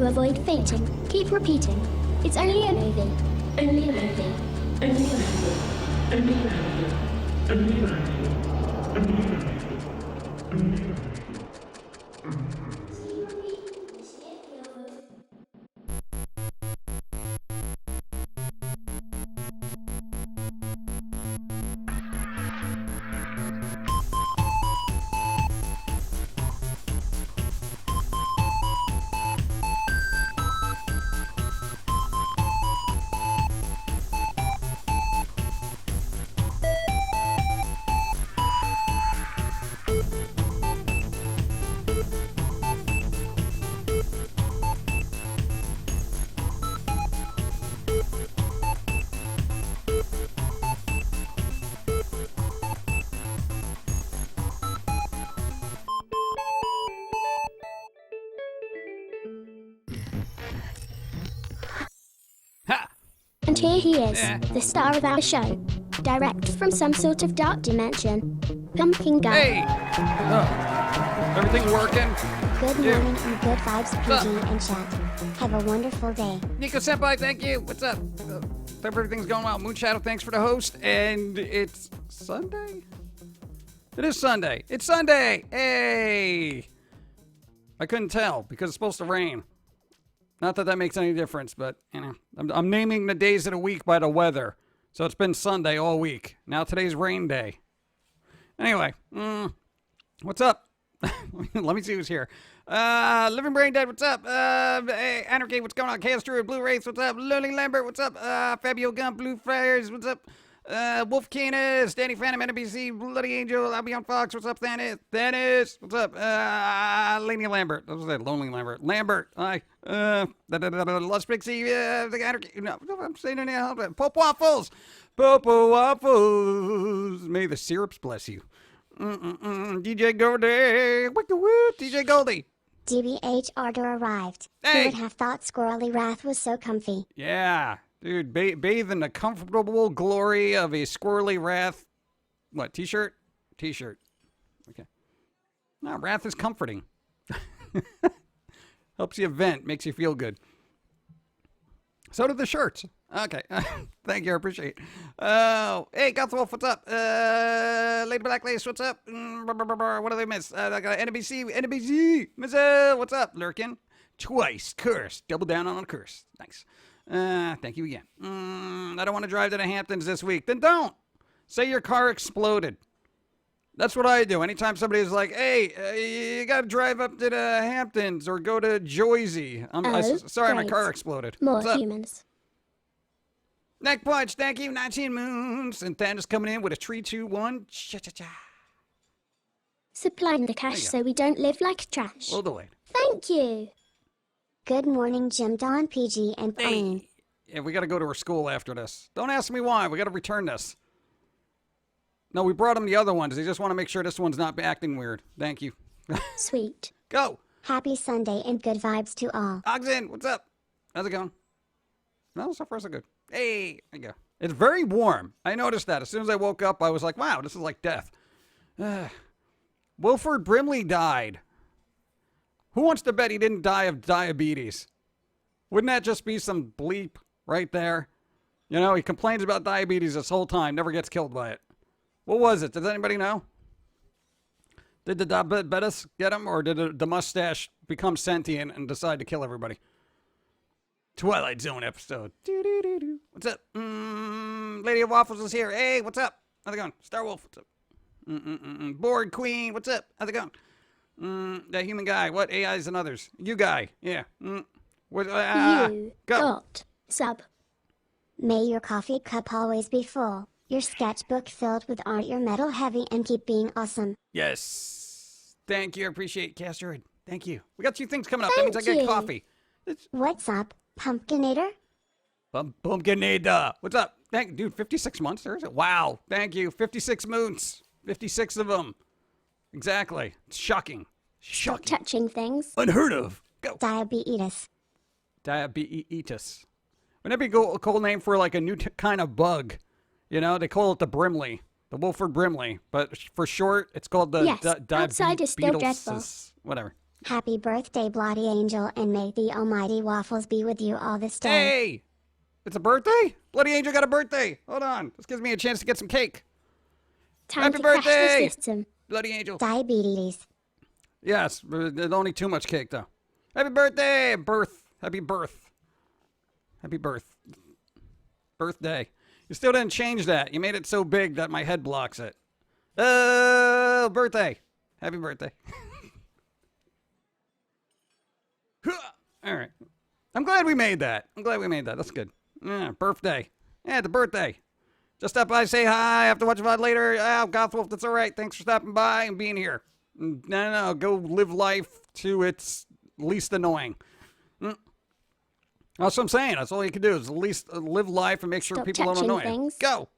to avoid fainting, keep repeating. It's only a movie. Only a movie. Only a movie. Only a movie. Only a movie. Only a movie. Only a movie. And here he is, the star of our show, direct from some sort of dark dimension. Pum'Kin guy. Hey! Oh. Everything working? Good morning and good vibes, PG and chat. Have a wonderful day. Nico Senpai, thank you. What's up? Hope everything's going well. Moonshadow, thanks for the host. And it's Sunday? It is Sunday. It's Sunday! Hey! I couldn't tell because it's supposed to rain. Not that that makes any difference, but, you know, I'm naming the days of the week by the weather. So it's been Sunday all week. Now today's rain day. Anyway, what's up? Let me see who's here. Living Brain Dead, what's up? Hey, Anarchy, what's going on? Chaos Druid, Blue Wraith, what's up? Lonely Lambert, what's up? Fabio Gump, Blue Fires, what's up? Wolf Canis, Danny Phantom, NBC, Bloody Angel, Albion Fox, what's up, Thanos? Thanos, what's up? Laney Lambert, that was that, Lonely Lambert. Lambert, hi. Lost Pixie, the Anarchy, no, I'm saying it. Pope Waffles, Popo Waffles, may the syrups bless you. DJ Goldie, DJ Goldie. DBH order arrived. Hey. Who would have thought Squirrely Wrath was so comfy? Yeah, dude, bathe in the comfortable glory of a Squirrely Wrath. What, t-shirt? T-shirt. Okay. No, Wrath is comforting. Helps you vent, makes you feel good. So do the shirts. Okay. Thank you. I appreciate it. Hey, Gothwolf, what's up? Lady Black Lace, what's up? What do they miss? I got NBC. Miss, what's up? Lurkin. Twice. Curse. Double down on a curse. Nice. Thank you again. I don't want to drive to the Hamptons this week. Then don't. Say your car exploded. That's what I do. Anytime somebody's like, hey, you got to drive up to the Hamptons or go to Jersey. Sorry, my car exploded. More humans. Neck Punch, thank you. 19 moons. And Thanos coming in with a 3, 2, 1. Cha-cha-cha. Supplying the cash so we don't live like trash. Well delayed. Thank you. Good morning, Jim, Don, PG, and Pauline. Hey. Yeah, we got to go to her school after this. Don't ask me why. We got to return this. No, we brought him the other ones. They just want to make sure this one's not acting weird. Thank you. Sweet. Go. Happy Sunday and good vibes to all. Ogden, what's up? How's it going? No, so far so good. Hey, there you go. It's very warm. I noticed that. As soon as I woke up, I was like, wow, this is like death. Wilford Brimley died. Who wants to bet he didn't die of diabetes? Wouldn't that just be some bleep right there? You know, he complains about diabetes this whole time, never gets killed by it. What was it? Does anybody know? Did the diabetes get him, or did the mustache become sentient and decide to kill everybody? Twilight Zone episode. What's up? Lady of Waffles is here. Hey, what's up? How's it going? Star Wolf, what's up? Board Queen, what's up? How's it going? That human guy. What? AIs and others. You guy. Yeah. You Go. got sub. May your coffee cup always be full. Your sketchbook filled with art, your metal heavy, and keep being awesome. Yes. Thank you. I appreciate it, Casteroid. Thank you. We got 2 things coming up. Thank That means I get you. coffee. What's up, Pumpkinator? Pumpkinada. What's up? Thank dude, 56 months? There is it? Wow. Thank you. 56 moons. 56 of them. Exactly. It's shocking. Stop touching things. Unheard of. Go. Diabetes. Diabetes. Wouldn't that be a cool name for like a new kind of bug? You know, they call it the Brimley. The Wilford Brimley. But for short, it's called the Yes, outside is still dreadful. Whatever. Happy birthday, Bloody Angel, and may the almighty waffles be with you all this day. Hey! It's a birthday? Bloody Angel got a birthday. Hold on. This gives me a chance to get some cake. Time Happy to crash birthday! the system. Bloody Angel. Diabetes. Yes, there's only too much cake, though. Happy birthday! Birth. Happy birth. Happy birth. Birthday. You still didn't change that. You made it so big that my head blocks it. Oh, birthday. Happy birthday. All right. I'm glad we made that. That's good. Yeah, birthday. Yeah, the birthday. Just stop by, say hi. Have to watch the VOD later. Oh, Gothwolf, that's all right. Thanks for stopping by and being here. No. Go live life to its least annoying. That's what I'm saying. That's all you can do is at least live life and make sure Stop people don't touching annoy you. things. Go.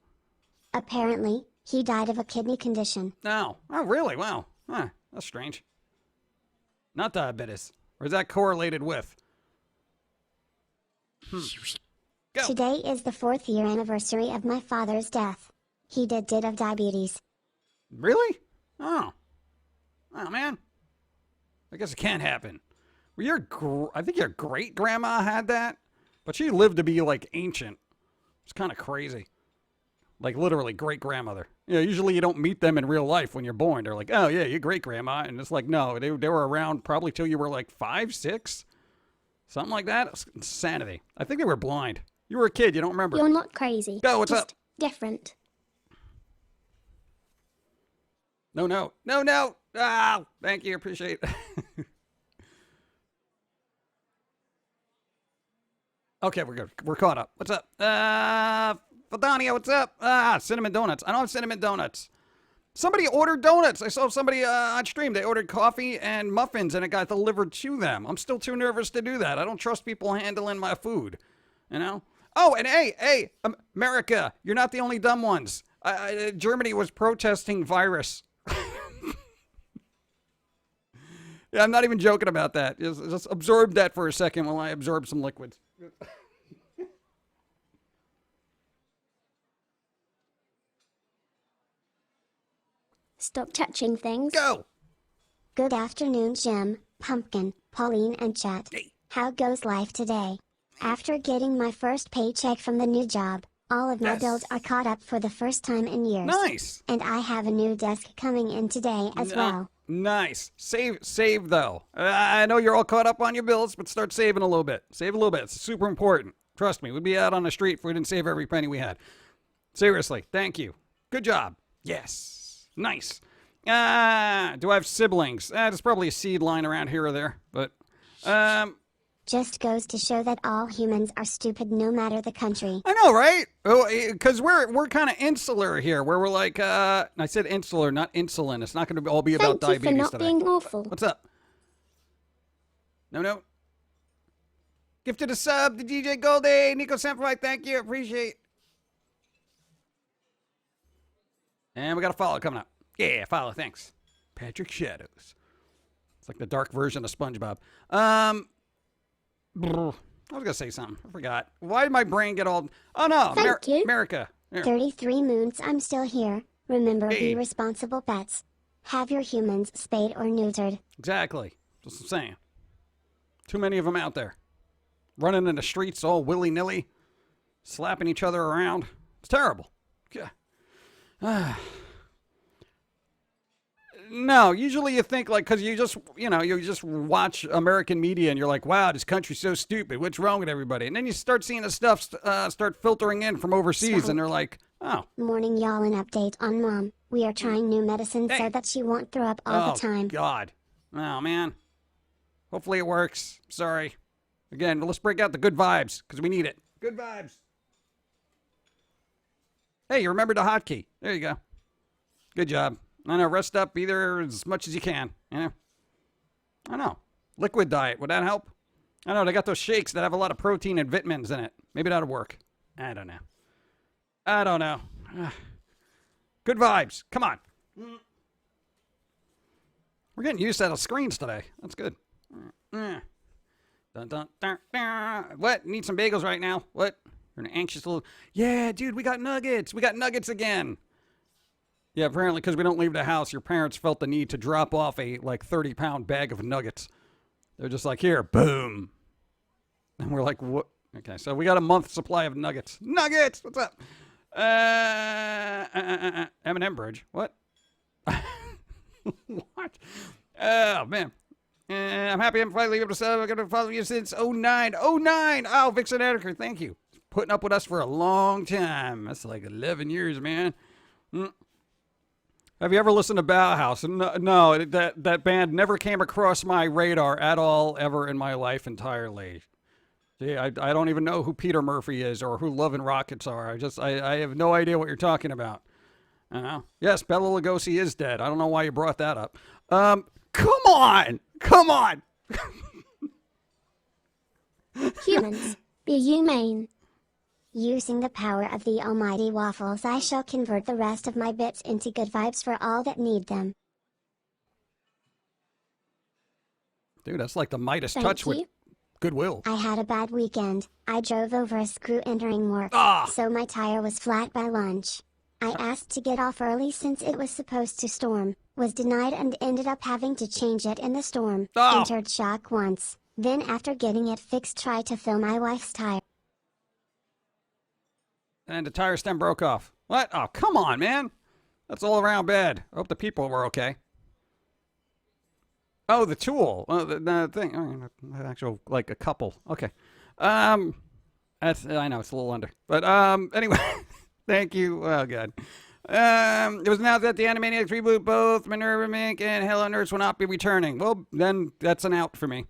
Apparently, he died of a kidney condition. No. Oh, really? Wow. Huh. That's strange. Not diabetes. Or is that correlated with? Go. Today is the 4th year anniversary of my father's death. He did of diabetes. Really? Oh. Oh, man. I guess it can happen. Well, I think your great-grandma had that, but she lived to be, like, ancient. It's kind of crazy. Like, literally, great-grandmother. You know, usually you don't meet them in real life when you're born. They're like, oh, yeah, your great-grandma. And it's like, no, they were around probably till you were, like, 5, 6? Something like that. It's insanity. I think they were blind. You were a kid. You don't remember. You're not crazy. Go, what's up? Just different. No. Ah, thank you. Appreciate it. Okay, we're good. We're caught up. What's up? Fadania, what's up? Cinnamon donuts. I don't have cinnamon donuts. Somebody ordered donuts. I saw somebody on stream. They ordered coffee and muffins, and it got delivered to them. I'm still too nervous to do that. I don't trust people handling my food. You know? Oh, and hey, America, you're not the only dumb ones. Germany was protesting virus. Yeah, I'm not even joking about that. Just absorb that for a second while I absorb some liquids. Stop touching things. Go! Good afternoon, Jim, Pum'Kin, Pauline, and chat. Hey. How goes life today? After getting my first paycheck from the new job, all of my Yes. bills are caught up for the first time in years. Nice. And I have a new desk coming in today as well. Nice. Save though. I know you're all caught up on your bills, but start saving a little bit. Save a little bit. It's super important. Trust me, we'd be out on the street if we didn't save every penny we had. Seriously, thank you. Good job. Yes. Nice. Do I have siblings? There's probably a seed lying around here or there, but Just goes to show that all humans are stupid no matter the country. I know, right? Oh, because we're kind of insular here, where we're like, I said insular, not insulin. It's not going to all be about Thank you for diabetes not today. being awful. What's up? No. Gifted a sub to DJ Goldie, Nico Samplify, thank you, appreciate. And we got a follow coming up. Yeah, follow, thanks. Patrick Shadows. It's like the dark version of SpongeBob. I was going to say something. I forgot. Why did my brain get all... Oh, no. Thank you. America. Here. 33 moons, I'm still here. Remember, Hey. be responsible pets. Have your humans spayed or neutered. Exactly. Just what I'm saying. Too many of them out there. Running in the streets all willy-nilly. Slapping each other around. It's terrible. Yeah. No, usually you think like, because you just watch American media and you're like, wow, this country's so stupid. What's wrong with everybody? And then you start seeing the stuff start filtering in from overseas and they're like, oh. Morning, y'all. An update on Mom. We are trying new medicine so that she won't throw up all the time. God. Oh, man. Hopefully it works. Sorry. Again, let's break out the good vibes because we need it. Good vibes. Hey, you remembered the hotkey. There you go. Good job. I know, rest up either as much as you can. You know? I know. Liquid diet, would that help? I know, they got those shakes that have a lot of protein and vitamins in it. Maybe that'll work. I don't know. Good vibes. Come on. We're getting used to the screens today. That's good. Dun, dun, dun, dun. What? Need some bagels right now? What? You're an anxious little... Yeah, dude, we got nuggets. We got nuggets again. Yeah, apparently because we don't leave the house, your parents felt the need to drop off a like 30-pound bag of nuggets. They're just like, here, boom. And we're like, what? Okay, so we got a month's supply of nuggets. Nuggets! What's up? M&M Bridge. What? What? Oh, man. I'm happy I'm finally able to sub. I'm going to follow you since '09. '09! Oh, Vixen Editor, thank you. Putting up with us for a long time. That's like 11 years, man. Have you ever listened to Bauhaus? No, that band never came across my radar at all, ever in my life entirely. See, I don't even know who Peter Murphy is or who Love and Rockets are. I have no idea what you're talking about. Yes, Bela Lugosi is dead. I don't know why you brought that up. Come on! Come on! Humans, be humane. Using the power of the almighty waffles, I shall convert the rest of my bits into good vibes for all that need them. Dude, that's like the Midas Thank touch you. with goodwill. I had a bad weekend. I drove over a screw entering work, so my tire was flat by lunch. I asked to get off early since it was supposed to storm, was denied and ended up having to change it in the storm. Entered shock once, then after getting it fixed tried to fill my wife's tire. And the tire stem broke off. What? Oh, come on, man. That's all around bad. I hope the people were okay. Oh, the tool. Oh, the thing. Oh, actual, like a couple. Okay. I know it's a little under. But anyway, thank you. Oh, God. It was announced that the Animaniacs reboot, both Minerva Mink and Hello Nurse will not be returning. Well, then that's an out for me.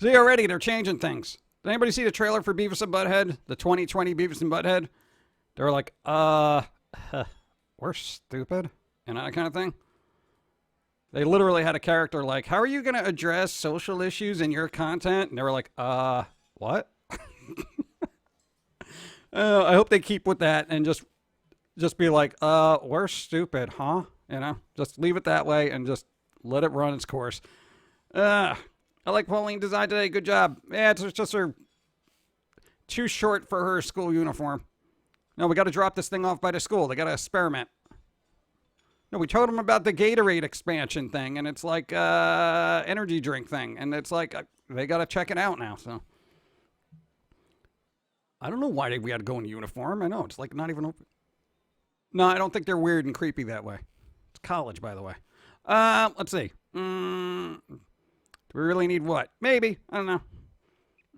See, already they're changing things. Did anybody see the trailer for Beavis and Butthead? The 2020 Beavis and Butthead? They were like, we're stupid. And that kind of thing. They literally had a character like, how are you going to address social issues in your content? And they were like, what? I hope they keep with that and just be like, we're stupid, huh? You know, just leave it that way and just let it run its course. I like Pauline design today. Good job. Yeah, it's just her too short for her school uniform. No, we got to drop this thing off by the school. They got to experiment. No, we told them about the Gatorade expansion thing, and it's like energy drink thing, and it's like they got to check it out now. So I don't know why we had to go in uniform. I know it's like not even open. No, I don't think they're weird and creepy that way. It's college, by the way. Let's see. Do we really need what? Maybe. I don't know.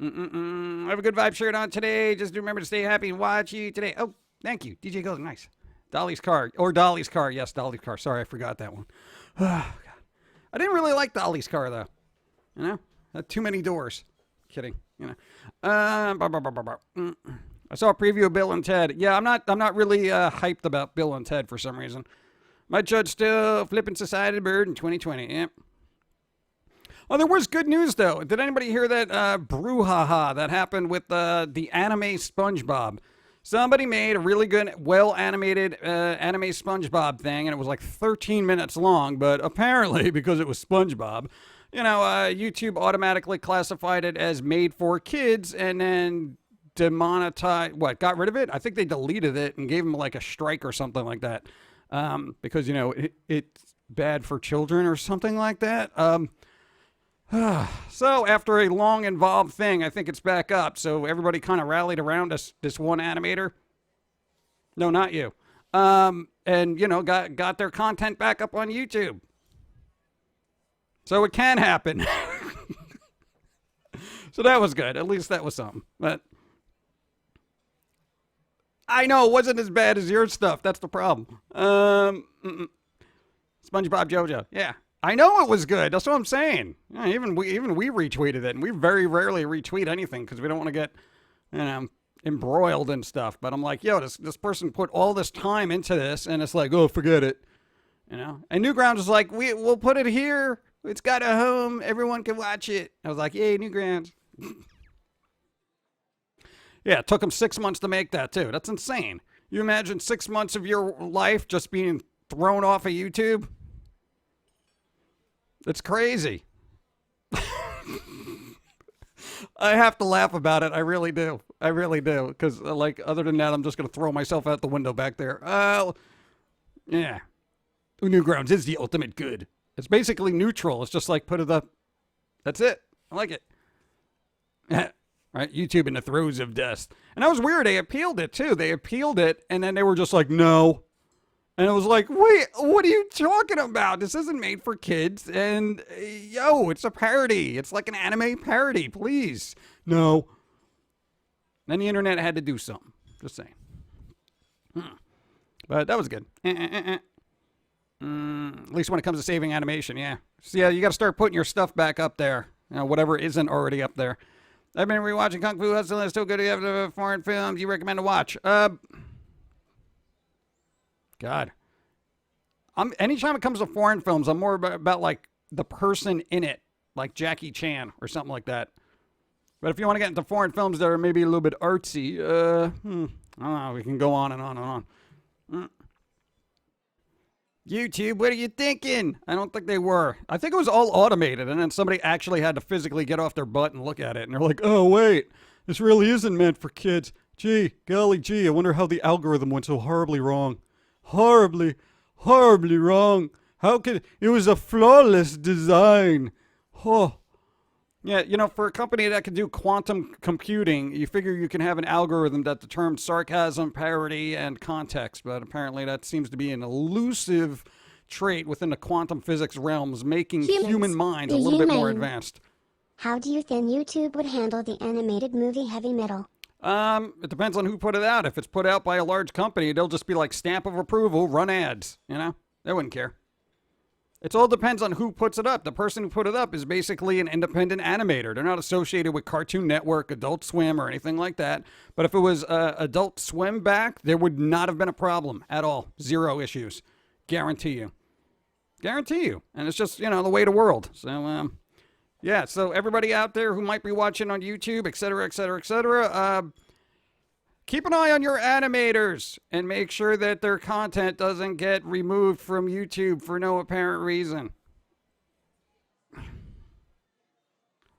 I have a good vibe shirt on today. Just remember to stay happy and watch you today. Oh, thank you. DJ Golden. Nice. Dolly's car. Or Dolly's car. Yes, Dolly's car. Sorry, I forgot that one. Oh, God. I didn't really like Dolly's car, though. You know? Had too many doors. Kidding. You know. I saw a preview of Bill and Ted. Yeah, I'm not really hyped about Bill and Ted for some reason. My judge still flipping society bird in 2020. Yep. Oh, there was good news, though. Did anybody hear that brouhaha that happened with the anime SpongeBob? Somebody made a really good, well-animated anime SpongeBob thing, and it was like 13 minutes long, but apparently, because it was SpongeBob, you know, YouTube automatically classified it as made for kids and then demonetized, got rid of it? I think they deleted it and gave them like a strike or something like that because, you know, it's bad for children or something like that. So after a long involved thing, I think it's back up. So everybody kind of rallied around this one animator. No, not you. And you know, got their content back up on YouTube. So it can happen. So that was good. At least that was something. But I know it wasn't as bad as your stuff. That's the problem. SpongeBob JoJo. Yeah. I know it was good. That's what I'm saying. Yeah, even we retweeted it, and we very rarely retweet anything because we don't want to get, you know, embroiled and stuff. But I'm like, yo, this person put all this time into this, and it's like, oh, forget it, you know. And Newgrounds was like, we'll put it here. It's got a home. Everyone can watch it. I was like, yay, Newgrounds. Yeah, it took them 6 months to make that too. That's insane. You imagine 6 months of your life just being thrown off of YouTube? It's crazy. I have to laugh about it. I really do. Because, like, other than that, I'm just going to throw myself out the window back there. Yeah. Newgrounds is the ultimate good. It's basically neutral. It's just like put it up. That's it. I like it. Right? YouTube in the throes of death. And that was weird. They appealed it too. They appealed it and then they were just like, no. And it was like, wait, what are you talking about? This isn't made for kids. And yo, it's a parody. It's like an anime parody. Please. No. Then the internet had to do something. Just saying. But that was good. At least when it comes to saving animation, yeah. So yeah, you got to start putting your stuff back up there. You know, whatever isn't already up there. I've been rewatching Kung Fu Hustle. It's still good. You have foreign films you recommend to watch? God. Anytime it comes to foreign films, I'm more about like the person in it, like Jackie Chan or something like that. But if you want to get into foreign films that are maybe a little bit artsy, I don't know. We can go on and on and on. YouTube, what are you thinking? I don't think they were. I think it was all automated, and then somebody actually had to physically get off their butt and look at it, and they're like, oh, wait, this really isn't meant for kids. Gee, golly gee, I wonder how the algorithm went so horribly wrong. Horribly wrong. How could... It was a flawless design. Oh. Yeah, you know, for a company that can do quantum computing, you figure you can have an algorithm that determines sarcasm, parody, and context. But apparently that seems to be an elusive trait within the quantum physics realms, making human minds a little bit more advanced. How do you think YouTube would handle the animated movie Heavy Metal? It depends on who put it out. If it's put out by a large company, they'll just be like, stamp of approval, run ads. You know? They wouldn't care. It all depends on who puts it up. The person who put it up is basically an independent animator. They're not associated with Cartoon Network, Adult Swim, or anything like that. But if it was Adult Swim back, there would not have been a problem at all. Zero issues. Guarantee you. Guarantee you. And it's just, you know, the way of the world. So, yeah. So everybody out there who might be watching on YouTube, et cetera, et cetera, et cetera, keep an eye on your animators and make sure that their content doesn't get removed from YouTube for no apparent reason.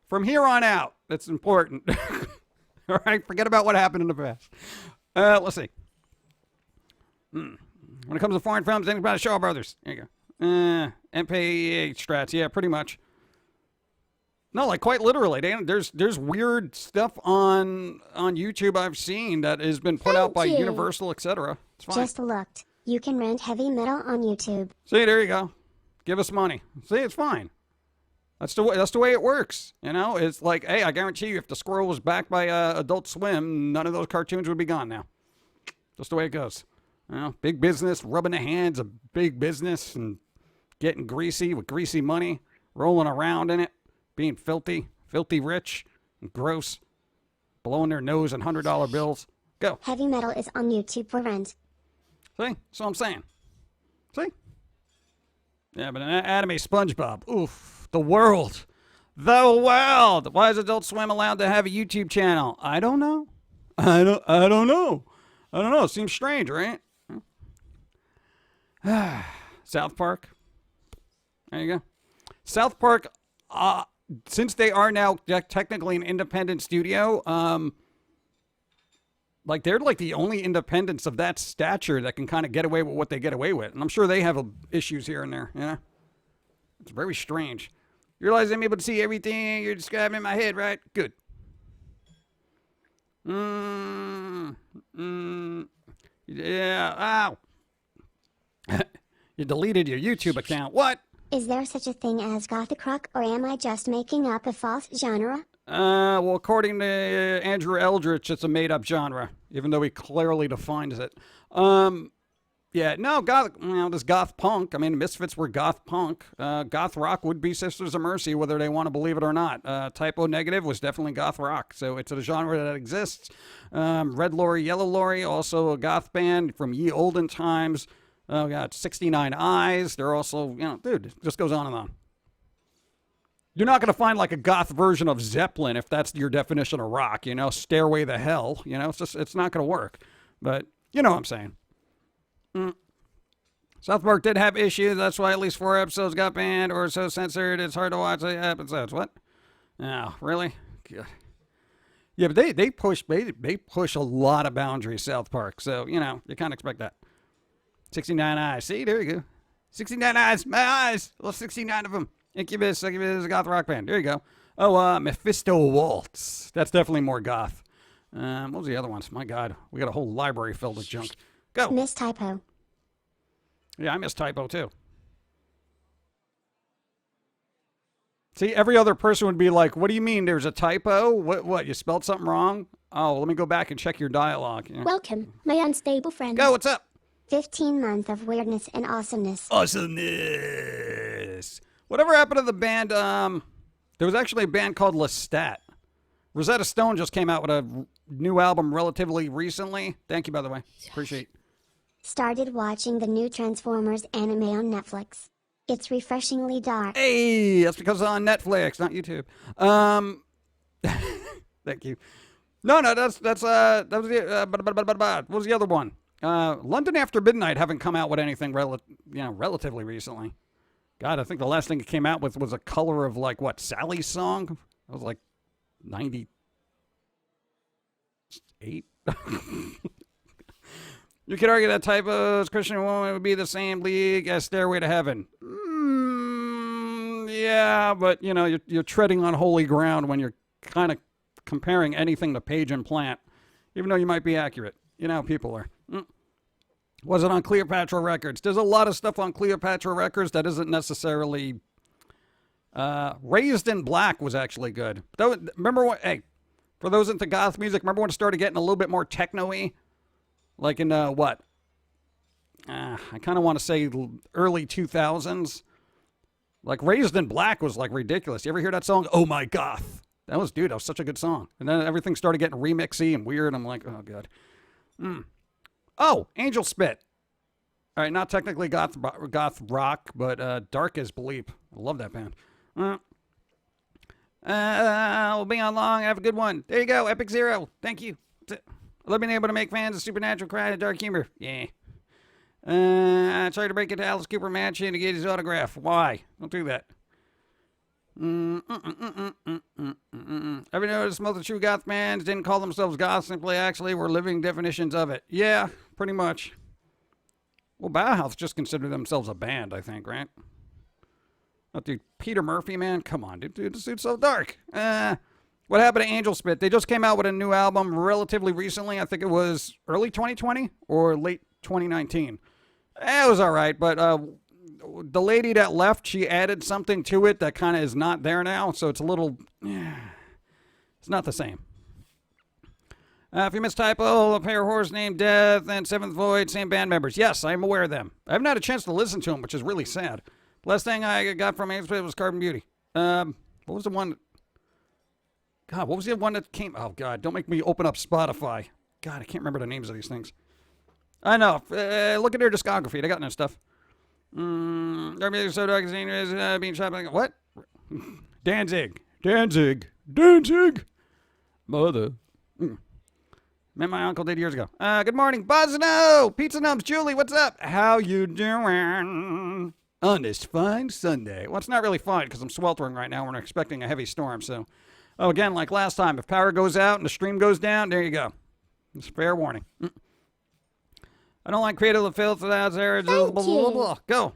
From here on out, that's important. All right, forget about what happened in the past. Let's see. When it comes to foreign films, think about the Shaw Brothers. There you go. MPA strats, yeah, pretty much. No, like quite literally. There's weird stuff on YouTube I've seen that has been put out by Universal, etc. It's fine. Just looked. You can rent Heavy Metal on YouTube. See, there you go. Give us money. See, it's fine. That's the way it works. You know, it's like, hey, I guarantee you, if the squirrel was backed by Adult Swim, none of those cartoons would be gone now. Just the way it goes. You know, big business, rubbing the hands of big business and getting greasy with greasy money, rolling around in it. Being filthy rich, and gross, blowing their nose in $100 bills. Go. Heavy Metal is on YouTube for rent. See? That's what I'm saying. See? Yeah, but an anime SpongeBob. Oof. The world. The world. Why is Adult Swim allowed to have a YouTube channel? I don't know. I don't know. It seems strange, right? South Park. There you go. South Park, since they are now technically an independent studio, like they're like the only independents of that stature that can kind of get away with what they get away with. And I'm sure they have issues here and there. Yeah, it's very strange. You realize I'm able to see everything you're describing in my head, right? Good. Yeah. Ow. You deleted your YouTube account. What? Is there such a thing as gothic rock, or am I just making up a false genre? Well, according to Andrew Eldritch, it's a made-up genre, even though he clearly defines it. Yeah, no, there's goth punk. I mean, Misfits were goth punk. Goth rock would be Sisters of Mercy, whether they want to believe it or not. Typo Negative was definitely goth rock, so it's a genre that exists. Red Lorry, Yellow Lorry, also a goth band from ye olden times. Oh, God, 69 Eyes. They're also, dude, it just goes on and on. You're not going to find like a goth version of Zeppelin if that's your definition of rock, Stairway to Hell. It's not going to work. But you know what I'm saying. South Park did have issues. That's why at least 4 episodes got banned or so censored. It's hard to watch the episodes. What? Oh, really? God. Yeah, but they push a lot of boundaries, South Park. So, you kind of expect that. 69 eyes. See, there you go. 69 eyes. My eyes. Well, 69 of them. Incubus is a goth rock band. There you go. Oh, Mephisto Waltz. That's definitely more goth. What was the other ones? My God, we got a whole library filled with junk. Go. Miss Typo. Yeah, I miss Typo too. See, every other person would be like, what do you mean there's a typo? What, you spelled something wrong? Oh, let me go back and check your dialogue. Yeah. Welcome, my unstable friend. Go, what's up? 15 months of weirdness and awesomeness. Awesomeness. Whatever happened to the band, there was actually a band called Lestat. Rosetta Stone just came out with a new album relatively recently. Thank you, by the way. Appreciate it. Started watching the new Transformers anime on Netflix. It's refreshingly dark. Hey, that's because it's on Netflix, not YouTube. Thank you. No, that was the, what was the other one? London After Midnight haven't come out with anything relatively recently. God, I think the last thing it came out with was a color of like what, Sally's song? That was like 98. You could argue that typos Christian woman would be the same league as Stairway to Heaven. Yeah, but you know you're treading on holy ground when you're kind of comparing anything to Page and Plant, even though you might be accurate. You know how people are. Was it on Cleopatra Records? There's a lot of stuff on Cleopatra Records that isn't necessarily. Raised in Black was actually good. Remember what? Hey, for those into goth music, remember when it started getting a little bit more techno-y? Like in what? I kind of want to say early 2000s. Like Raised in Black was like ridiculous. You ever hear that song? Oh my goth. That was such a good song. And then everything started getting remixy and weird. I'm like, oh god. Oh, Angel Spit. All right, not technically goth rock, but dark as bleep. I love that band. We'll be on long. Have a good one. There you go, Epic Zero. Thank you. Love being able to make fans of supernatural cry and dark humor. Yeah. I tried to break into Alice Cooper Mansion to get his autograph. Why? Don't do that. Ever notice most of the true goth bands didn't call themselves goth, simply actually were living definitions of it? Yeah, pretty much. Well, Bauhaus just considered themselves a band, I think, right? Oh, dude, Peter Murphy, man, come on, dude, this dude's so dark. What happened to Angel Spit? They just came out with a new album relatively recently. I think it was early 2020 or late 2019. It was all right, but the lady that left, she added something to it that kind of is not there now, so it's a little, it's not the same. If you missed Typo, a pair of horrors named Death and Seventh Void, same band members. Yes, I'm aware of them. I haven't had a chance to listen to them, which is really sad. Last thing I got from Angel Spit was Carbon Beauty. What was the one? God, what was the one that came? Oh, God, don't make me open up Spotify. God, I can't remember the names of these things. I know. Look at their discography. They got no stuff. Their music so dark is being shot by... What? Danzig. Mother. Met my uncle did years ago. Good morning, Bosno. Pizza Nums. Julie, what's up? How you doing on this fine Sunday? Well, it's not really fine because I'm sweltering right now. We're expecting a heavy storm, so... Oh, again, like last time, if power goes out and the stream goes down, there you go. It's fair warning. I don't like creative filth without there. Blah, blah, blah, blah. Go.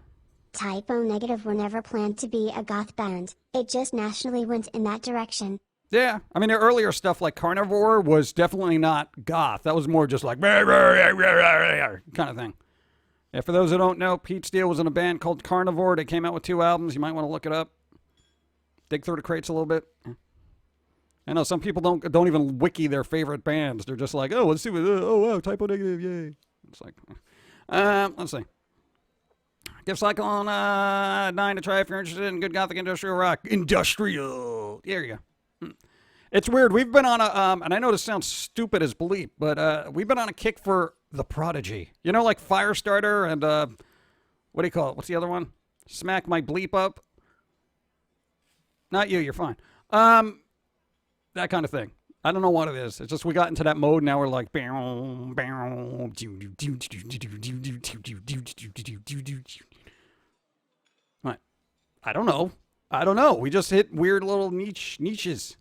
Typo Negative were never planned to be a goth band. It just nationally went in that direction. Yeah. I mean, their earlier stuff like Carnivore was definitely not goth. That was more just like kind of thing. Yeah, for those who don't know, Pete Steele was in a band called Carnivore. They came out with 2 albums. You might want to look it up. Dig through the crates a little bit. I know some people don't even wiki their favorite bands. They're just like, oh, let's see what, oh wow, Typo Negative, yay. It's like, let's see. Give Cycle on 9 to try if you're interested in good gothic industrial rock. Industrial. There you go. It's weird. We've been on a, and I know this sounds stupid as bleep, but we've been on a kick for The Prodigy. You know, like Firestarter and, what do you call it? What's the other one? Smack My Bleep Up. Not you, you're fine. That kind of thing. I don't know what it is. It's just we got into that mode. Now we're like, what? I don't know. We just hit weird little niches.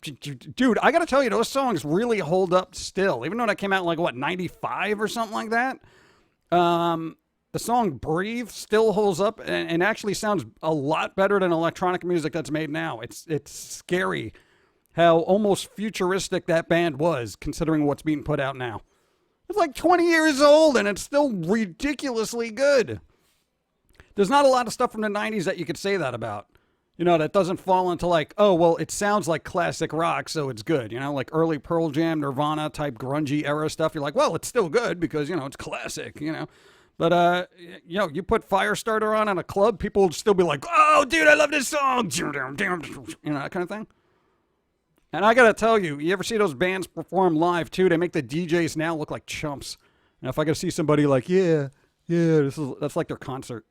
Dude, I gotta tell you, those songs really hold up still. Even though that came out in like, what, 95 or something like that? The song Breathe still holds up and actually sounds a lot better than electronic music that's made now. It's scary how almost futuristic that band was, considering what's being put out now. It's like 20 years old, and it's still ridiculously good. There's not a lot of stuff from the 90s that you could say that about. You know, that doesn't fall into like, oh, well, it sounds like classic rock, so it's good. You know, like early Pearl Jam, Nirvana type grungy era stuff. You're like, well, it's still good because, you know, it's classic, you know. But, you know, you put Firestarter on in a club, people will still be like, oh, dude, I love this song. You know, that kind of thing. And I got to tell you, you ever see those bands perform live, too? They make the DJs now look like chumps. And if I got to see somebody like, that's like their concert.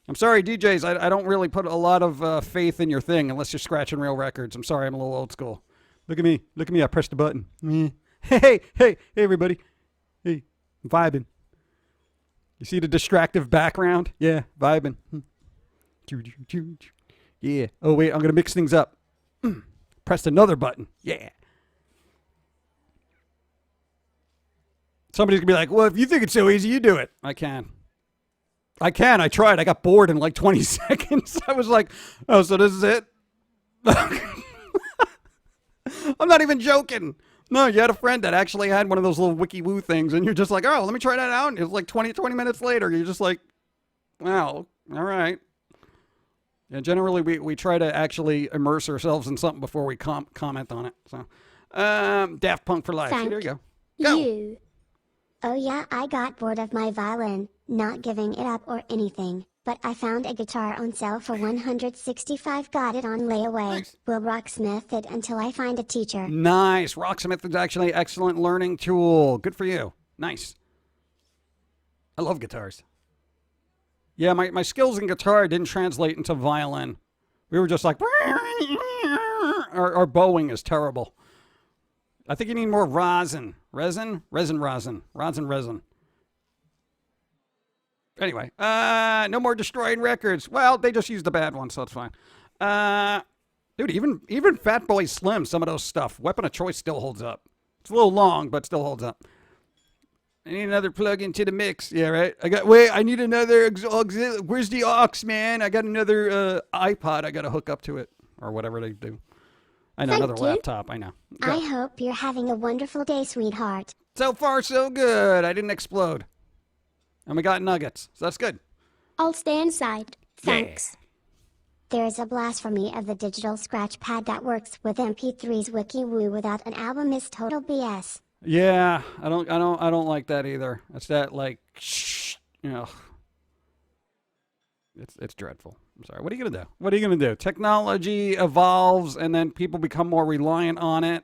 I'm sorry, DJs, I don't really put a lot of faith in your thing unless you're scratching real records. I'm sorry, I'm a little old school. Look at me, I pressed the button. Hey, everybody. Hey, I'm vibing. You see the distractive background? Yeah, vibing. Yeah. Oh, wait, I'm going to mix things up. Pressed another button. Yeah. Somebody's going to be like, well, if you think it's so easy, you do it. I can. I tried. I got bored in like 20 seconds. I was like, oh, so this is it? I'm not even joking. No, you had a friend that actually had one of those little wiki woo things, and you're just like, oh, let me try that out. And it was like 20 minutes later. You're just like, wow, all right. Yeah, generally, we try to actually immerse ourselves in something before we comment on it. So, Daft Punk for life. Thank There you go. you. Oh yeah, I got bored of my violin, not giving it up or anything, but I found a guitar on sale for $165, got it on layaway. Nice. Will rocksmith it until I find a teacher. Nice. Rocksmith is actually an excellent learning tool. Good for you. Nice. I love guitars. Yeah, my skills in guitar didn't translate into violin. We were just like, our bowing is terrible. I think you need more rosin. Resin. Anyway, no more destroying records. Well, they just used the bad ones, so it's fine. Dude, even Fatboy Slim, some of those stuff, Weapon of Choice still holds up. It's a little long, but still holds up. I need another plug into the mix. Yeah, right? I need another, where's the aux, man? I got another iPod I got to hook up to it, or whatever they do. I know, another laptop, I know. Go. I hope you're having a wonderful day, sweetheart. So far, so good. I didn't explode. And we got nuggets, so that's good. I'll stay inside. Thanks. Yeah. There is a blasphemy of the digital scratch pad that works with MP3's WikiWoo without an album is total BS. Yeah, I don't like that either. It's that like, you know, it's dreadful. I'm sorry. What are you gonna do? Technology evolves, and then people become more reliant on it,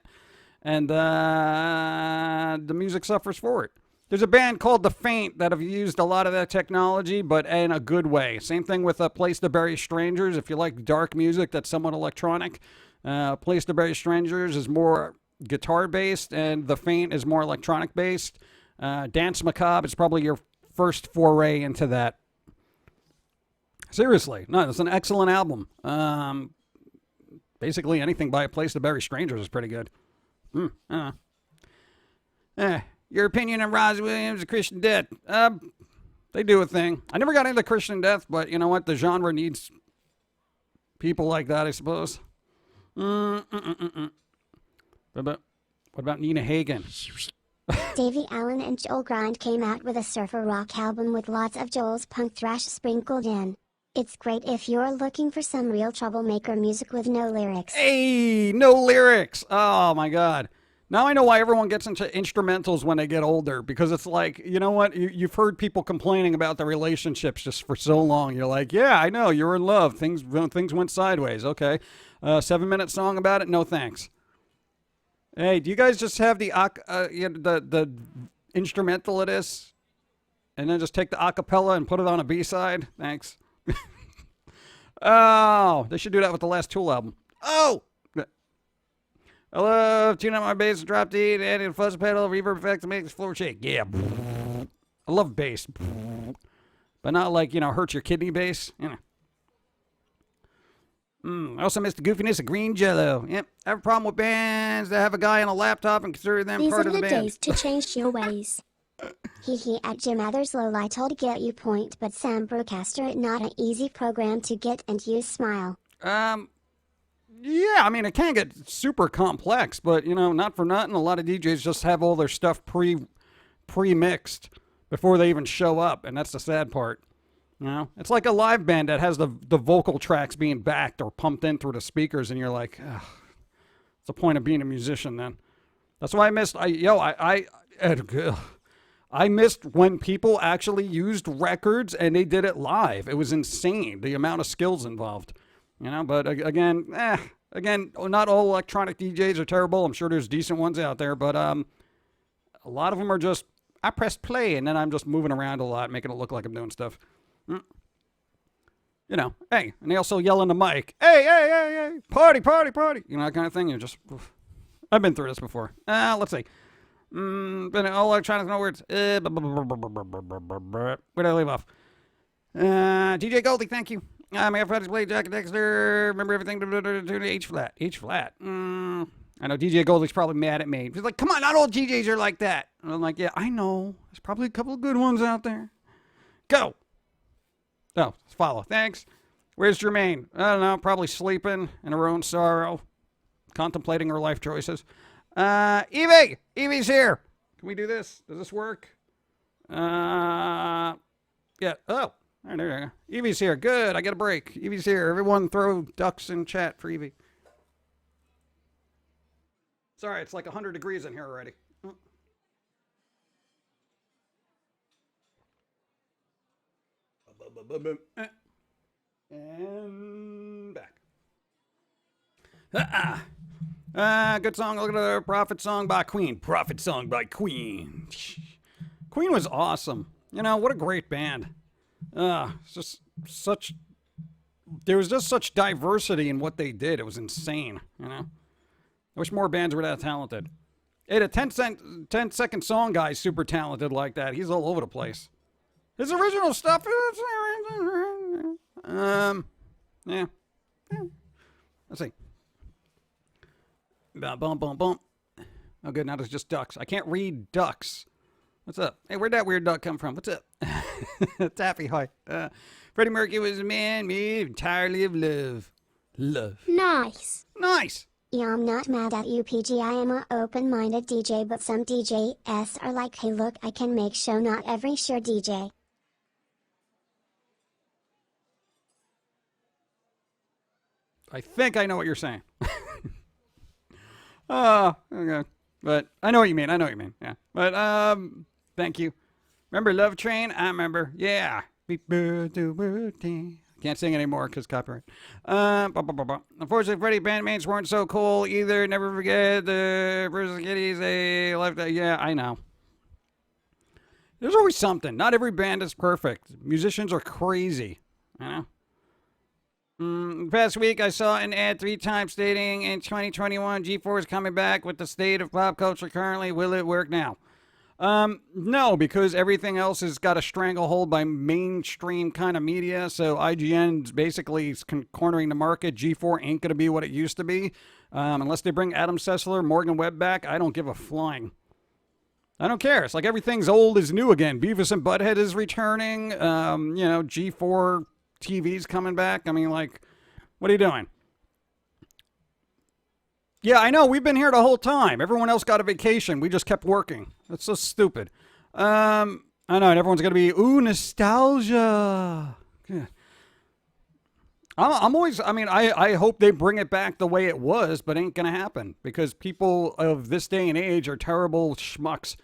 and the music suffers for it. There's a band called The Faint that have used a lot of that technology, but in a good way. Same thing with Place to Bury Strangers. If you like dark music that's somewhat electronic, Place to Bury Strangers is more guitar-based, and The Faint is more electronic-based. Dance Macabre is probably your first foray into that. Seriously. No, it's an excellent album. Basically anything by A Place to Bury Strangers is pretty good. Your opinion on Roz Williams and Christian Death? They do a thing. I never got into Christian Death, but you know what? The genre needs people like that, I suppose. What about Nina Hagen? Davey Allen and Joel Grind came out with a surfer rock album with lots of Joel's punk thrash sprinkled in. It's great if you're looking for some real troublemaker music with no lyrics. Hey, no lyrics. Oh my God. Now I know why everyone gets into instrumentals when they get older, because it's like, you know what? You've heard people complaining about their relationships just for so long. You're like, yeah, I know, you're in love. Things went sideways. Okay. 7-minute song about it? No thanks. Hey, do you guys just have the instrumental of this, and then just take the acapella and put it on a B-side? Thanks. Oh, they should do that with the last Tool album. Oh! I love tune out my bass, drop D, adding a fuzz pedal, reverb effect to make the floor shake. Yeah. I love bass. But not like, hurt your kidney bass. I also missed the goofiness of green jello. Yep. I have a problem with bands that have a guy on a laptop and consider them These part are of the the band. days to change your ways. Hee at Jim Others I told get you point, but Sam Broadcaster it not an easy program to get and use smile. Yeah, I mean, it can get super complex, but, not for nothing. A lot of DJs just have all their stuff pre-mixed before they even show up, and that's the sad part. It's like a live band that has the vocal tracks being backed or pumped in through the speakers, and you're like, ugh, what's the point of being a musician then? That's why I missed, I missed when people actually used records and they did it live. It was insane, the amount of skills involved. But again, not all electronic DJs are terrible. I'm sure there's decent ones out there, but a lot of them are just, I pressed play and then I'm just moving around a lot, making it look like I'm doing stuff. Hey, and they also yell in the mic, hey, party, that kind of thing. You're just, I've been through this before. Let's see. But all electronic, no words. Where did I leave off? DJ Goldie, thank you. My friends play Jack and Dexter. Remember everything to H flat. H flat. I know DJ Goldie's probably mad at me. He's like, come on, not all DJs are like that. And I'm like, yeah, I know. There's probably a couple of good ones out there. Go. Oh, follow. Thanks. Where's Jermaine? I don't know. Probably sleeping in her own sorrow, contemplating her life choices. Evie! Evie's here. Can we do this? Does this work? Yeah. Oh. There you go. Evie's here. Good. I get a break. Evie's here. Everyone throw ducks in chat for Evie. Sorry, it's like 100 degrees in here already. And back. Good song. Look at the Prophet song by Queen. Prophet song by Queen. Queen was awesome. What a great band. It's just there was just such diversity in what they did. It was insane, I wish more bands were that talented. Hey, the 10-second song guy's super talented like that. He's all over the place. His original stuff, yeah. Let's see. Bum. Oh, good, now there's just ducks. I can't read ducks. What's up? Hey, where'd that weird duck come from? What's up? Taffy, hi. Freddie Mercury was a man made entirely of love. Nice. Yeah, I'm not mad at you, PG. I am a open-minded DJ, but some DJs are like, hey, look, I can make show. Not every sure DJ. I think I know what you're saying. Oh, okay. But I know what you mean. Yeah. But, thank you. Remember Love Train? I remember. Yeah. Can't sing anymore because copyright. Unfortunately, Freddie bandmates weren't so cool either. Never forget the Bruce Kitties. They left. Yeah, I know. There's always something. Not every band is perfect. Musicians are crazy. Past week, I saw an ad 3 times stating in 2021, G4 is coming back with the state of pop culture currently. Will it work now? No, because everything else has got a stranglehold by mainstream kind of media. So IGN's basically cornering the market. G4 ain't going to be what it used to be. Unless they bring Adam Sessler, Morgan Webb back, I don't give a flying. I don't care. It's like everything's old is new again. Beavis and Butthead is returning. G4 TV's coming back. I mean, like, what are you doing? Yeah, I know. We've been here the whole time. Everyone else got a vacation. We just kept working. That's so stupid. I know. And everyone's going to be, ooh, nostalgia. Yeah. I'm always, I hope they bring it back the way it was, but ain't going to happen because people of this day and age are terrible schmucks.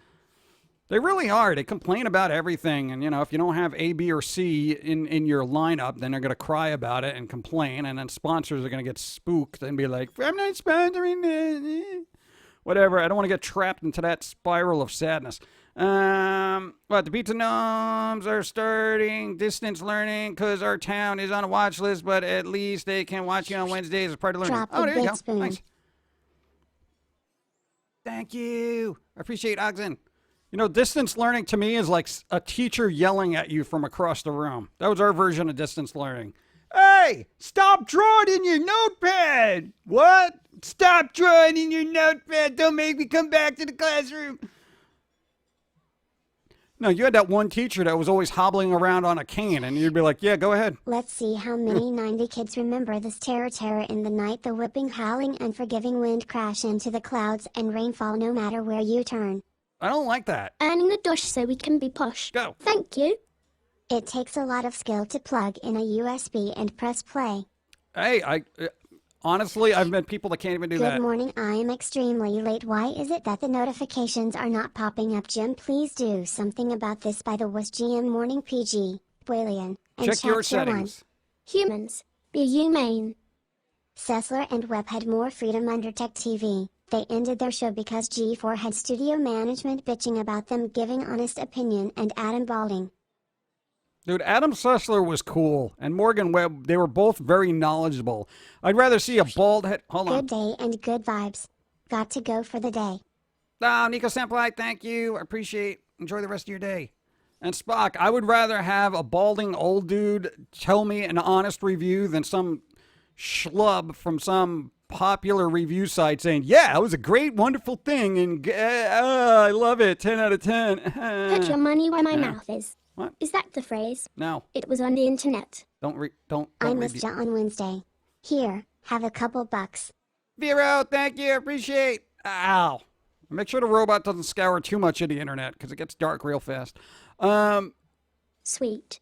They really are. They complain about everything. And, if you don't have A, B, or C in your lineup, then they're going to cry about it and complain. And then sponsors are going to get spooked and be like, I'm not sponsoring this. Whatever. I don't want to get trapped into that spiral of sadness. But the pizza gnomes are starting distance learning because our town is on a watch list, but at least they can watch you on Wednesdays as part of learning. Drop Oh, the there you big go. spoon. Nice. Thank you. I appreciate Ogden. Distance learning to me is like a teacher yelling at you from across the room. That was our version of distance learning. Hey, stop drawing in your notepad. What? Stop drawing in your notepad. Don't make me come back to the classroom. No, you had that one teacher that was always hobbling around on a cane, and you'd be like, yeah, go ahead. Let's see how many 90 kids remember this terror in the night. The whipping, howling, unforgiving wind crash into the clouds and rainfall no matter where you turn. I don't like that. Earning the dosh so we can be posh. Go. Thank you. It takes a lot of skill to plug in a USB and press play. Hey, honestly, I've met people that can't even do that. Good morning, I am extremely late. Why is it that the notifications are not popping up? Jim, please do something about this. By the was J.i.M morning PG, Brilliant, and Check your Chapter 1. settings. Humans, be humane. Sessler and Webb had more freedom under Tech TV. They ended their show because G4 had studio management bitching about them giving honest opinion and Adam balding. Dude, Adam Sessler was cool, and Morgan Webb, they were both very knowledgeable. I'd rather see a bald head. Hold on. Good day and good vibes. Got to go for the day. Nico Senpai, thank you. I appreciate. Enjoy the rest of your day. And Spock, I would rather have a balding old dude tell me an honest review than some schlub from some popular review site saying, yeah, it was a great, wonderful thing, and I love it, 10 out of 10. Put your money where my mouth is. What? Is that the phrase? No. It was on the internet. Don't I read missed ya on Wednesday. Here, have a couple bucks. Vero, thank you. Appreciate. Ow. Make sure the robot doesn't scour too much of the internet because it gets dark real fast. Sweet.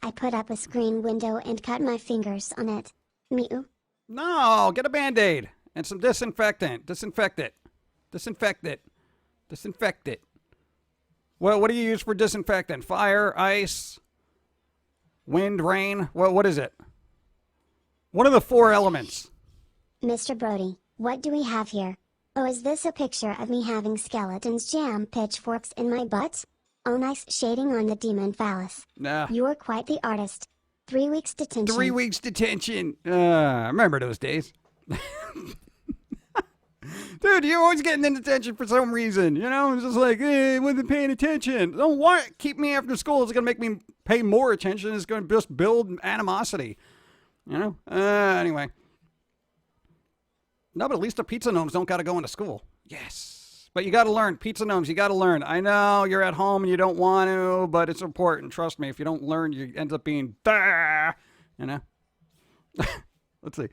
I put up a screen window and cut my fingers on it. Mew. No, get a Band-Aid and some disinfectant. Disinfect it. Disinfect it. Disinfect it. Well, what do you use for disinfectant? Fire, ice, wind, rain? What is it? What are the 4 elements? Mr. Brody, what do we have here? Oh, is this a picture of me having skeletons jam pitchforks in my butt? Oh, nice shading on the demon phallus. Nah. You're quite the artist. 3 weeks detention. 3 weeks detention. I remember those days. Dude, you're always getting in detention for some reason. You know, it's just like, hey, I wasn't paying attention. Don't want keep me after school. It's going to make me pay more attention. It's going to just build animosity. You know? Anyway. No, but at least the pizza gnomes don't got to go into school. Yes. But you got to learn. Pizza gnomes, you got to learn. I know you're at home and you don't want to, but it's important. Trust me. If you don't learn, you end up being, you know? Let's see.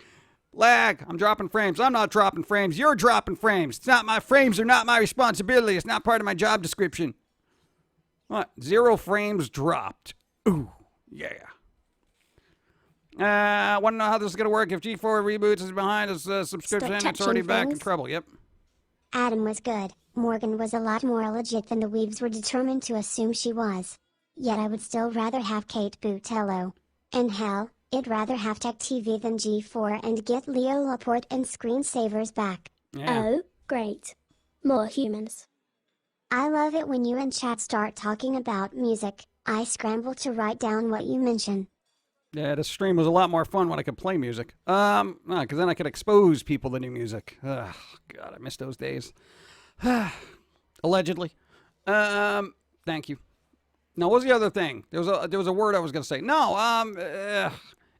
Lag. I'm dropping frames. I'm not dropping frames. You're dropping frames. It's not my frames are not my responsibility. It's not part of my job description. What? 0 frames dropped. Ooh, yeah. Want to know how this is going to work? If G4 reboots is behind his subscription, Stop it's already touching back in things. trouble. Yep. Adam was good. Morgan was a lot more legit than the weebs were determined to assume she was. Yet I would still rather have Kate Butello. And hell, I'd rather have Tech TV than G4 and get Leo Laporte and screensavers back. Yeah. Oh, great. More humans. I love it when you and chat start talking about music. I scramble to write down what you mention. Yeah, the stream was a lot more fun when I could play music. Because then I could expose people to new music. Ugh, God, I miss those days. Allegedly. Thank you. Now, what was the other thing? There was a word I was going to say. No,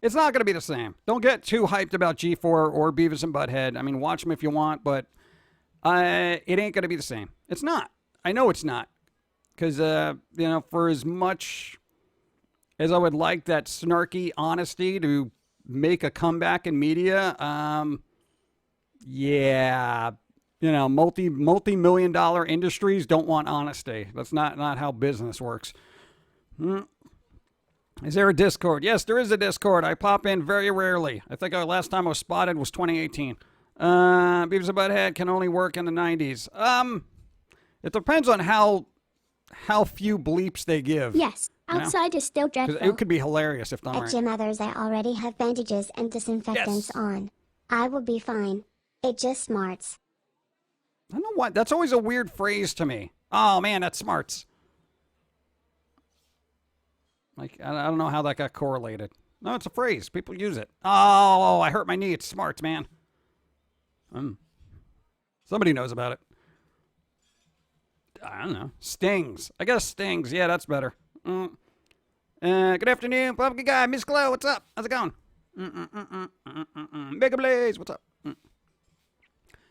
it's not going to be the same. Don't get too hyped about G4 or Beavis and Butthead. I mean, watch them if you want, but it ain't going to be the same. It's not. I know it's not. Because, for as much as I would like that snarky honesty to make a comeback in media, multi-million dollar industries don't want honesty. That's not how business works. Is there a Discord? Yes, there is a Discord. I pop in very rarely. I think the last time I was spotted was 2018. Beavis and Butthead can only work in the 90s. It depends on how few bleeps they give. Yes, outside is still dreadful. Because it could be hilarious if not. At Gym Others I already have bandages and disinfectants on. I will be fine. It just smarts. I don't know what. That's always a weird phrase to me. Oh, man, that smarts. Like, I don't know how that got correlated. No, it's a phrase. People use it. Oh, I hurt my knee. It smarts, man. Somebody knows about it. I don't know. Stings. I guess stings. Yeah, that's better. Good afternoon, Pumpkin Guy, Miss Glow, what's up? How's it going? Mega Blaze, what's up?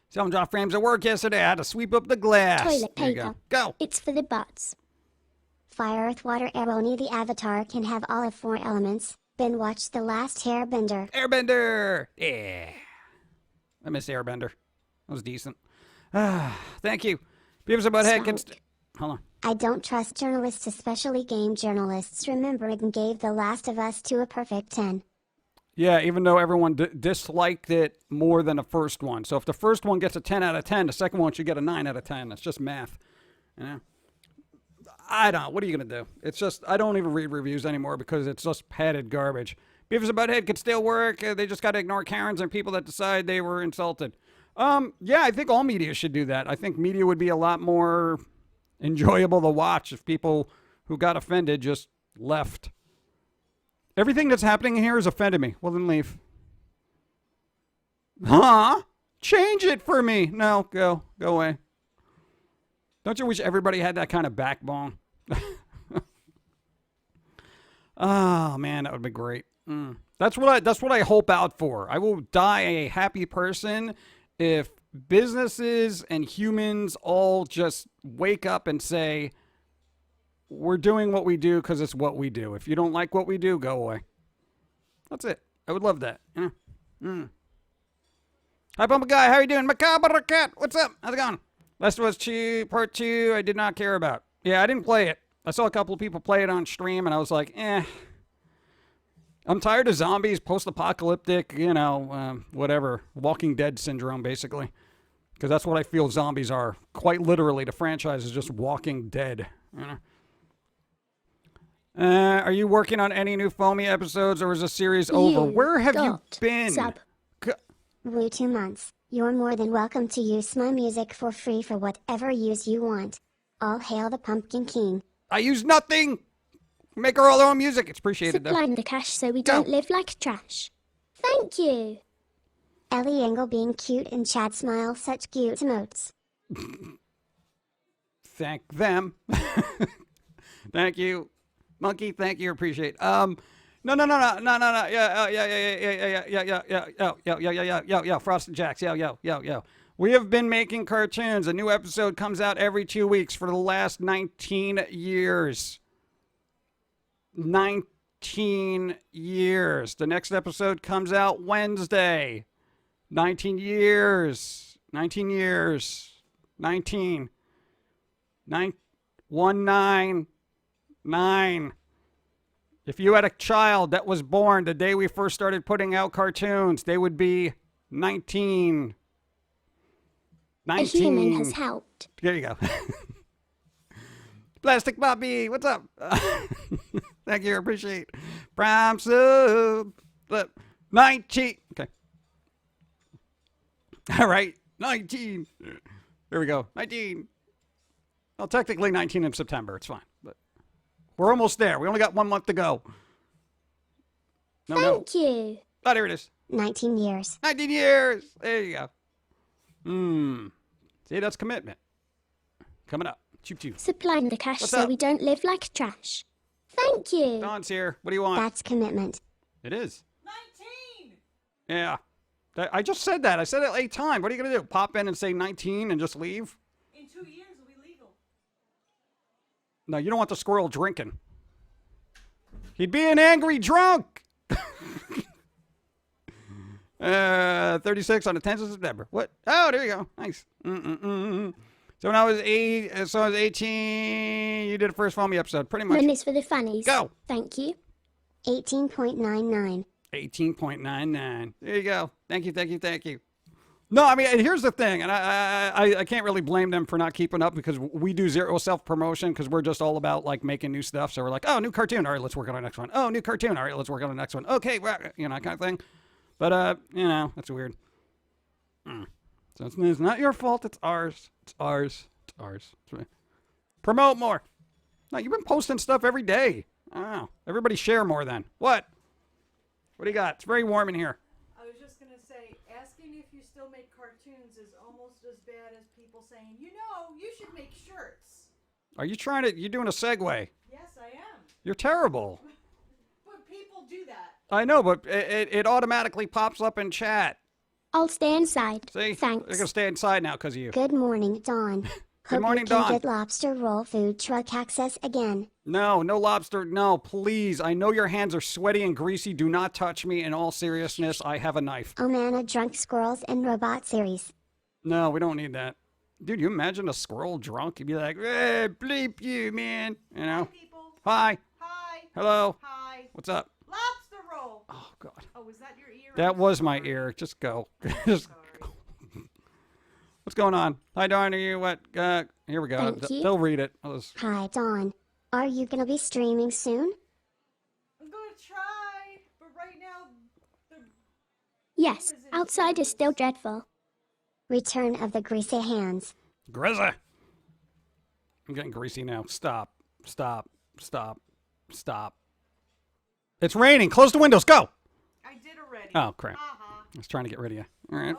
Someone dropped frames at work yesterday. I had to sweep up the glass. Toilet There you paper. Go. It's for the butts. Fire, earth, water, air. Only the avatar can have all of 4 elements. Then watch The Last Airbender. Airbender. Yeah. I miss Airbender. That was decent. Thank you. Beavis and Butthead can... Hold on. I don't trust journalists, especially game journalists. Remember, it gave The Last of Us 2 a perfect 10. Yeah, even though everyone disliked it more than the first one. So if the first one gets a 10 out of 10, the second one should get a 9 out of 10. That's just math. You know? I don't know. What are you going to do? It's just, I don't even read reviews anymore because it's just padded garbage. Beavis and Butthead could still work. They just got to ignore Karens and people that decide they were insulted. Yeah, I think all media should do that. I think media would be a lot more enjoyable to watch if people who got offended just left. Everything that's happening here has offended me. Well, then leave. Huh? Change it for me. No, go away. Don't you wish everybody had that kind of backbone? Oh man, that would be great. That's what I hope out for. I will die a happy person if businesses and humans all just wake up and say, we're doing what we do because it's what we do. If you don't like what we do, go away. That's it. I would love that. Yeah. Hi, Pumpkin Guy. How are you doing? Macabre Cat. What's up? How's it going? Last of Us 2, Part 2, I did not care about. Yeah, I didn't play it. I saw a couple of people play it on stream, and I was like, I'm tired of zombies, post-apocalyptic, whatever. Walking Dead syndrome, basically. Because that's what I feel zombies are. Quite literally, the franchise is just Walking Dead. You know? Are you working on any new Foamy episodes, or is the series over? Where have you been? Woo, 2 months. You're more than welcome to use my music for free for whatever use you want. All hail the Pumpkin King. I use nothing. Make her all her own music. It's appreciated, though. Supplying the cash so we don't live like trash. Thank you. Ellie Engel being cute and Chad Smile, such cute emotes. Thank them. Thank you. Monkey, thank you. Appreciate. No. Yeah. Frosted Jacks. Yo. We have been making cartoons. A new episode comes out every 2 weeks for the last 19 years. 19 years. The next episode comes out Wednesday. 19 years. 19 years. 19. 199. If you had a child that was born the day we first started putting out cartoons, they would be 19. 19. A human has helped. There you go. Plastic Bobby, what's up? Thank you, appreciate. Prime sub. 19. Okay. All right, 19. There we go. 19. Well, technically 19 in September. It's fine, but we're almost there. We only got 1 month to go. Thank you. Oh, there it is. 19 years. 19 years. There you go. See, that's commitment. Coming up. Choop. Supplying the cash What's so up? we don't live like trash. Thank you. Don's here. What do you want? That's commitment. It is. 19. Yeah. I just said that. I said it 8 times. What are you going to do? Pop in and say 19 and just leave? In 2 years, it'll be legal. No, you don't want the squirrel drinking. He'd be an angry drunk. 36 on the 10th of September. What? Oh, there you go. Nice. So when I was 18, you did the first Foamy episode, pretty much. Minutes for the funnies. Go. Thank you. 18.99. 18.99. There you go. Thank you. No, I mean, and here's the thing, and I can't really blame them for not keeping up because we do zero self-promotion because we're just all about, like, making new stuff. So we're like, oh, new cartoon. All right, let's work on the next one. Oh, new cartoon. All right, let's work on the next one. Okay, well, kind of thing. But, that's weird. So it's not your fault. It's ours. It's ours. Promote more. No, you've been posting stuff every day. Oh, everybody share more then. What? What do you got? It's very warm in here. I was just going to say, asking if you still make cartoons is almost as bad as people saying, you should make shirts. Are you you're doing a segue? Yes, I am. You're terrible. people do that. I know, but it automatically pops up in chat. I'll stay inside. See? You're Thanks. going to stay inside now because of you. Good morning, Dawn. Hope morning, you can Dawn. get lobster roll food truck access again. No lobster. No, please. I know your hands are sweaty and greasy. Do not touch me. In all seriousness, I have a knife. Oh man, a drunk squirrels and robot series. No, we don't need that. Dude, you imagine a squirrel drunk? You'd be like, bleep you, man. You know? People. Hi. Hi. Hello. Hi. What's up? Lobster roll. Oh, God. Oh, was that your ear? That I'm was my sorry. ear. Just go. Just Sorry. What's going on? Hi, Dawn. Are you what? Here we go. Thank you. They'll read it. Hi, Dawn. Are you gonna be streaming soon? I'm gonna try, but right now, the Yes, outside is still dreadful. Return of the greasy hands. Grizzy. I'm getting greasy now. Stop. Stop. Stop. Stop. It's raining. Close the windows. Go. I did already. Oh, crap. Uh-huh. I was trying to get rid of you. All right.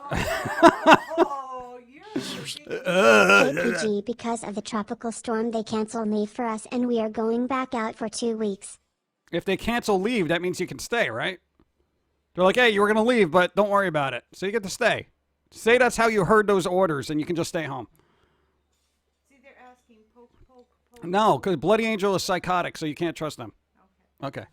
Oh, you're KPG, because of the tropical storm, they cancel leave for us and we are going back out for 2 weeks. If they cancel leave, that means you can stay, right? They're like, hey, you were going to leave, but don't worry about it. So you get to stay. Say that's how you heard those orders, and you can just stay home. See, they're asking poke. No, because Bloody Angel is psychotic, so you can't trust them. Okay.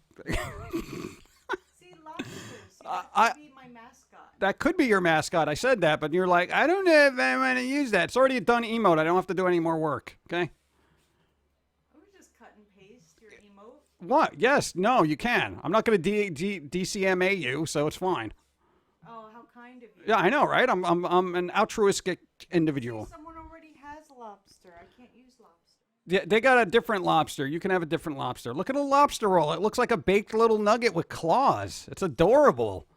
See, lobsters. I- That could be my mascot. That could be your mascot. I said that, but you're like, I don't know if I want to use that. It's already a done emote. I don't have to do any more work. Okay? I would just cut and paste your emote. What? Yes. No, you can. I'm not going to DCMA you, so it's fine. Oh, how kind of you. Yeah, I know, right? I'm an altruistic individual. Someone already has lobster. I can't use lobster. Yeah, they got a different lobster. You can have a different lobster. Look at a lobster roll. It looks like a baked little nugget with claws. It's adorable.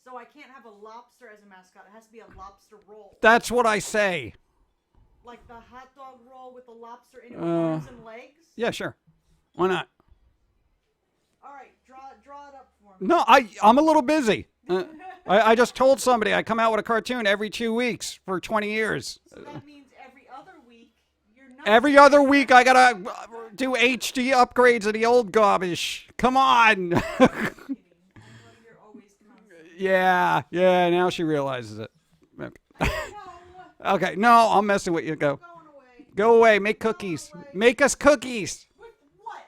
So I can't have a lobster as a mascot. It has to be a lobster roll. That's what I say. Like the hot dog roll with the lobster in it with arms and legs? Yeah, sure. Why not? All right, draw it up for me. No, I'm a little busy. I just told somebody I come out with a cartoon every 2 weeks for 20 years. So that means every other week you're not. Every other week I gotta do HD upgrades of the old garbage. Come on. Kidding. I know you're always constant. Yeah, now she realizes it. Okay. No, Okay, no, I'm messing with you. Go. going away. Go away. Make cookies. Make us cookies. With what?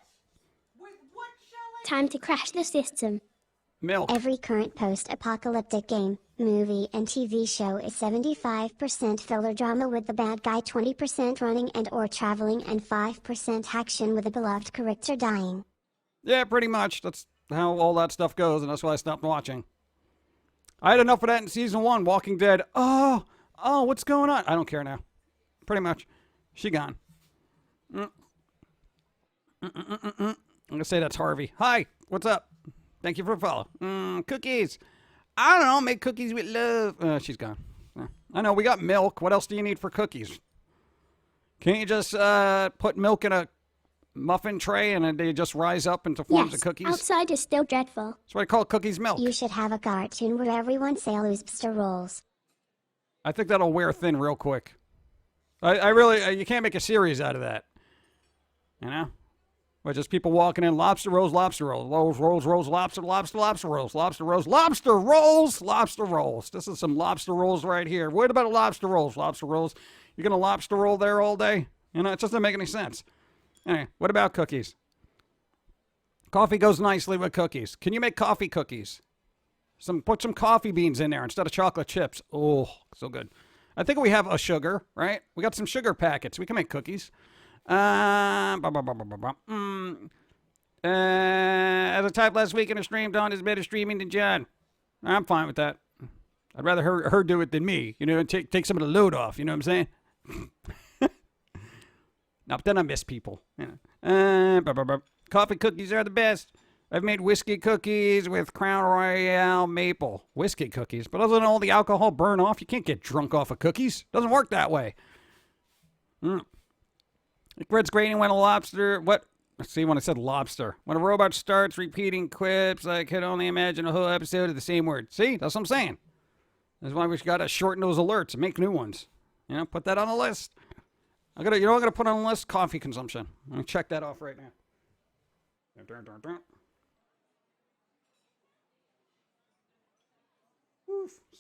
With what shall I? Time to crash the system. Milk. Every current post-apocalyptic game, movie, and TV show is 75% filler drama with the bad guy 20% running and or traveling and 5% action with a beloved character dying. Yeah, pretty much. That's how all that stuff goes, and that's why I stopped watching. I had enough of that in season 1, Walking Dead. Oh, what's going on? I don't care now. Pretty much. She gone. I'm going to say that's Harvey. Hi, what's up? Thank you for the follow. Cookies. I don't know, make cookies with love. She's gone. I know, we got milk. What else do you need for cookies? Can't you just put milk in a muffin tray and they just rise up into forms Yes, of cookies? outside is still dreadful. That's why I call cookies milk. You should have a cartoon where everyone sells lobster rolls. I think that'll wear thin real quick. I really, you can't make a series out of that. You know? Or just people walking in, lobster rolls, lobster rolls, rolls, lobster rolls, lobster rolls. This is some lobster rolls right here. What about lobster rolls? You're going to lobster roll there all day? You know, it just doesn't make any sense. Anyway, what about cookies? Coffee goes nicely with cookies. Can you make coffee cookies? Put some coffee beans in there instead of chocolate chips. Oh, so good. I think we have a sugar, right? We got some sugar packets. We can make cookies. As I typed last week in a stream, Dawn is better streaming than John. I'm fine with that. I'd rather her do it than me, you know, and take some of the load off, you know what I'm saying? No, but then I miss people. You know. Coffee cookies are the best. I've made whiskey cookies with Crown Royale maple. Whiskey cookies? But doesn't all the alcohol burn off? You can't get drunk off of cookies. Doesn't work that way. Red's grating when a lobster... What? Let's see when I said lobster. When a robot starts repeating quips, I could only imagine a whole episode of the same word. See? That's what I'm saying. That's why we got to shorten those alerts and make new ones. You know, put that on the list. You know what I'm going to put on the list? Coffee consumption. I'm going to check that off right now.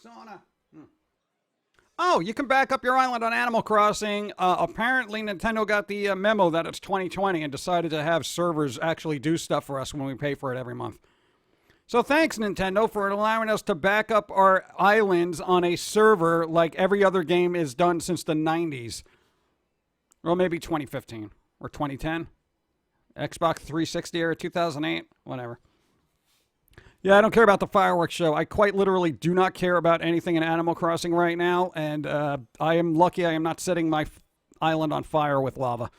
sauna. Oh, you can back up your island on Animal Crossing. Apparently, Nintendo got the memo that it's 2020 and decided to have servers actually do stuff for us when we pay for it every month. So thanks, Nintendo, for allowing us to back up our islands on a server like every other game is done since the 90s. Or maybe 2015 or 2010. Xbox 360 or 2008, whatever. Yeah, I don't care about the fireworks show. I quite literally do not care about anything in Animal Crossing right now, and I am lucky I am not setting my island on fire with lava.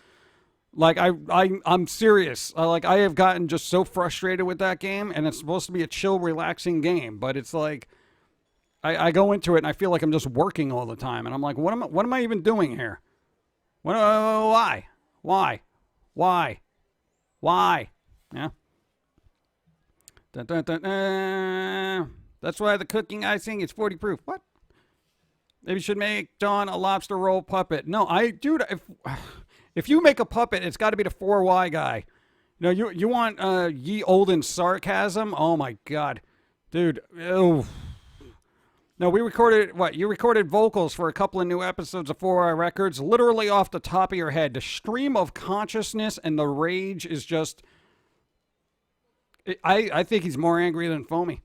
Like, I'm serious. I have gotten just so frustrated with that game, and it's supposed to be a chill, relaxing game, but it's like, I go into it and I feel like I'm just working all the time, and I'm like, what am I even doing here? Why? Yeah. Dun, dun, dun, dun. That's why the cooking icing is 40 proof. What? Maybe you should make Dawn a lobster roll puppet. No, dude, if you make a puppet, it's got to be the 4Y guy. You want ye olden sarcasm? Oh my god. Dude, ew. No, we recorded, you recorded vocals for a couple of new episodes of 4Y Records, literally off the top of your head. The stream of consciousness and the rage is just... I think he's more angry than Foamy.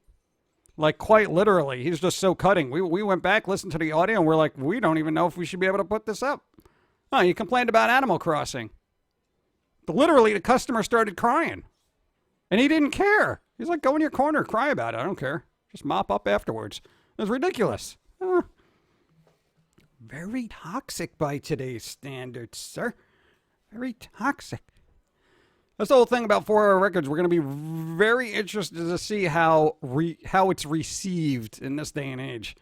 Like, quite literally. He's just so cutting. We went back, listened to the audio, and we're like, we don't even know if we should be able to put this up. Oh, you complained about Animal Crossing. But literally, the customer started crying. And he didn't care. He's like, go in your corner, cry about it. I don't care. Just mop up afterwards. It was ridiculous. Very toxic by today's standards, sir. Very toxic. That's the whole thing about 4 Records. We're going to be very interested to see how it's received in this day and age.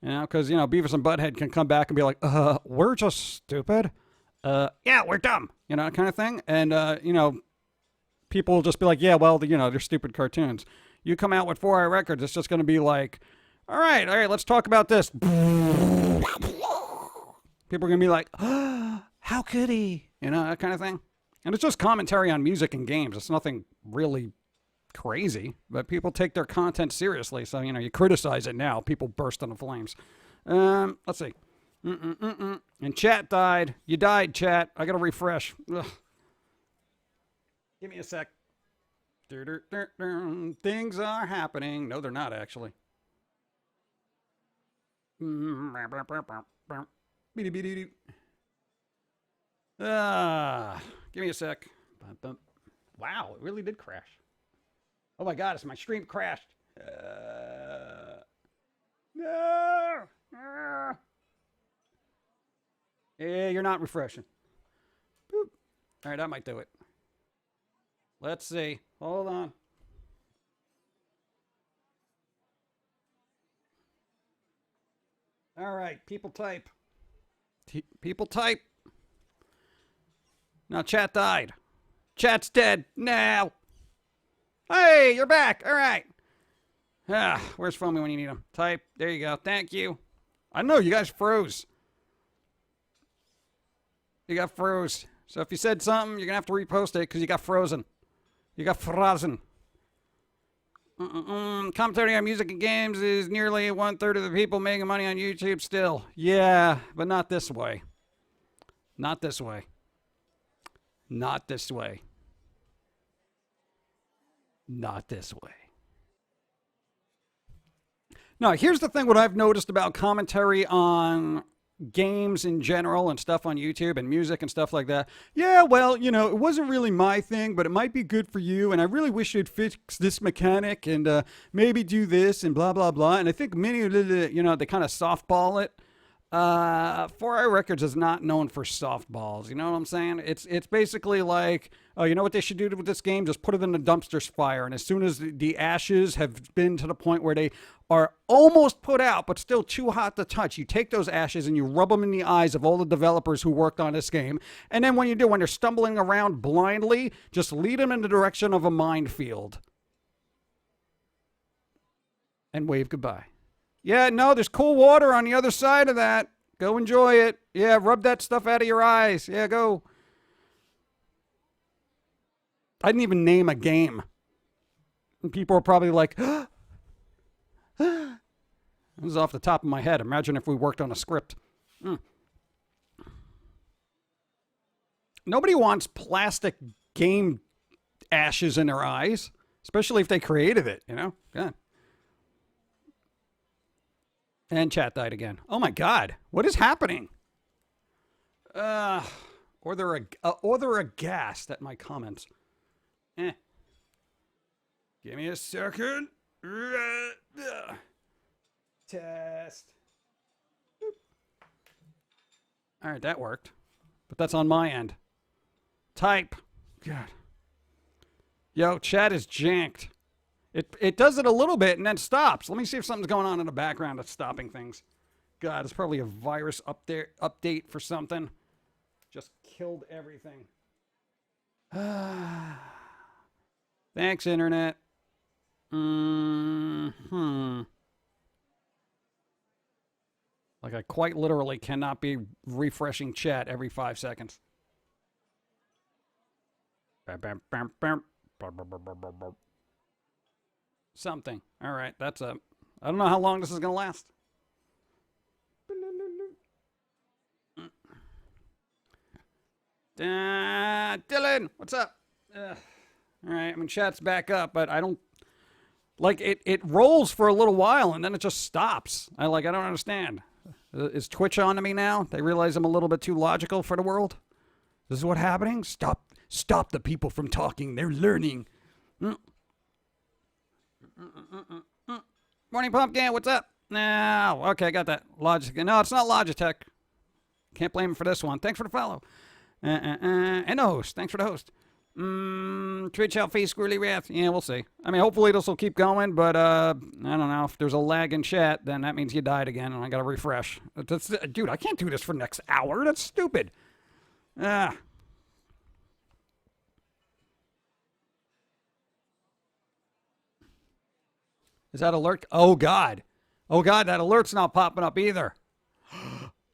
Because, Beavis and Butthead can come back and be like, we're just stupid. Yeah, we're dumb. That kind of thing. And, people will just be like, yeah, well, they're stupid cartoons. You come out with 4 Records, it's just going to be like, all right, let's talk about this. People are going to be like, how could he? That kind of thing. And it's just commentary on music and games. It's nothing really crazy, but people take their content seriously. So, you criticize it now, people burst into flames. Let's see. And chat died. You died, chat. I got to refresh. Ugh. Give me a sec. Things are happening. No, they're not, actually. Give me a sec. Wow, it really did crash. Oh my god, it's my stream crashed. No. Yeah, you're not refreshing. Boop. All right, that might do it. Let's see. Hold on. All right, people type. People type. Now chat died. Chat's dead now. Hey, you're back. All right. Where's Foamy when you need him? Type. There you go. Thank you. I know you guys froze. You got froze. So if you said something, you're going to have to repost it because you got frozen. You got frozen. Commentary on music and games is nearly 1/3 of the people making money on YouTube still. Yeah, but not this way. Not this way. Not this way. Not this way. Now, here's the thing what I've noticed about commentary on games in general and stuff on YouTube and music and stuff like that. Yeah, well, it wasn't really my thing, but it might be good for you, and I really wish you'd fix this mechanic and maybe do this and blah, blah, blah. And I think many of they kind of softball it. 4i Records is not known for softballs. You know what I'm saying? It's basically like, oh, you know what they should do with this game? Just put it in the dumpster's fire. And as soon as the ashes have been to the point where they are almost put out, but still too hot to touch, you take those ashes and you rub them in the eyes of all the developers who worked on this game. And then when they're stumbling around blindly, just lead them in the direction of a minefield. And wave goodbye. Yeah, no, there's cool water on the other side of that. Go enjoy it. Yeah, rub that stuff out of your eyes. Yeah, go. I didn't even name a game. And people are probably like, This is off the top of my head. Imagine if we worked on a script. Nobody wants plastic game ashes in their eyes, especially if they created it, you know? God. And chat died again. Oh my God. What is happening? Or they're aghast at my comments. Give me a second. Test. All right, that worked. But that's on my end. Type. God. Yo, chat is janked. It does it a little bit and then stops. Let me see if something's going on in the background that's stopping things. God, it's probably a virus update for something. Just killed everything. Thanks, Internet. Like I quite literally cannot be refreshing chat every 5 seconds. Something. All right, that's I don't know how long this is going to last. Dylan, what's up? All right, I mean, chat's back up, but I don't... Like, it rolls for a little while, and then it just stops. I don't understand. Is Twitch on to me now? They realize I'm a little bit too logical for the world? This is what's happening? Stop the people from talking. They're learning. Morning, Pum'Kin. What's up? No. Okay, I got that. Logitech. No, it's not Logitech. Can't blame him for this one. Thanks for the follow. And the host. Thanks for the host. Twitch out face squirrely wrath. Yeah, we'll see. I mean, hopefully this will keep going, but I don't know. If there's a lag in chat, then that means you died again, and I gotta refresh. Dude, I can't do this for the next hour. That's stupid. Is that alert? Oh, God. Oh, God, that alert's not popping up either.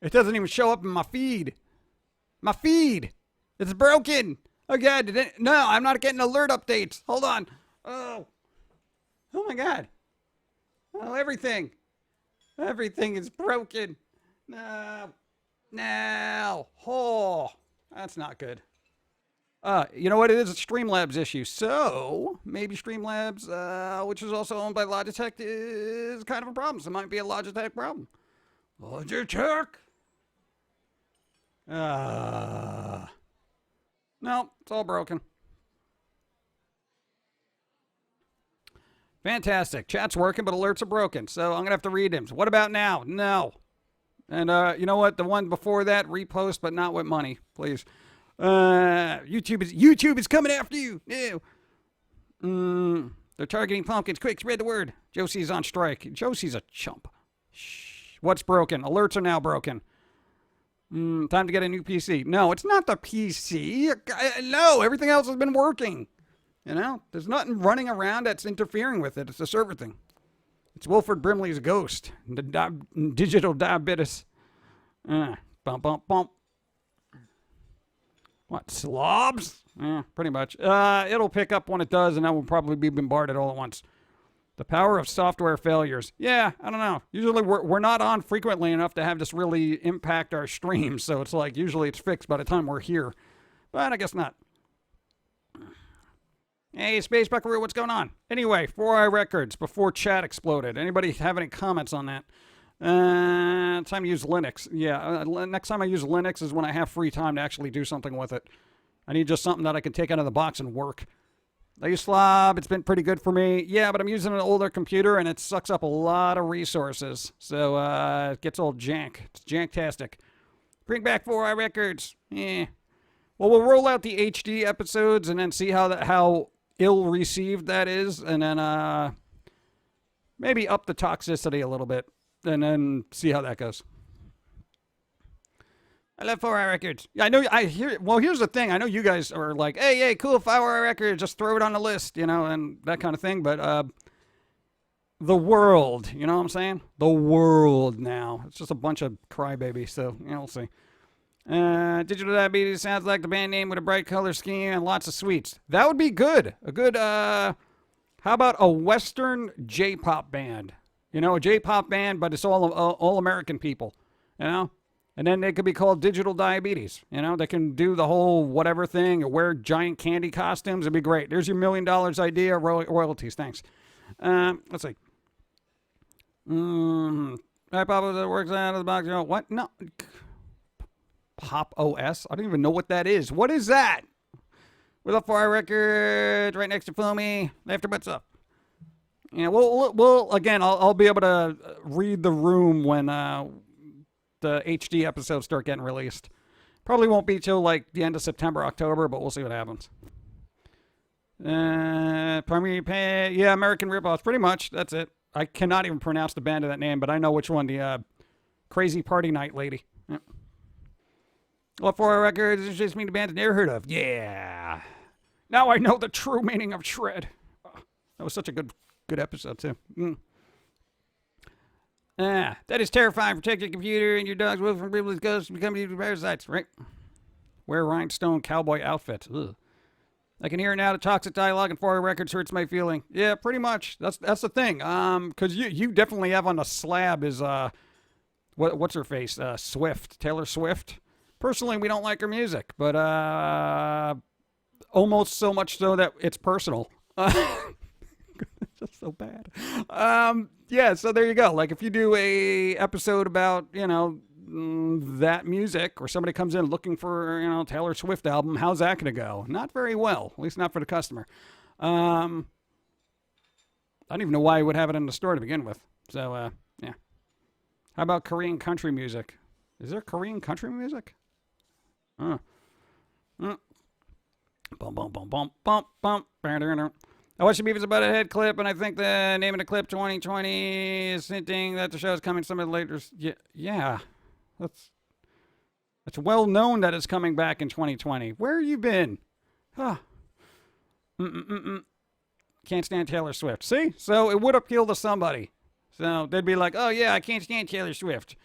It doesn't even show up in my feed. My feed. It's broken. Oh, God. No, I'm not getting alert updates. Hold on. Oh. Oh, my God. Oh, everything. Everything is broken. No. No. Oh. That's not good. You know what? It is a Streamlabs issue. So, maybe Streamlabs, which is also owned by Logitech, is kind of a problem. So it might be a Logitech problem. Logitech! No, it's all broken. Fantastic. Chat's working, but alerts are broken. So I'm going to have to read them. So what about now? No. And you know what? The one before that, repost, but not with money, please. YouTube is coming after you. No. They're targeting Pum'Kins. Quick, spread the word. Josie's on strike. Josie's a chump. Shh. What's broken? Alerts are now broken. Time to get a new PC. No, it's not the PC. No, everything else has been working. You know, there's nothing running around that's interfering with it. It's a server thing. It's Wilford Brimley's ghost. The digital diabetes. Bump, bump, bump. What, slobs? Yeah, pretty much. It'll pick up when it does, and then we'll probably be bombarded all at once. The power of software failures. Yeah, I don't know. Usually we're not on frequently enough to have this really impact our streams, so it's like usually it's fixed by the time we're here. But I guess not. Hey, Space Buckaroo, what's going on? Anyway, 4i Records, before chat exploded. Anybody have any comments on that? Time to use Linux. Yeah, next time I use Linux is when I have free time to actually do something with it. I need just something that I can take out of the box and work. I use Slob. It's been pretty good for me. Yeah, but I'm using an older computer, and it sucks up a lot of resources. So, it gets all jank. It's janktastic. Bring back 4i Records. Yeah. Well, we'll roll out the HD episodes and then see how ill-received that is, and then maybe up the toxicity a little bit, and then see how that goes. I love 4i Records. Yeah, I know. Well, here's the thing. I know you guys are like, hey, cool, 4i Records, just throw it on the list, you know, and that kind of thing. But the world, you know what I'm saying? The world now. It's just a bunch of crybabies. So, you know, we'll see. Digital Diabetes sounds like the band name with a bright color scheme and lots of sweets. That would be good. A good, how about a Western J-pop band? You know, a J-pop band, but it's all American people, you know? And then they could be called Digital Diabetes. You know, they can do the whole whatever thing or wear giant candy costumes. It'd be great. There's your $1 million idea. Royalties. Thanks. Let's see. Pop that works out of the box. You know, what? No. Pop OS? I don't even know what that is. What is that? We're up for our record right next to Foamy. After what's up? Yeah, we'll again, I'll be able to read the room when the HD episodes start getting released. Probably won't be till like the end of September, October, but we'll see what happens. Yeah, American Ripoffs, pretty much. That's it. I cannot even pronounce the band of that name, but I know which one. The Crazy Party Night Lady. Yeah. What for our records? It's just me the bands I never heard of. Yeah. Now I know the true meaning of shred. Oh, that was such a good episode too. That is terrifying. Protect your computer and your dog's will from privileged ghosts becoming evil parasites, right? Wear rhinestone cowboy outfits. Ugh. I can hear it now. The toxic dialogue and foreign records hurts my feeling. Yeah, pretty much. That's the thing. Because you definitely have on the slab is what's her face? Swift, Taylor Swift. Personally, we don't like her music, but almost so much so that it's personal. It's just so bad. Yeah, so there you go. Like if you do a episode about, you know, that music, or somebody comes in looking for, you know, Taylor Swift album, how's that going to go? Not very well, at least not for the customer. I don't even know why he would have it in the store to begin with. So, yeah. How about Korean country music? Is there Korean country music? Bum, bum, bum, bum, bum, bum. I watched the Beavis About a Head clip, and I think the name of the clip 2020 is hinting that the show is coming some of the later. Yeah. That's well known that it's coming back in 2020. Where you been? Huh. Can't stand Taylor Swift. See? So it would appeal to somebody. So they'd be like, oh yeah, I can't stand Taylor Swift.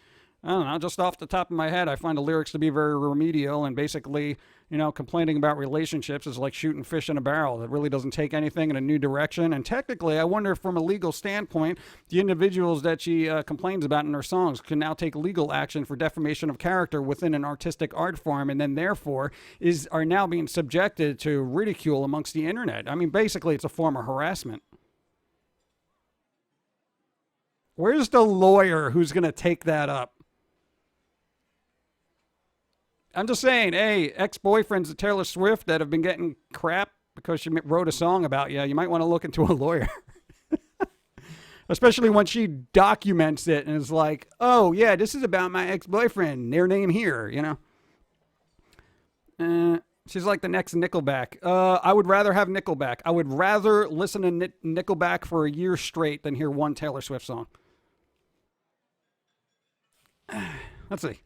I don't know, just off the top of my head, I find the lyrics to be very remedial, and basically, you know, complaining about relationships is like shooting fish in a barrel. It really doesn't take anything in a new direction. And technically, I wonder if from a legal standpoint, the individuals that she complains about in her songs can now take legal action for defamation of character within an artistic art form, and then therefore are now being subjected to ridicule amongst the internet. I mean, basically, it's a form of harassment. Where's the lawyer who's going to take that up? I'm just saying, hey, ex-boyfriends of Taylor Swift that have been getting crap because she wrote a song about you, you might want to look into a lawyer. Especially when she documents it and is like, oh, yeah, this is about my ex-boyfriend, their name here, you know. She's like the next Nickelback. I would rather have Nickelback. I would rather listen to Nickelback for a year straight than hear one Taylor Swift song. Let's see.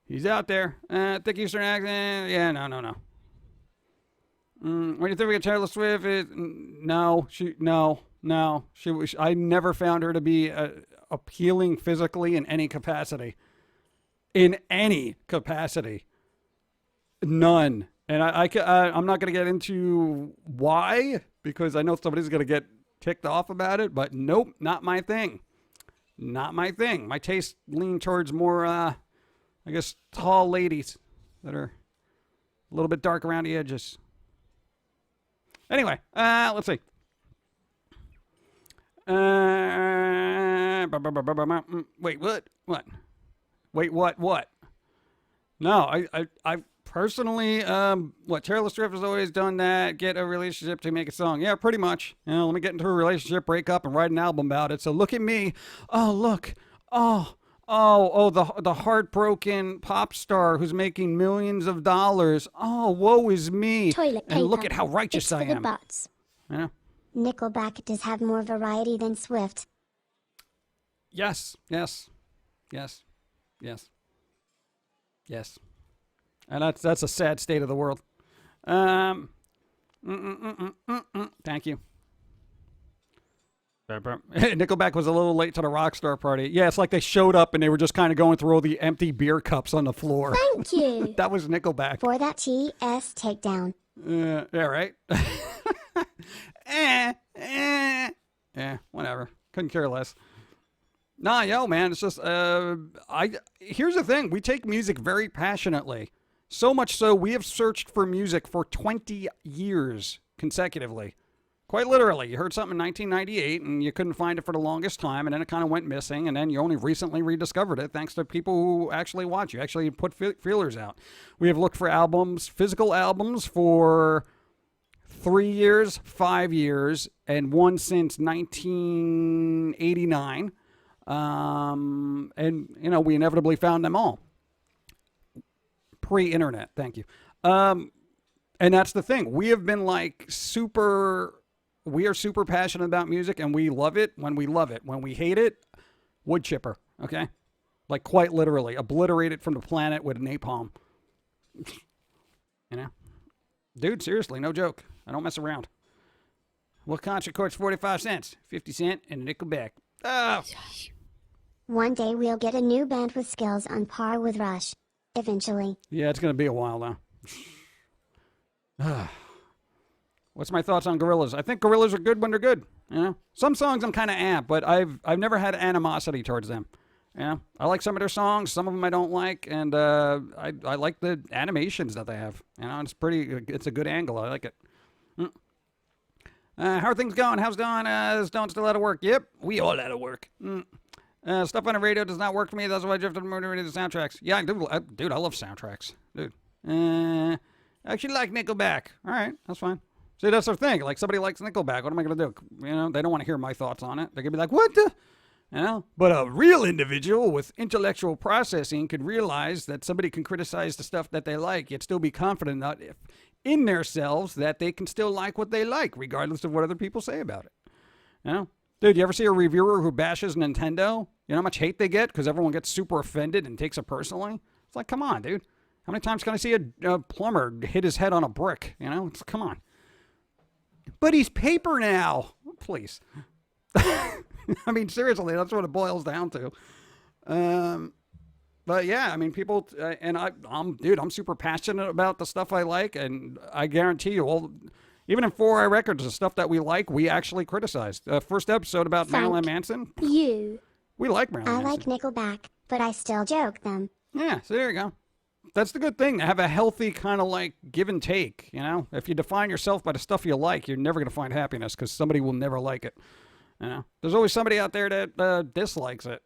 He's out there. Thick Eastern accent. Yeah, no. When you think of Taylor Swift, no. I never found her to be appealing physically in any capacity. In any capacity. None. And I'm not going to get into why, because I know somebody's going to get ticked off about it, but nope, not my thing. Not my thing. My taste lean towards more, I guess, tall ladies that are a little bit dark around the edges. Anyway, let's see. Wait, what? What? Wait, what? No, I personally, Taylor Swift has always done that, get a relationship to make a song. Yeah, pretty much. You know, let me get into a relationship, break up, and write an album about it. So look at me. Oh, look. The heartbroken pop star who's making millions of dollars. Oh, woe is me. Toilet and paper. Look at how righteous It's for I the am. butts. Yeah. Nickelback does have more variety than Swift. Yes. And that's a sad state of the world. Thank you. Nickelback was a little late to the Rockstar party. Yeah, it's like they showed up and they were just kind of going through all the empty beer cups on the floor. Thank you. That was Nickelback. For that TS takedown. Yeah, right? Yeah, whatever. Couldn't care less. Nah, yo, man, it's just here's the thing. We take music very passionately. So much so we have searched for music for 20 years consecutively. Quite literally. You heard something in 1998 and you couldn't find it for the longest time, and then it kind of went missing, and then you only recently rediscovered it thanks to people who actually watch you, actually put feelers out. We have looked for albums, physical albums, for 3 years, 5 years, and one since 1989. And, you know, we inevitably found them all. Pre-internet, thank you. And that's the thing. We have been like we are super passionate about music, and we love it when we love it. When we hate it, wood chipper, okay? Like quite literally, obliterate it from the planet with a napalm. You know? Dude, seriously, no joke. I don't mess around. What concert costs 45 cents? 50 cents and a nickel back. Oh. One day we'll get a new band with skills on par with Rush. Eventually. Yeah, it's going to be a while though. What's my thoughts on Gorillaz? I think Gorillaz are good when they're good. You know, some songs I'm kind of but I've never had animosity towards them. Yeah, I like some of their songs. Some of them I don't like, and I like the animations that they have. You know, it's a good angle. I like it. How are things going? How's Dawn? Is Dawn still out of work? Yep, we all out of work. Stuff on the radio does not work for me. That's why I drifted more to the soundtracks. Yeah, dude, I love soundtracks. Dude, I actually like Nickelback. All right, that's fine. See, that's their thing. Like, somebody likes Nickelback. What am I going to do? You know, they don't want to hear my thoughts on it. They're going to be like, what the? You know? But a real individual with intellectual processing could realize that somebody can criticize the stuff that they like, yet still be confident in themselves that they can still like what they like, regardless of what other people say about it. You know? Dude, you ever see a reviewer who bashes Nintendo? You know how much hate they get because everyone gets super offended and takes it personally? It's like, come on, dude. How many times can I see a plumber hit his head on a brick? You know? Come on. But he's paper now. Please. I mean, seriously, that's what it boils down to. But yeah, I mean, people, and I'm super passionate about the stuff I like, and I guarantee you, even in 4i Records, the stuff that we like, we actually criticized. First episode about Marilyn Manson. You. We like Marilyn Manson. I like Nickelback, but I still joke them. Yeah, so there you go. That's the good thing, to have a healthy kind of like give and take, you know? If you define yourself by the stuff you like, you're never going to find happiness because somebody will never like it, you know? There's always somebody out there that dislikes it,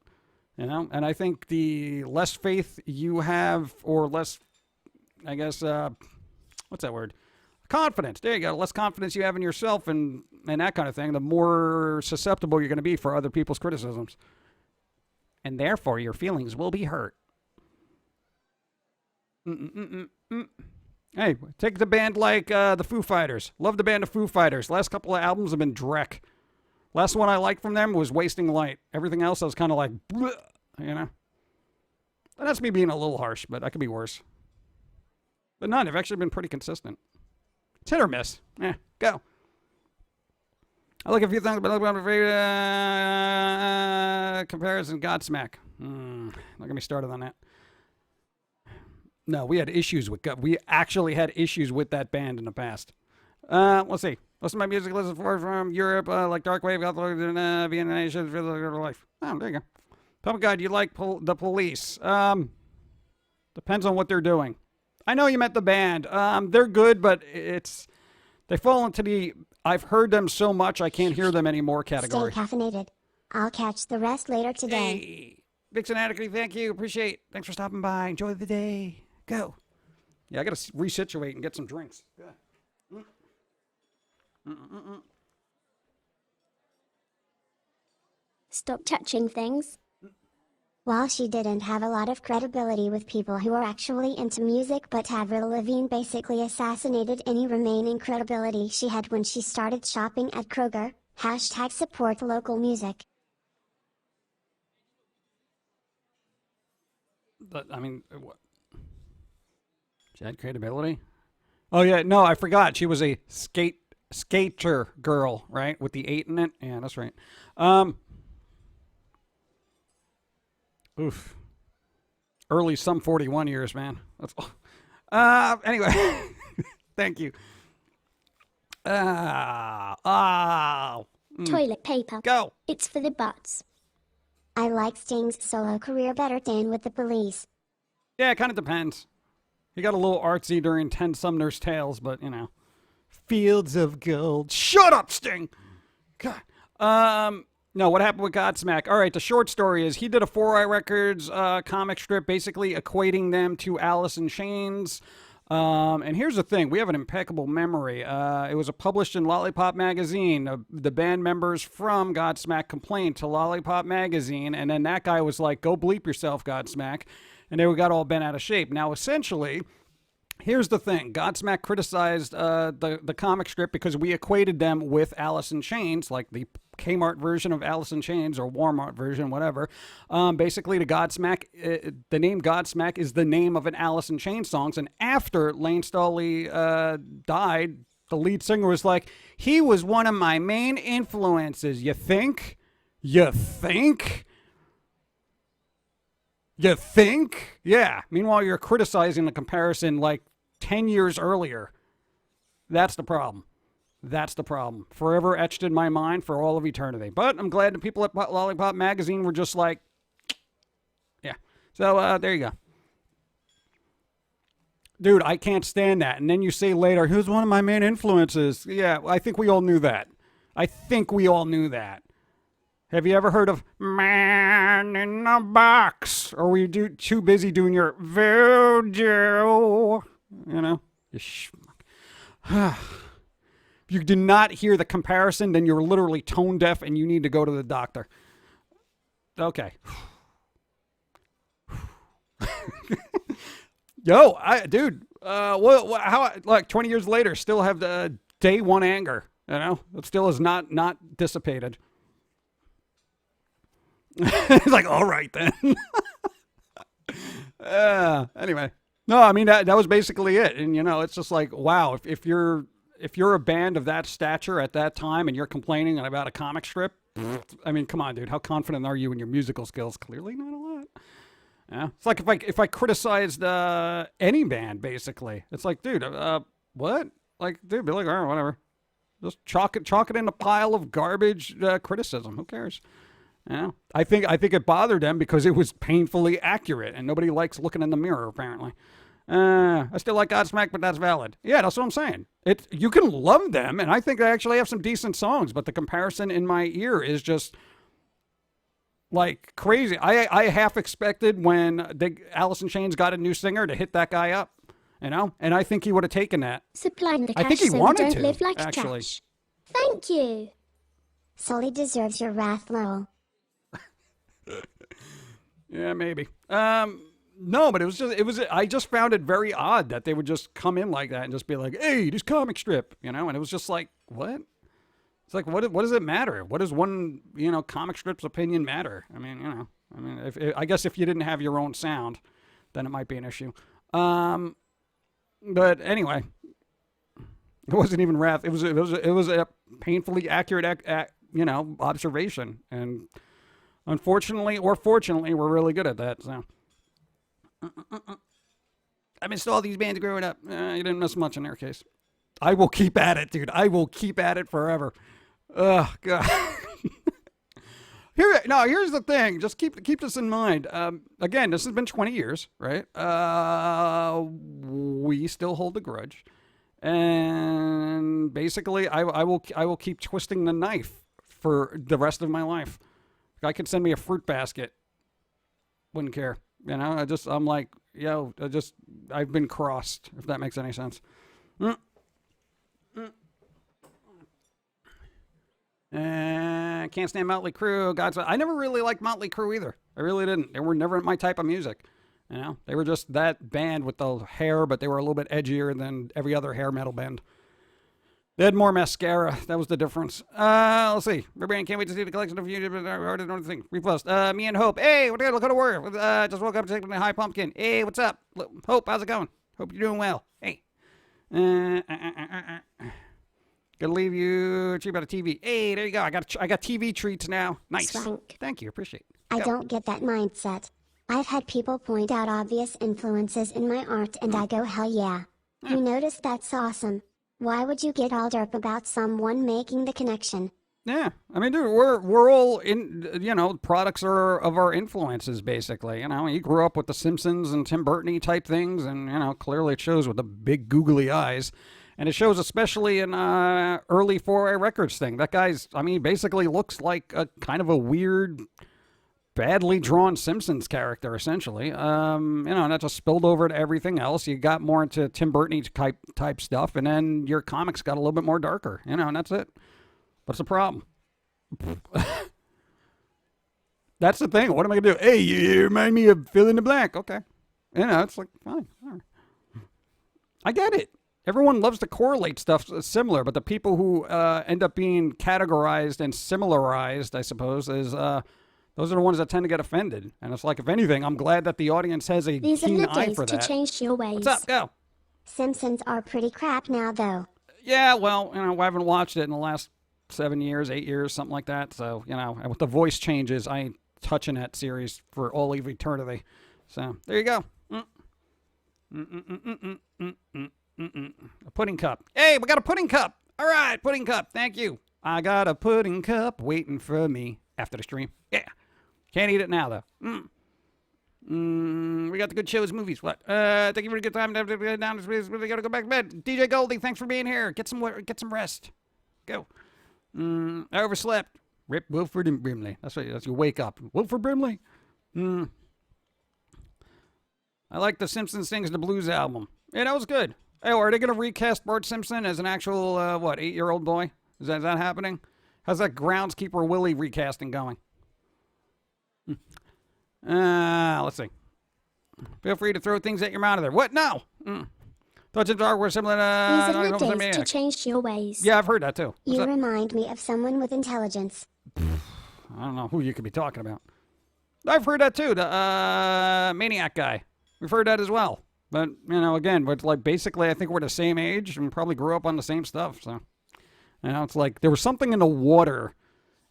you know? And I think the less faith you have, or less, I guess, what's that word? Confidence. There you go. Less confidence you have in yourself and that kind of thing, the more susceptible you're going to be for other people's criticisms. And therefore, your feelings will be hurt. Hey, take the band like the Foo Fighters. Love the band of Foo Fighters. Last couple of albums have been dreck. Last one I liked from them was Wasting Light. Everything else I was kind of like, bleh, you know. And that's me being a little harsh, but I could be worse. But none, they've actually been pretty consistent. It's hit or miss. Go. I like a few things, but look at my favorite comparison. Godsmack. Don't get me started on that. No, we had issues with we actually had issues with that band in the past. Let's see. Listen to my music, listen for from Europe, like Darkwave, Vienna Nation, Life. Oh, there you go. Pum'Kin, you like the Police? Depends on what they're doing. I know you meant the band. They're good, but they fall into the I've heard them so much I can't hear them anymore category. Stay caffeinated. I'll catch the rest later today. Hey, Vixen Adequately, thank you. Appreciate. Thanks for stopping by. Enjoy the day. Go. Yeah, I got to resituate and get some drinks. Good. Stop touching things. While she didn't have a lot of credibility with people who are actually into music, but Avril Lavigne basically assassinated any remaining credibility she had when she started shopping at Kroger. #support local music. But, I mean, what? She had credibility? Oh, yeah, no, I forgot. She was a skater girl, right? With the 8 in it? Yeah, that's right. Oof. Early Sum 41 years, man. That's anyway. Thank you. Toilet paper. Go. It's for the butts. I like Sting's solo career better than with the Police. Yeah, it kind of depends. He got a little artsy during 10 Sumner's Tales, but, you know. Fields of Gold. Shut up, Sting! God. No, what happened with Godsmack? All right, the short story is he did a 4i Records comic strip basically equating them to Alice in Chains. And here's the thing. We have an impeccable memory. It was published in Lollipop Magazine. The band members from Godsmack complained to Lollipop Magazine, and then that guy was like, go bleep yourself, Godsmack. And they got all bent out of shape. Now, essentially, here's the thing. Godsmack criticized the comic strip because we equated them with Alice in Chains, like the Kmart version of Alice in Chains or Walmart version, whatever. Basically, the name Godsmack is the name of an Alice in Chains songs. And after Lane Staley died, the lead singer was like, he was one of my main influences. You think? You think? You think? Yeah. Meanwhile, you're criticizing the comparison like 10 years earlier. That's the problem. That's the problem. Forever etched in my mind for all of eternity. But I'm glad the people at Lollipop Magazine were just like, yeah. So there you go. Dude, I can't stand that. And then you say later, who's one of my main influences? Yeah, I think we all knew that. Have you ever heard of Man in a Box? Or were you too busy doing your voodoo? You know? If you do not hear the comparison, then you're literally tone deaf and you need to go to the doctor. Okay. Yo, dude, how, like 20 years later, still have the day one anger, you know? It still is not dissipated. It's like, all right then. Anyway, no, I mean that was basically it, and you know, it's just like, wow, if you're a band of that stature at that time and you're complaining about a comic strip, I mean, come on, dude, how confident are you in your musical skills? Clearly, not a lot. Yeah, it's like if I criticized any band, basically, it's like, dude, what? Like, dude, be like, all right, whatever, just chalk it in a pile of garbage criticism. Who cares? Yeah, I think it bothered them because it was painfully accurate, and nobody likes looking in the mirror, apparently. I still like Godsmack, but that's valid. Yeah, that's what I'm saying. You can love them, and I think they actually have some decent songs, but the comparison in my ear is just like crazy. I half expected when Alice in Chains got a new singer to hit that guy up, you know, and I think he would have taken that. Supplying the I cash think he so wanted we don't to, live like actually. trash. Thank you. Sully deserves your wrath, Lowell. Yeah, maybe. No, but I just found it very odd that they would just come in like that and just be like, hey, this comic strip, you know, and it was just like, what? It's like, what does it matter? What does one, you know, comic strip's opinion matter? I mean, you know, I guess if you didn't have your own sound, then it might be an issue. But anyway, it wasn't even wrath. It was a painfully accurate, you know, observation, and unfortunately or fortunately, we're really good at that. So I missed all these bands growing up. You didn't miss much in their case. I will keep at it, dude. I will keep at it forever. Oh God. Here's the thing. Just keep this in mind. Again, this has been 20 years, right? We still hold a grudge, and basically, I will keep twisting the knife for the rest of my life. I could send me a fruit basket. Wouldn't care. You know, I'm like, yo, I've been crossed, if that makes any sense. Can't stand Motley Crue. I never really liked Motley Crue either. I really didn't. They were never my type of music. You know, they were just that band with the hair, but they were a little bit edgier than every other hair metal band. They had more mascara. That was the difference. Let's see. Everybody can't wait to see the collection of you. Repost. Me and Hope. Hey, we're going to go to work. Just woke up to say hi, Pum'Kin. Hey, what's up? Hope, how's it going? Hope you're doing well. Hey. Gonna leave you a treat about a TV. Hey, there you go. I got TV treats now. Nice. Swank. Thank you. Appreciate it. I don't get that mindset. I've had people point out obvious influences in my art and I go, hell yeah. You notice? That's awesome. Why would you get all derp about someone making the connection? Yeah, I mean, dude, we're all products are of our influences, basically. You grew up with The Simpsons and Tim Burton type things, and clearly it shows with the big googly eyes, and it shows especially in early 4A Records thing. That guy's, I mean, basically looks like a kind of a weird, badly drawn Simpsons character, essentially. And that just spilled over to everything else. You got more into Tim Burton type stuff, and then your comics got a little bit more darker. And that's it. What's the problem? That's the thing. What am I going to do? Hey, you remind me of fill in the blank. Okay. It's like, fine. All right. I get it. Everyone loves to correlate stuff similar, but the people who end up being categorized and similarized, I suppose, is those are the ones that tend to get offended. And it's like, if anything, I'm glad that the audience has a These keen are the eye days for to that. change your ways. What's up? Go. Simpsons are pretty crap now, though. Yeah, well, I haven't watched it in the last 7 years, 8 years, something like that. So, and with the voice changes, I ain't touching that series for all of eternity. So, there you go. A pudding cup. Hey, we got a pudding cup. All right, pudding cup. Thank you. I got a pudding cup waiting for me after the stream. Yeah. Can't eat it now, though. We got the good shows, movies. What? Thank you for a good time. Down. We gotta go back to bed. DJ Goldie, thanks for being here. Get some rest. Go. I overslept. Rip Wilford and Brimley. That's right. That's you wake up. Wilford Brimley. I like the Simpsons Sings the Blues album. Yeah, that was good. Hey, are they gonna recast Bart Simpson as an actual 8-year-old boy? Is that happening? How's that groundskeeper Willie recasting going? Let's see. Feel free to throw things at your monitor. What? No. Thoughts in dark were similar These are the to days to change your ways. Yeah, I've heard that too. You remind me of someone with intelligence. I don't know who you could be talking about. I've heard that too. The Maniac guy. We've heard that as well. But, again, but like basically I think we're the same age and probably grew up on the same stuff. So, it's like there was something in the water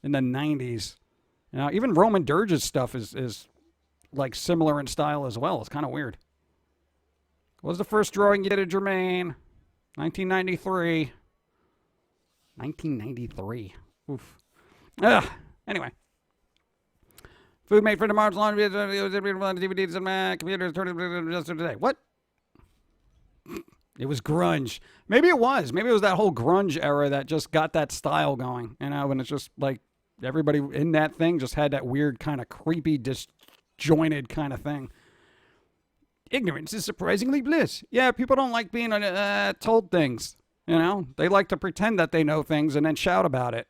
in the 90s. Even Roman Dirge's stuff is like similar in style as well. It's kind of weird. What was the first drawing you did of Jermaine? 1993. 1993. Oof. Anyway. Food made for tomorrow's laundry. DVDs and computers just today. What? It was grunge. Maybe it was. Maybe it was that whole grunge era that just got that style going. And it's just like everybody in that thing just had that weird kind of creepy, disjointed kind of thing. Ignorance is surprisingly bliss. Yeah, people don't like being told things. They like to pretend that they know things and then shout about it,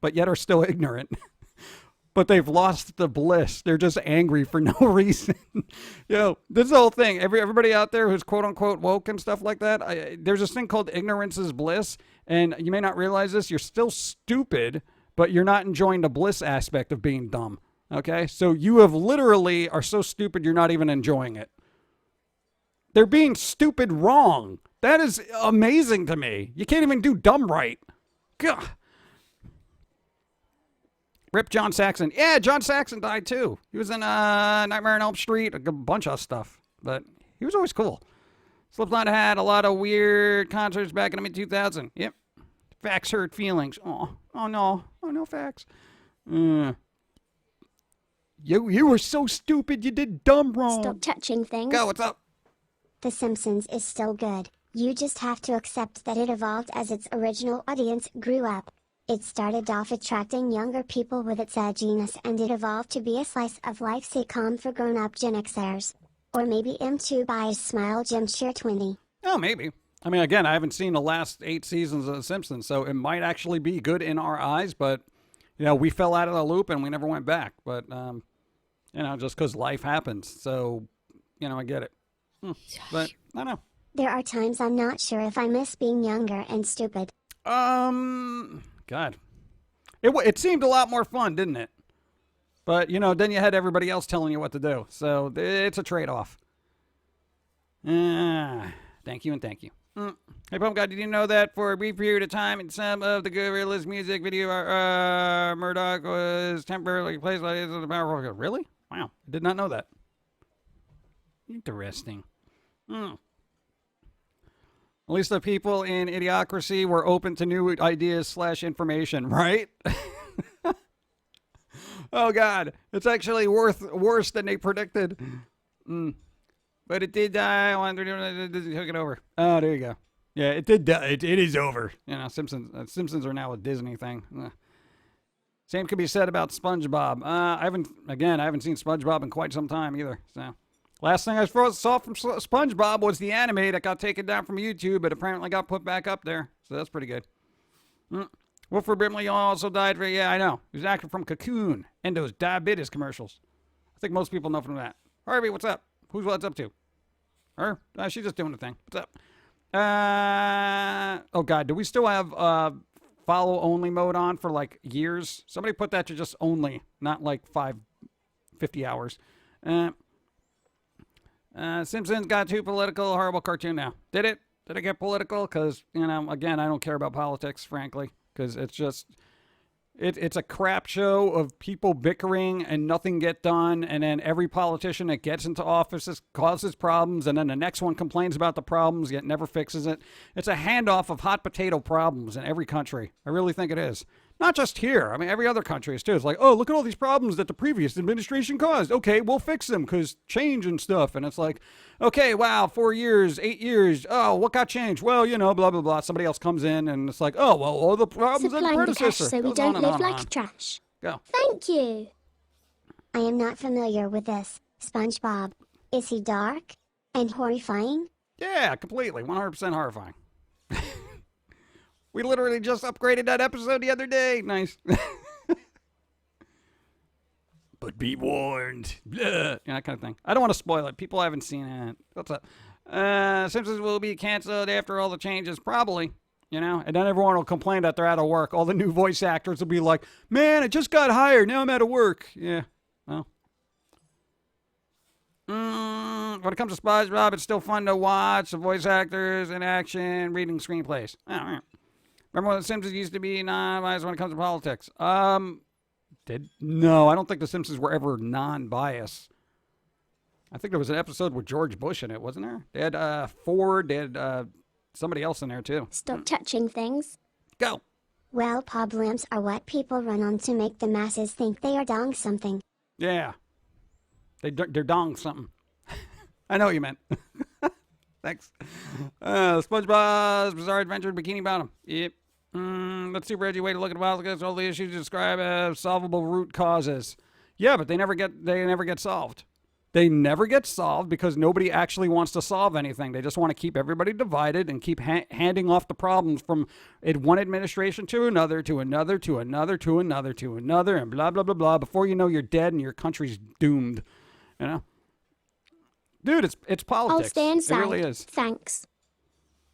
but yet are still ignorant. But they've lost the bliss. They're just angry for no reason. This whole thing. Everybody out there who's quote unquote woke and stuff like that. There's this thing called ignorance is bliss, and you may not realize this. You're still stupid, but you're not enjoying the bliss aspect of being dumb. Okay, so you have literally are so stupid you're not even enjoying it. They're being stupid wrong. That is amazing to me. You can't even do dumb right. Gah. Rip John Saxon. Yeah, John Saxon died too. He was in Nightmare on Elm Street, a bunch of stuff. But he was always cool. Slipknot had a lot of weird concerts back in the mid-2000s. Yep. Facts hurt feelings. Oh no. Oh no, facts. You were so stupid you did dumb wrong. Stop touching things. Go, what's up? The Simpsons is still good. You just have to accept that it evolved as its original audience grew up. It started off attracting younger people with its edginess, and it evolved to be a slice-of-life sitcom for grown-up Gen Xers. Or maybe M2 by Smile Jim Shear 20. Oh, maybe. I mean, again, I haven't seen the last 8 seasons of The Simpsons, so it might actually be good in our eyes, but, we fell out of the loop and we never went back. But, just because life happens. So, I get it. But, I don't know. There are times I'm not sure if I miss being younger and stupid. God. It seemed a lot more fun, didn't it? But, then you had everybody else telling you what to do. So, it's a trade-off. Thank you and thank you. Hey, Pum'Kin, did you know that for a brief period of time in some of the Gorillaz music video, Murdoch was temporarily placed like the powerful? Really? Wow. I did not know that. Interesting. At least the people in Idiocracy were open to new ideas / information, right? Oh, God. It's actually worse than they predicted. But it did die. I wanted to hook it over. Oh, there you go. Yeah, it did die. It is over. You know, Simpsons are now a Disney thing. Same could be said about SpongeBob. I haven't seen SpongeBob in quite some time either. So, last thing I saw from SpongeBob was the anime that got taken down from YouTube, but apparently got put back up there. So that's pretty good. Wilford Brimley also died. Yeah, I know. He was an actor from Cocoon and those diabetes commercials. I think most people know from that. Harvey, what's up? What's up to? Her? She's just doing the thing. What's up? Oh, God. Do we still have follow only mode on for like years? Somebody put that to just only, not like 50 hours. Simpsons got too political. Horrible cartoon now. Did it? Did it get political? Because, you know, again, I don't care about politics, frankly. Because it's just... It's a crap show of people bickering and nothing get done, and then every politician that gets into office causes problems, and then the next one complains about the problems, yet never fixes it. It's a handoff of hot potato problems in every country. I really think it is. Not just here. I mean, every other country is too. It's like, oh, look at all these problems that the previous administration caused. Okay, we'll fix them because change and stuff. And it's like, okay, wow, 4 years, 8 years. Oh, what got changed? Well, you know, blah, blah, blah. Somebody else comes in and it's like, oh, well, all the problems of the Supplying the predecessor. cash so we don't live like trash. Go. Thank you. I am not familiar with this. SpongeBob. Is he dark and horrifying? Yeah, completely. 100% horrifying. We literally just upgraded that episode the other day. Nice. But be warned. Blah. Yeah, that kind of thing. I don't want to spoil it. People haven't seen it. What's up? Simpsons will be canceled after all the changes. Probably. You know? And then everyone will complain that they're out of work. All the new voice actors will be like, man, I just got hired. Now I'm out of work. Yeah. Well. When it comes to SpongeBob, it's still fun to watch. The voice actors in action, reading screenplays. Oh, yeah. Remember when The Simpsons used to be non-biased when it comes to politics? No, I don't think The Simpsons were ever non-biased. I think there was an episode with George Bush in it, wasn't there? They had Ford, they had somebody else in there too. Stop touching things. Go. Well, problems are what people run on to make the masses think they are doing something. Yeah. They're dong something. I know what you meant. Thanks. SpongeBob's Bizarre Adventure in Bikini Bottom. Yep. Let's see, Reggie, way to look at all the issues described as solvable root causes. Yeah, but they never get solved. They never get solved because nobody actually wants to solve anything. They just want to keep everybody divided and keep handing off the problems from one administration to another, to another, to another, to another, to another, and blah, blah, blah, blah. Before you know, you're dead and your country's doomed. You know? Dude, it's politics. I'll stay inside. It really is. Thanks.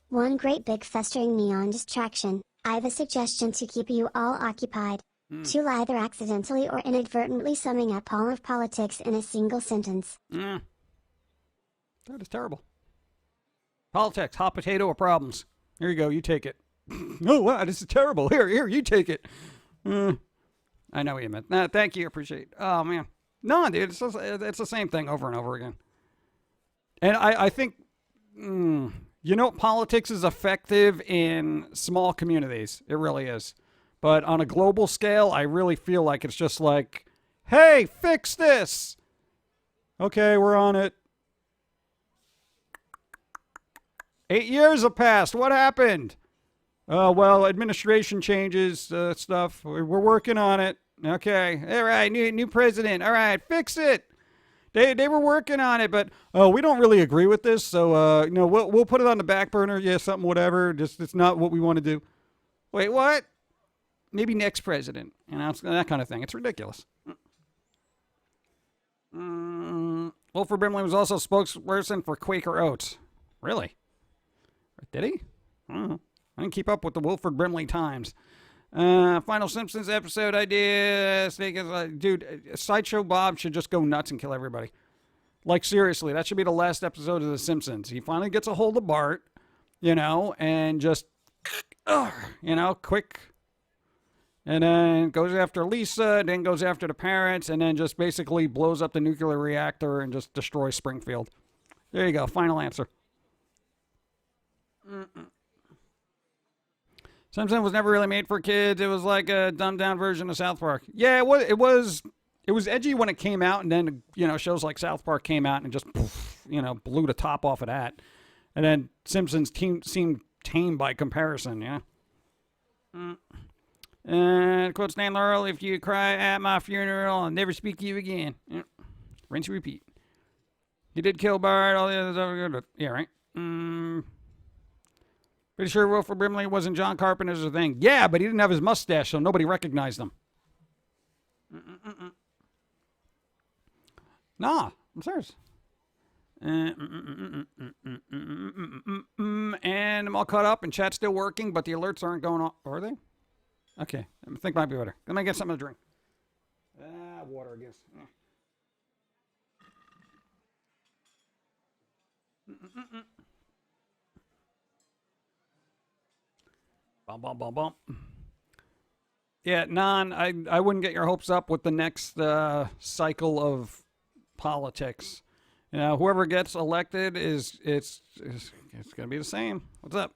One great big festering neon distraction. I have a suggestion to keep you all occupied. To either accidentally or inadvertently summing up all of politics in a single sentence. That is terrible. Politics, hot potato or problems. Here you go, you take it. Oh, wow, this is terrible. Here, you take it. I know what you meant. Thank you, appreciate it. Oh, man. No, dude, it's the same thing over and over again. And I think, politics is effective in small communities. It really is. But on a global scale, I really feel like it's just like, hey, fix this. Okay, we're on it. 8 years have passed. What happened? Well, administration changes, stuff. We're working on it. Okay. All right, new president. All right, fix it. They were working on it, but we don't really agree with this, so we'll put it on the back burner. Yeah, something, whatever. Just it's not what we want to do. Wait, what? Maybe next president. It's that kind of thing. It's ridiculous. Wilford Brimley was also spokesperson for Quaker Oats. Really? Did he? I don't know. I didn't keep up with the Wilford Brimley times. Final Simpsons episode idea. Dude, Sideshow Bob should just go nuts and kill everybody. Like, seriously, that should be the last episode of The Simpsons. He finally gets a hold of Bart, and just, quick. And then goes after Lisa, then goes after the parents, and then just basically blows up the nuclear reactor and just destroys Springfield. There you go. Final answer. Simpson was never really made for kids. It was like a dumbed down version of South Park. Yeah, it was edgy when it came out, and then, shows like South Park came out and just, blew the top off of that. And then Simpsons seemed tame by comparison, yeah. And quote Stan Laurel, if you cry at my funeral, I'll never speak to you again. Yeah. Rinse and repeat. He did kill Bart, all the others over good. Yeah, right? Pretty sure Wilford Brimley wasn't John Carpenter's thing. Yeah, but he didn't have his mustache, so nobody recognized him. Nah, I'm serious. And I'm all caught up, and chat's still working, but the alerts aren't going on. Are they? Okay, I think might be better. Let me get something to drink. Water, I guess. Bum, bum, bum, bum. Yeah, I wouldn't get your hopes up with the next cycle of politics. Whoever gets elected it's gonna be the same. What's up?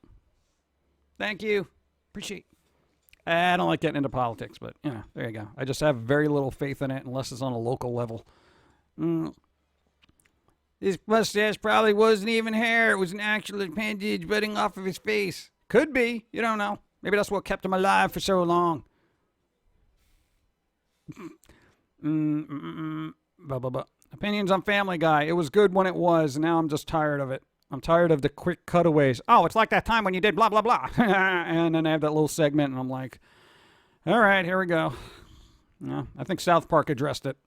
Thank you. Appreciate. I don't like getting into politics, but there you go. I just have very little faith in it unless it's on a local level. His mustache probably wasn't even hair. It was an actual appendage budding off of his face. Could be. You don't know. Maybe that's what kept him alive for so long. Opinions on Family Guy. It was good when it was. Now I'm just tired of it. I'm tired of the quick cutaways. Oh, it's like that time when you did blah, blah, blah. And then I have that little segment, and I'm like, all right, here we go. I think South Park addressed it.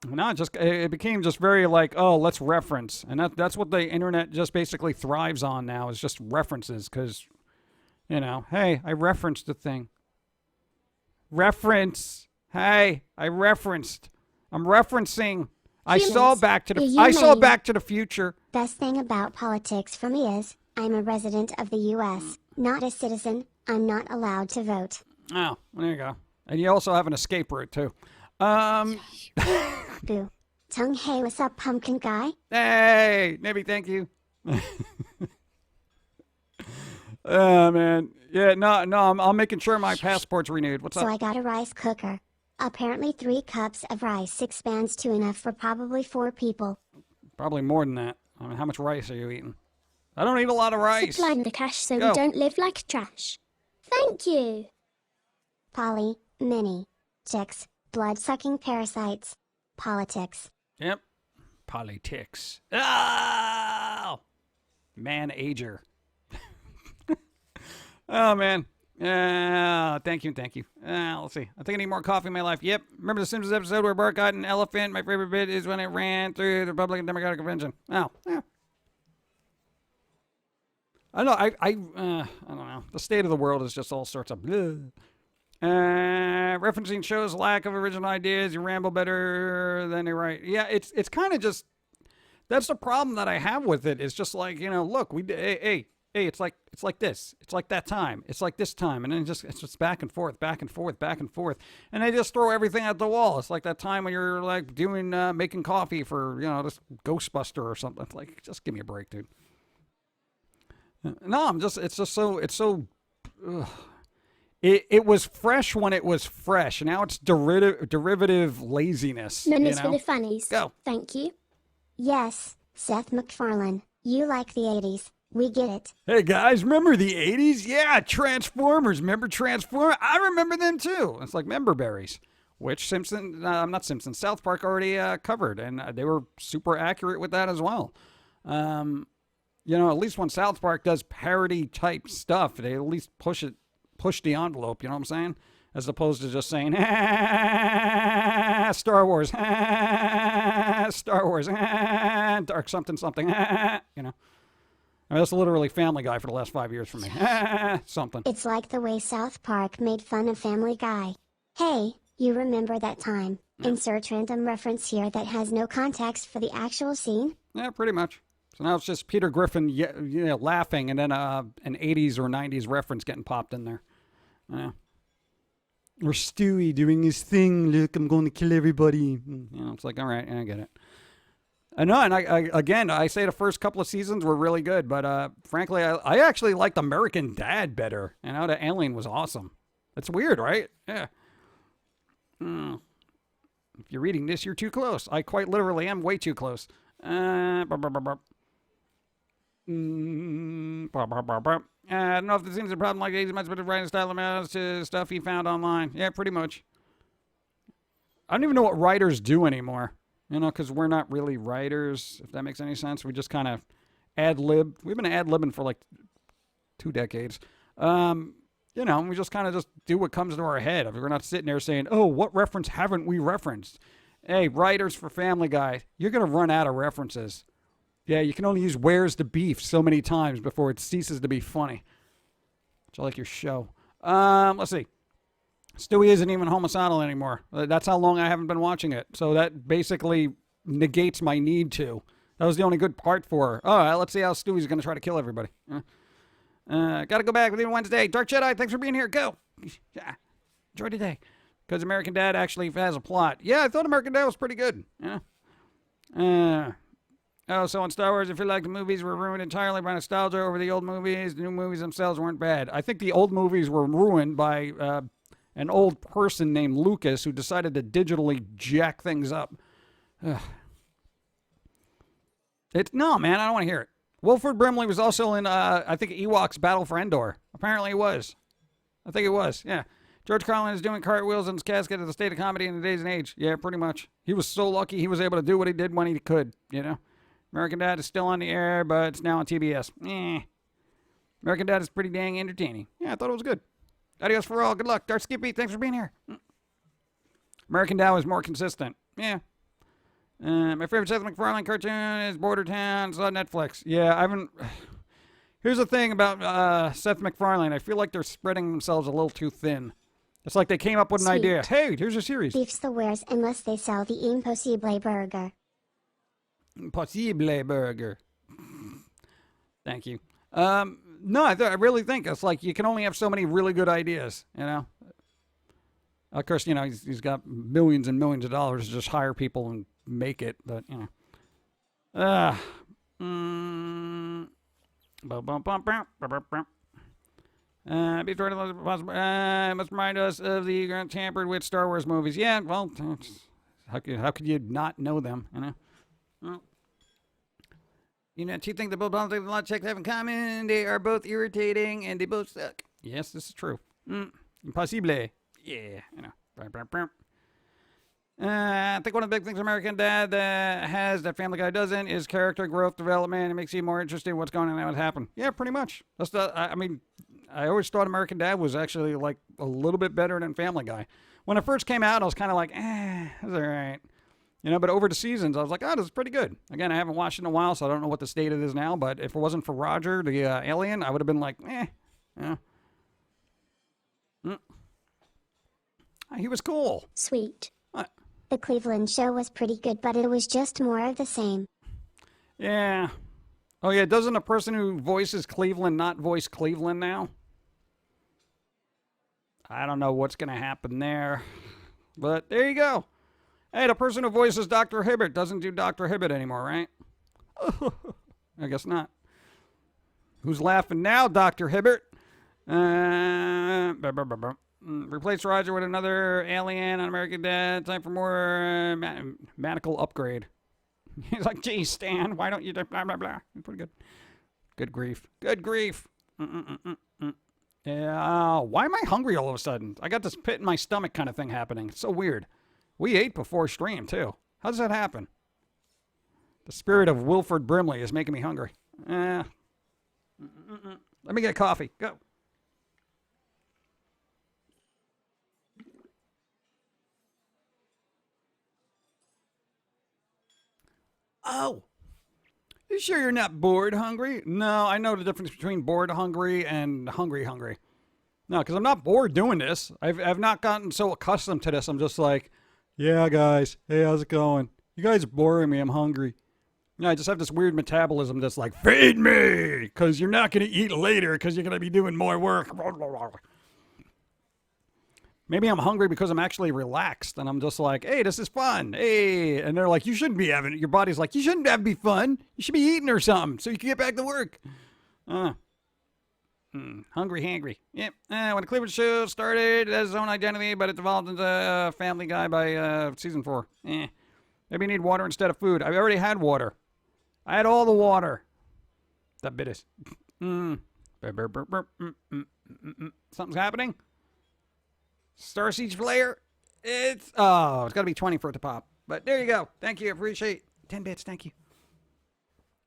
No, it became just very like, oh, let's reference. And that's what the internet just basically thrives on now, is just references. Because, hey, I referenced the thing. Reference. Hey, I referenced. I'm referencing. I saw Back to the Future. Best thing about politics for me is, I'm a resident of the U.S., not a citizen. I'm not allowed to vote. Oh, there you go. And you also have an escape route, too. Boo. Tung, hey, what's up, Pum'Kin guy? Hey, maybe thank you. Oh, man. Yeah, no, I'm making sure my passport's renewed. What's up? So I got a rice cooker. Apparently 3 cups of rice expands to enough for probably 4 people. Probably more than that. I mean, how much rice are you eating? I don't eat a lot of rice. Supplying the cash so we don't live like trash. Thank you. Polly, mini, chicks, blood-sucking parasites, politics. Yep. Politics. Oh! Man-ager. Oh, man. Thank you. Let's see. I think I need more coffee in my life. Yep. Remember the Simpsons episode where Bart got an elephant? My favorite bit is when it ran through the Republican Democratic Convention. Oh, yeah. I don't know. The state of the world is just all sorts of blah. Referencing shows lack of original ideas. You ramble better than you write. Yeah, it's kind of just, that's the problem that I have with it. It's just like, look, hey, it's like this. It's like that time. It's like this time. And then it's just back and forth. And they just throw everything at the wall. It's like that time when you're like doing, making coffee for, this Ghostbuster or something. Like, just give me a break, dude. No, it was fresh when it was fresh. Now it's derivative laziness. Memories for the funnies. Go. Thank you. Yes, Seth MacFarlane. You like the 80s. We get it. Hey guys, remember the 80s? Yeah, Transformers. Remember Transformers? I remember them too. It's like member berries, which South Park already covered, and they were super accurate with that as well. At least when South Park does parody type stuff, they at least push the envelope, you know what I'm saying? As opposed to just saying, Star Wars, Dark something, I mean, that's literally Family Guy for the last 5 years for me. Something. It's like the way South Park made fun of Family Guy. Hey, you remember that time? Yeah. Insert random reference here that has no context for the actual scene? Yeah, pretty much. So now it's just Peter Griffin laughing and then an 80s or 90s reference getting popped in there. Yeah. Or Stewie doing his thing. Look, I'm going to kill everybody. It's like, all right, I get it. I know, and I say the first couple of seasons were really good, but frankly, I actually liked American Dad better. You know, the alien was awesome. That's weird, right? Yeah. If you're reading this, you're too close. I quite literally am way too close. I don't know if this seems a problem like these much, but the writing style amounts to stuff he found online. Yeah, pretty much. I don't even know what writers do anymore. You know, because we're not really writers, if that makes any sense. We just kind of ad-lib. We've been ad-libbing for like 2 decades. You know, we just kind of just do what comes to our head. We're not sitting there saying, oh, what reference haven't we referenced? Hey, writers for Family Guy, you're going to run out of references. Yeah, you can only use where's the beef so many times before it ceases to be funny. Which I like your show. Let's see. Stewie isn't even homicidal anymore. That's how long I haven't been watching it. So that basically negates my need to. That was the only good part for her. All right, let's see how Stewie's going to try to kill everybody. Got to go back with you Wednesday. Dark Jedi, thanks for being here. Go. Yeah. Enjoy today. Because American Dad actually has a plot. Yeah, I thought American Dad was pretty good. Yeah. So on Star Wars, I feel like the movies were ruined entirely by nostalgia over the old movies. The new movies themselves weren't bad. I think the old movies were ruined by an old person named Lucas who decided to digitally jack things up. No, man, I don't want to hear it. Wilford Brimley was also in, I think, Ewok's Battle for Endor. Apparently it was. I think it was, yeah. George Carlin is doing cartwheels in his casket at the state of comedy in the days and age. Yeah, pretty much. He was so lucky he was able to do what he did when he could, you know. American Dad is still on the air, but it's now on TBS. American Dad is pretty dang entertaining. Yeah, I thought it was good. Adios for all. Good luck. Darth Skippy, thanks for being here. American Dad was more consistent. Yeah. My favorite Seth MacFarlane cartoon is Border Town. It's on Netflix. Yeah, I haven't... Here's the thing about Seth MacFarlane. I feel like they're spreading themselves a little too thin. It's like they came up with an idea. Hey, here's a series. Beef's the worst unless they sell the Impossible burger. Impossible burger. Thank you. No, I really think it's like you can only have so many really good ideas, you know? Of course, you know, he's got millions and millions of dollars to just hire people and make it, but, you know. Before it must remind us of the tampered with Star Wars movies. Yeah, well, how could you not know them, you know? Well, you know, 2 things that both politics and logic have in common. They are both irritating and they both suck. Yes, this is true. Impossible. Yeah, you know. I think one of the big things American Dad has that Family Guy doesn't is character growth development. It makes you more interested in what's going on and what happened. Yeah, pretty much. I mean, I always thought American Dad was actually like a little bit better than Family Guy. When it first came out, I was kind of like, it's all right. You know, but over the seasons, I was like, oh, this is pretty good. Again, I haven't watched it in a while, so I don't know what the state it is now. But if it wasn't for Roger, the alien, I would have been like, yeah. He was cool. Sweet. What? The Cleveland show was pretty good, but it was just more of the same. Yeah. Oh, yeah, doesn't the person who voices Cleveland not voice Cleveland now? I don't know what's going to happen there. But there you go. Hey, the person who voices Dr. Hibbert doesn't do Dr. Hibbert anymore, right? I guess not. Who's laughing now, Dr. Hibbert? Replace Roger with another alien on American Dad. Time for more medical upgrade. He's like, gee, Stan, why don't you do blah, blah, blah. Pretty good. Good grief. Good grief. Yeah, why am I hungry all of a sudden? I got this pit in my stomach kind of thing happening. It's so weird. We ate before stream, too. How does that happen? The spirit of Wilford Brimley is making me hungry. Let me get coffee. Go. Oh. You sure you're not bored hungry? No, I know the difference between bored hungry and hungry hungry. No, because I'm not bored doing this. I've not gotten so accustomed to this. I'm just like, yeah, guys. Hey, how's it going? You guys are boring me. I'm hungry. You know, I just have this weird metabolism that's like, feed me, because you're not going to eat later because you're going to be doing more work. Maybe I'm hungry because I'm actually relaxed and I'm just like, hey, this is fun. Hey. And they're like, you shouldn't be having it. Your body's like, you shouldn't have to be fun. You should be eating or something so you can get back to work. Hungry, hangry. Yep. When the Cleveland show started, it has its own identity, but it evolved into Family Guy by season 4. Maybe you need water instead of food. I already had water. I had all the water. That bit is. Something's happening. Star Siege Flare. It's got to be 20 for it to pop. But there you go. Thank you. Appreciate 10 bits. Thank you.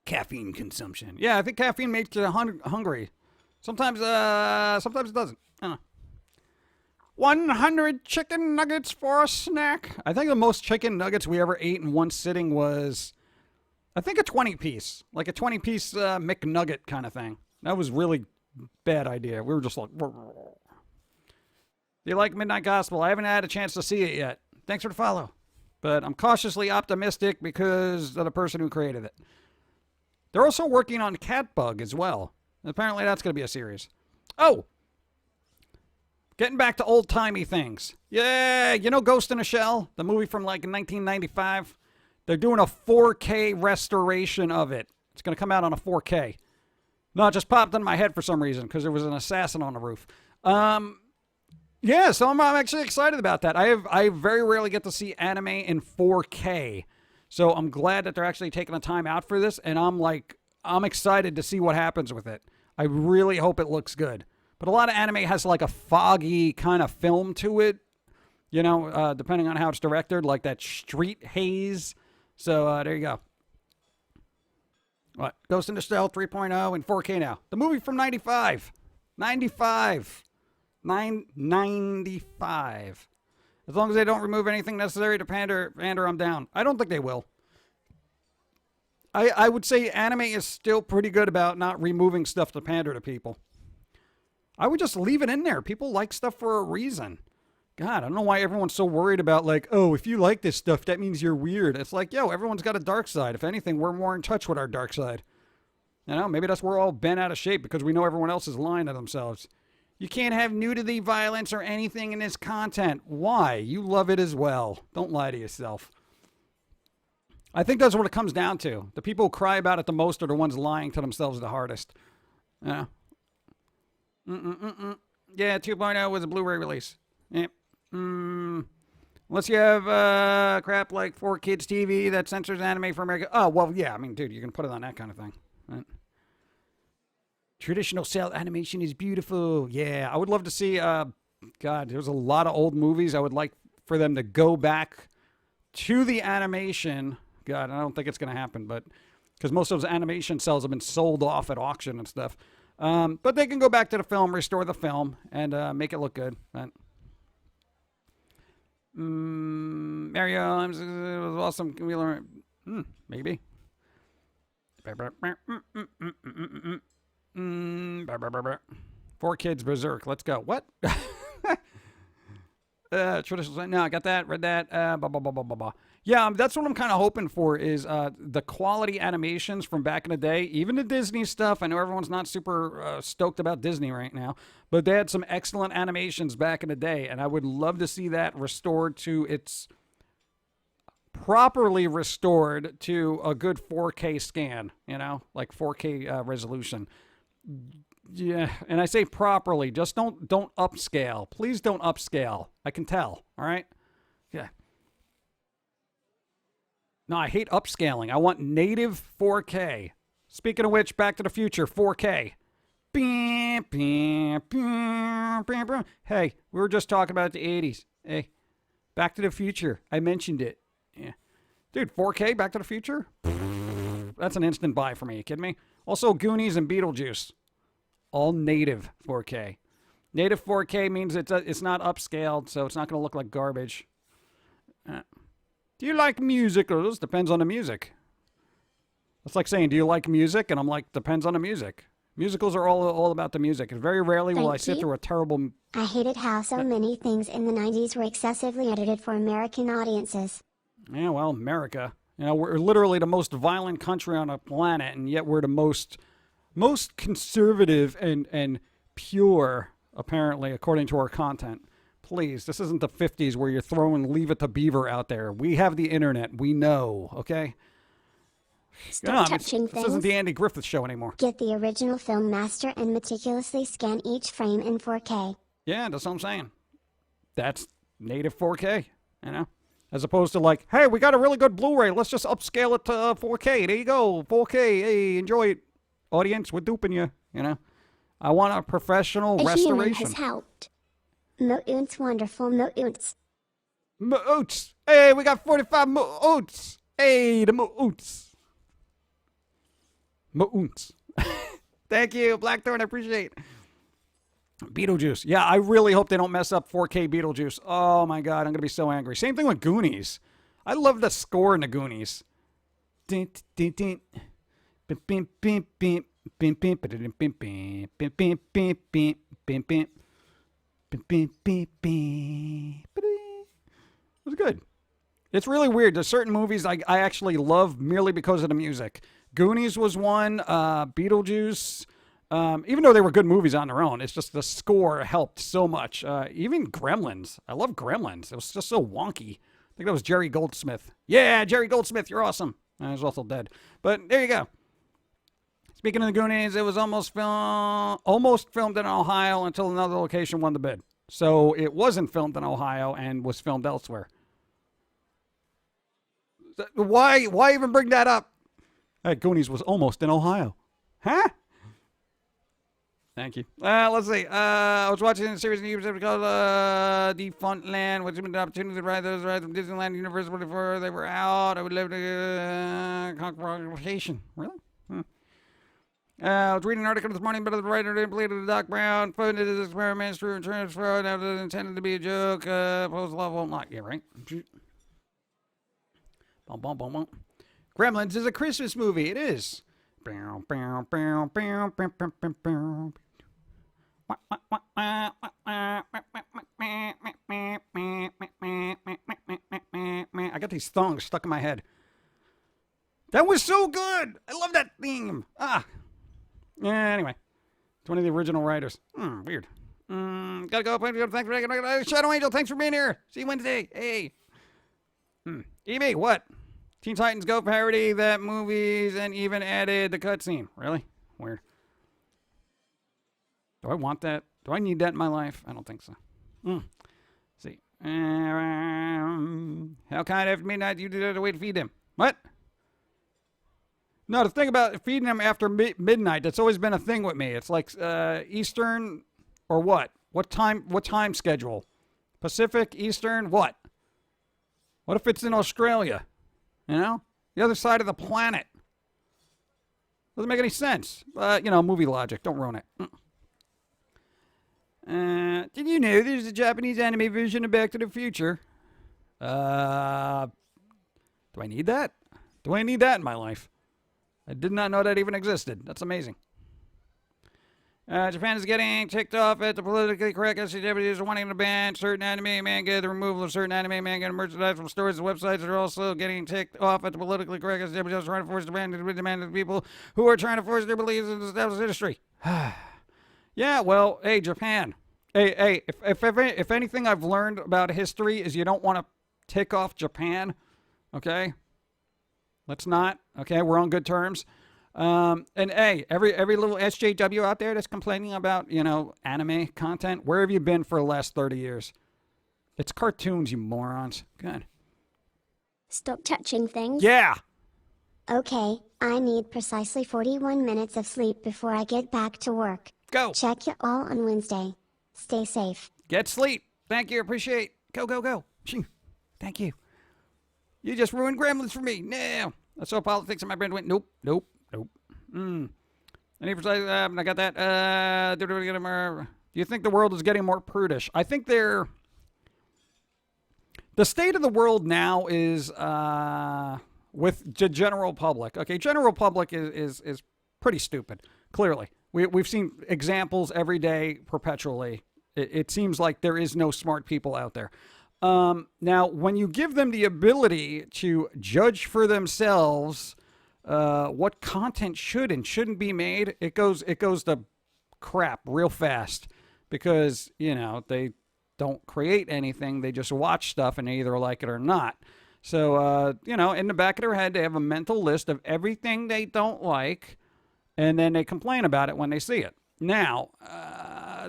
Caffeine consumption. Yeah, I think caffeine makes you hungry. Sometimes it doesn't. I don't know. 100 chicken nuggets for a snack. I think the most chicken nuggets we ever ate in one sitting was, I think, a 20-piece. Like a 20-piece McNugget kind of thing. That was really bad idea. We were just like... Do you like Midnight Gospel? I haven't had a chance to see it yet. Thanks for the follow. But I'm cautiously optimistic because of the person who created it. They're also working on Catbug as well. Apparently that's going to be a series. Oh! Getting back to old-timey things. Yeah, you know Ghost in a Shell? The movie from like 1995? They're doing a 4K restoration of it. It's going to come out on a 4K. No, it just popped in my head for some reason because there was an assassin on the roof. Yeah, so I'm actually excited about that. I very rarely get to see anime in 4K. So I'm glad that they're actually taking the time out for this, and I'm excited to see what happens with it. I really hope it looks good. But a lot of anime has like a foggy kind of film to it, you know, depending on how it's directed, like that street haze. So there you go. What? Ghost in the Shell 3.0 in 4K now. The movie from 95. 995. As long as they don't remove anything necessary to pander, I'm down. I don't think they will. I would say anime is still pretty good about not removing stuff to pander to people. I would just leave it in there. People like stuff for a reason. God, I don't know why everyone's so worried about like, oh, if you like this stuff, that means you're weird. It's like, yo, everyone's got a dark side. If anything, we're more in touch with our dark side. You know, maybe that's where we're all bent out of shape because we know everyone else is lying to themselves. You can't have nudity, violence, or anything in this content. Why? You love it as well. Don't lie to yourself. I think that's what it comes down to. The people who cry about it the most are the ones lying to themselves the hardest. Yeah. Yeah, 2.0 was a Blu-ray release. Yeah. Unless you have crap like 4Kids TV that censors anime for America. Oh, well, yeah. I mean, dude, you can put it on that kind of thing. Right? Traditional cell animation is beautiful. Yeah, I would love to see, God, there's a lot of old movies. I would like for them to go back to the animation. God, I don't think it's going to happen, but because most of those animation cells have been sold off at auction and stuff. But they can go back to the film, restore the film, and make it look good. But, Mario, it was awesome. Can we learn? Maybe. 4Kids Berserk. Let's go. What? Traditional. No, I got that. Read that. Blah, blah, blah, blah, blah, blah. Yeah, that's what I'm kind of hoping for is the quality animations from back in the day. Even the Disney stuff. I know everyone's not super stoked about Disney right now, but they had some excellent animations back in the day, and I would love to see that restored to its properly restored to a good 4K scan, you know, like 4K resolution. Yeah, and I say properly, just don't upscale. Please don't upscale. I can tell, all right? Yeah. No, I hate upscaling. I want native 4K. Speaking of which, Back to the Future 4K. Hey, we were just talking about the 80s. Hey, Back to the Future. I mentioned it. Yeah. Dude, 4K Back to the Future? That's an instant buy for me. You kidding me? Also, Goonies and Beetlejuice. All native 4K. Native 4K means it's not upscaled, so it's not going to look like garbage. Do you like musicals? Depends on the music. It's like saying, do you like music? And I'm like, depends on the music. Musicals are all about the music. And very rarely will I sit through a terrible... I hated how so many things in the 90s were excessively edited for American audiences. Yeah, well, America. You know, we're literally the most violent country on the planet, and yet we're the most conservative and pure, apparently, according to our content. Please, this isn't the 50s where you're throwing Leave It to Beaver out there. We have the internet. We know, okay? Stop touching this things. isn't the Andy Griffith Show anymore. Get the original film master and meticulously scan each frame in 4K. Yeah, that's what I'm saying. That's native 4K, you know? As opposed to like, hey, we got a really good Blu-ray. Let's just upscale it to 4K. There you go, 4K. Hey, enjoy it. Audience, we're duping you, you know? I want a professional restoration. A human has helped. Mo-oons, wonderful mo-oons. Mo-oons. Hey, we got 45 mo-oons. Hey, the mo-oons. Mo-oons. Thank you, Blackthorn. I appreciate it. Beetlejuice. Yeah, I really hope they don't mess up 4K Beetlejuice. Oh, my God. I'm going to be so angry. Same thing with Goonies. I love the score in the Goonies. Ding, ding, ding. Bim, bim, bim, bim. Bim, bim, bim, bim, bim, bim, bim, bim, bim, bim, bim. Bim, bim, bim, bim. It was good. It's really weird. There's certain movies I actually love merely because of the music. Goonies was one. Beetlejuice. Even though they were good movies on their own, it's just the score helped so much. Even Gremlins. I love Gremlins. It was just so wonky. I think that was Jerry Goldsmith. Yeah, Jerry Goldsmith, you're awesome. He's also dead. But there you go. Speaking of the Goonies, it was almost filmed in Ohio until another location won the bid. So it wasn't filmed in Ohio and was filmed elsewhere. Why even bring that up? Goonies was almost in Ohio. Huh? Thank you. Let's see. I was watching a series on YouTube called Defunct Land, which has been the opportunity to ride those rides from Disneyland Universal before they were out. I would love to conquer location. Really? I was reading an article this morning about the writer didn't believe that Doc Brown funded his experiments through insurance fraud and it was intended to be a joke. Post law won't not. Yeah, right? Bum, bum, bum, bum. Gremlins is a Christmas movie. It is. I got these thongs stuck in my head. That was so good. I love that theme. Yeah, anyway. It's one of the original writers. Weird. Gotta go. Thanks for Shadow Angel, thanks for being here. See you Wednesday. Hey. EB, what? Teen Titans Go parody that movies and even added the cutscene. Really? Weird. Do I want that? Do I need that in my life? I don't think so. Let's see. How kind after midnight you did to wait to feed them? What? No, the thing about feeding them after midnight, that's always been a thing with me. It's like Eastern or what? What time schedule? Pacific, Eastern, what? What if it's in Australia? You know? The other side of the planet. Doesn't make any sense. But, movie logic. Don't ruin it. Did you know there's a Japanese anime version of Back to the Future? Do I need that? Do I need that in my life? I did not know that even existed. That's amazing. Japan is getting ticked off at the politically correct SJWs wanting to ban certain anime manga. The removal of certain anime manga and merchandise from stores and websites are also getting ticked off at the politically correct SJWs trying to force demand of people who are trying to force their beliefs in the established industry. Yeah, well, hey, Japan. Hey, if anything I've learned about history is you don't want to tick off Japan, okay? Let's not, okay? We're on good terms. And hey, every little SJW out there that's complaining about, anime content, where have you been for the last 30 years? It's cartoons, you morons. Good. Stop touching things. Yeah. Okay, I need precisely 41 minutes of sleep before I get back to work. Go. Check you all on Wednesday. Stay safe. Get sleep. Thank you. Appreciate. Go. Thank you. You just ruined Gremlins for me. No. I saw politics and my brain went, nope. Any precise, I got that. Do you think the world is getting more prudish? I think the state of the world now is with the general public. Okay, general public is pretty stupid. Clearly, we've seen examples every day, perpetually. It seems like there is no smart people out there. Now, when you give them the ability to judge for themselves what content should and shouldn't be made, it goes to crap real fast because they don't create anything. They just watch stuff and they either like it or not. So, in the back of their head, they have a mental list of everything they don't like, and then they complain about it when they see it. Now,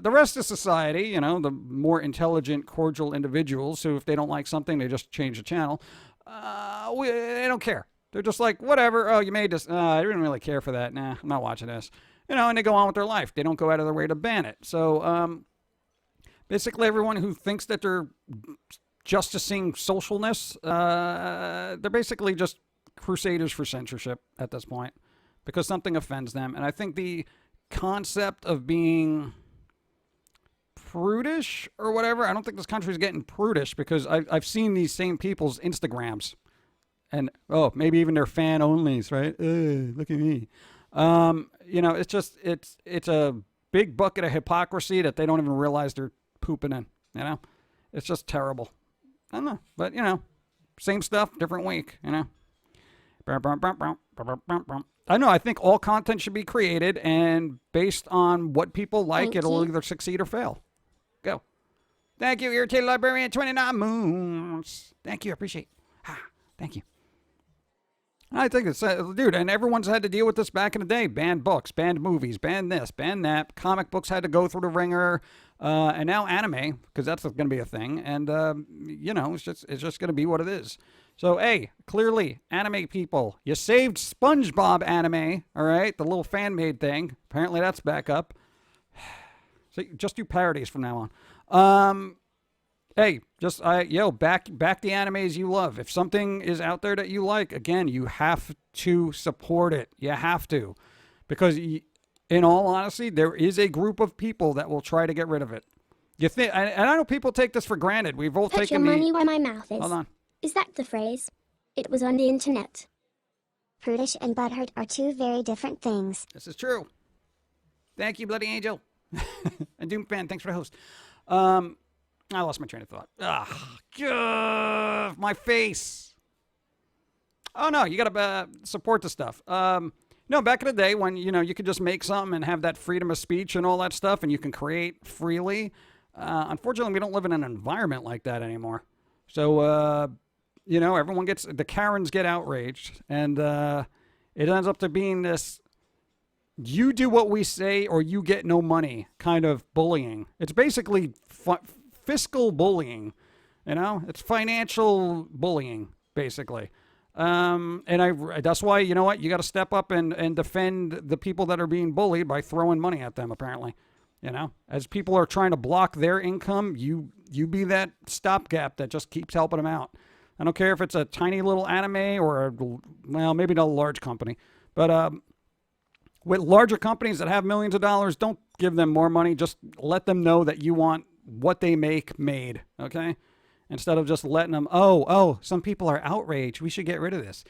the rest of society, the more intelligent, cordial individuals who, if they don't like something, they just change the channel, they don't care. They're just like, whatever, oh, you made this, I didn't really care for that, nah, I'm not watching this. And they go on with their life. They don't go out of their way to ban it. So, basically everyone who thinks that they're justicing socialness, they're basically just crusaders for censorship at this point because something offends them. And I think the concept of being prudish or whatever, I don't think this country is getting prudish because I've seen these same people's Instagrams and, maybe even their fan onlys, right? Look at me. It's just, it's a big bucket of hypocrisy that they don't even realize they're pooping in, It's just terrible. I don't know, but, same stuff, different week, I know, I think all content should be created, and based on what people like, it'll either succeed or fail. Go. Thank you, Irritated Librarian, 29 moons. Thank you, I appreciate it. Thank you. I think it's, dude, and everyone's had to deal with this back in the day. Banned books, banned movies, banned this, banned that. Comic books had to go through the ringer. And now anime, because that's going to be a thing. And, it's just going to be what it is. So, hey, clearly, anime people, you saved SpongeBob anime, all right? The little fan-made thing. Apparently that's back up. So just do parodies from now on. Hey, just, back the animes you love. If something is out there that you like, again, you have to support it. You have to. Because, in all honesty, there is a group of people that will try to get rid of it. You think, and I know people take this for granted. We've all Put taken your money where my mouth is. Hold on. Is that the phrase? It was on the internet. Prudish and butthurt are two very different things. This is true. Thank you, Bloody Angel. And Doom Fan, thanks for the host. I lost my train of thought. My face. Oh, no, you got to support the stuff. No, back in the day when, you could just make something and have that freedom of speech and all that stuff and you can create freely. Unfortunately, we don't live in an environment like that anymore. So, everyone the Karens get outraged and it ends up to being this, you do what we say or you get no money kind of bullying. It's basically fiscal bullying, it's financial bullying, basically. And that's why, you got to step up and defend the people that are being bullied by throwing money at them, apparently. As people are trying to block their income, you be that stopgap that just keeps helping them out. I don't care if it's a tiny little anime or, maybe not a large company, but, with larger companies that have millions of dollars, don't give them more money. Just let them know that you want what they make made, okay? Instead of just letting them, some people are outraged. We should get rid of this.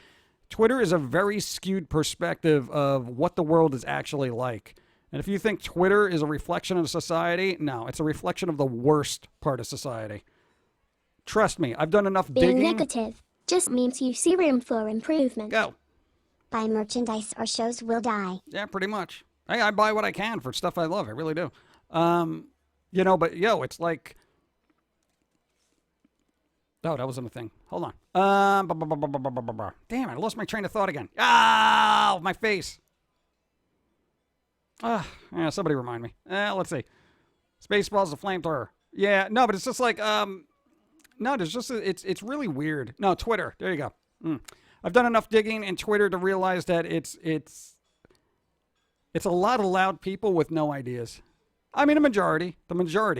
Twitter is a very skewed perspective of what the world is actually like. And if you think Twitter is a reflection of society, no, it's a reflection of the worst part of society. Trust me, I've done enough digging. Being negative just means you see room for improvement. Go. Buy merchandise or shows will die. Yeah, pretty much. Hey, I buy what I can for stuff I love. I really do. It's like... Oh, that wasn't a thing. Hold on. Damn, I lost my train of thought again. My face. Somebody remind me. Let's see. Spaceballs a flamethrower. Yeah, no, but it's just like, it's really weird. No, Twitter. There you go. I've done enough digging in Twitter to realize that it's a lot of loud people with no ideas. I mean, the majority,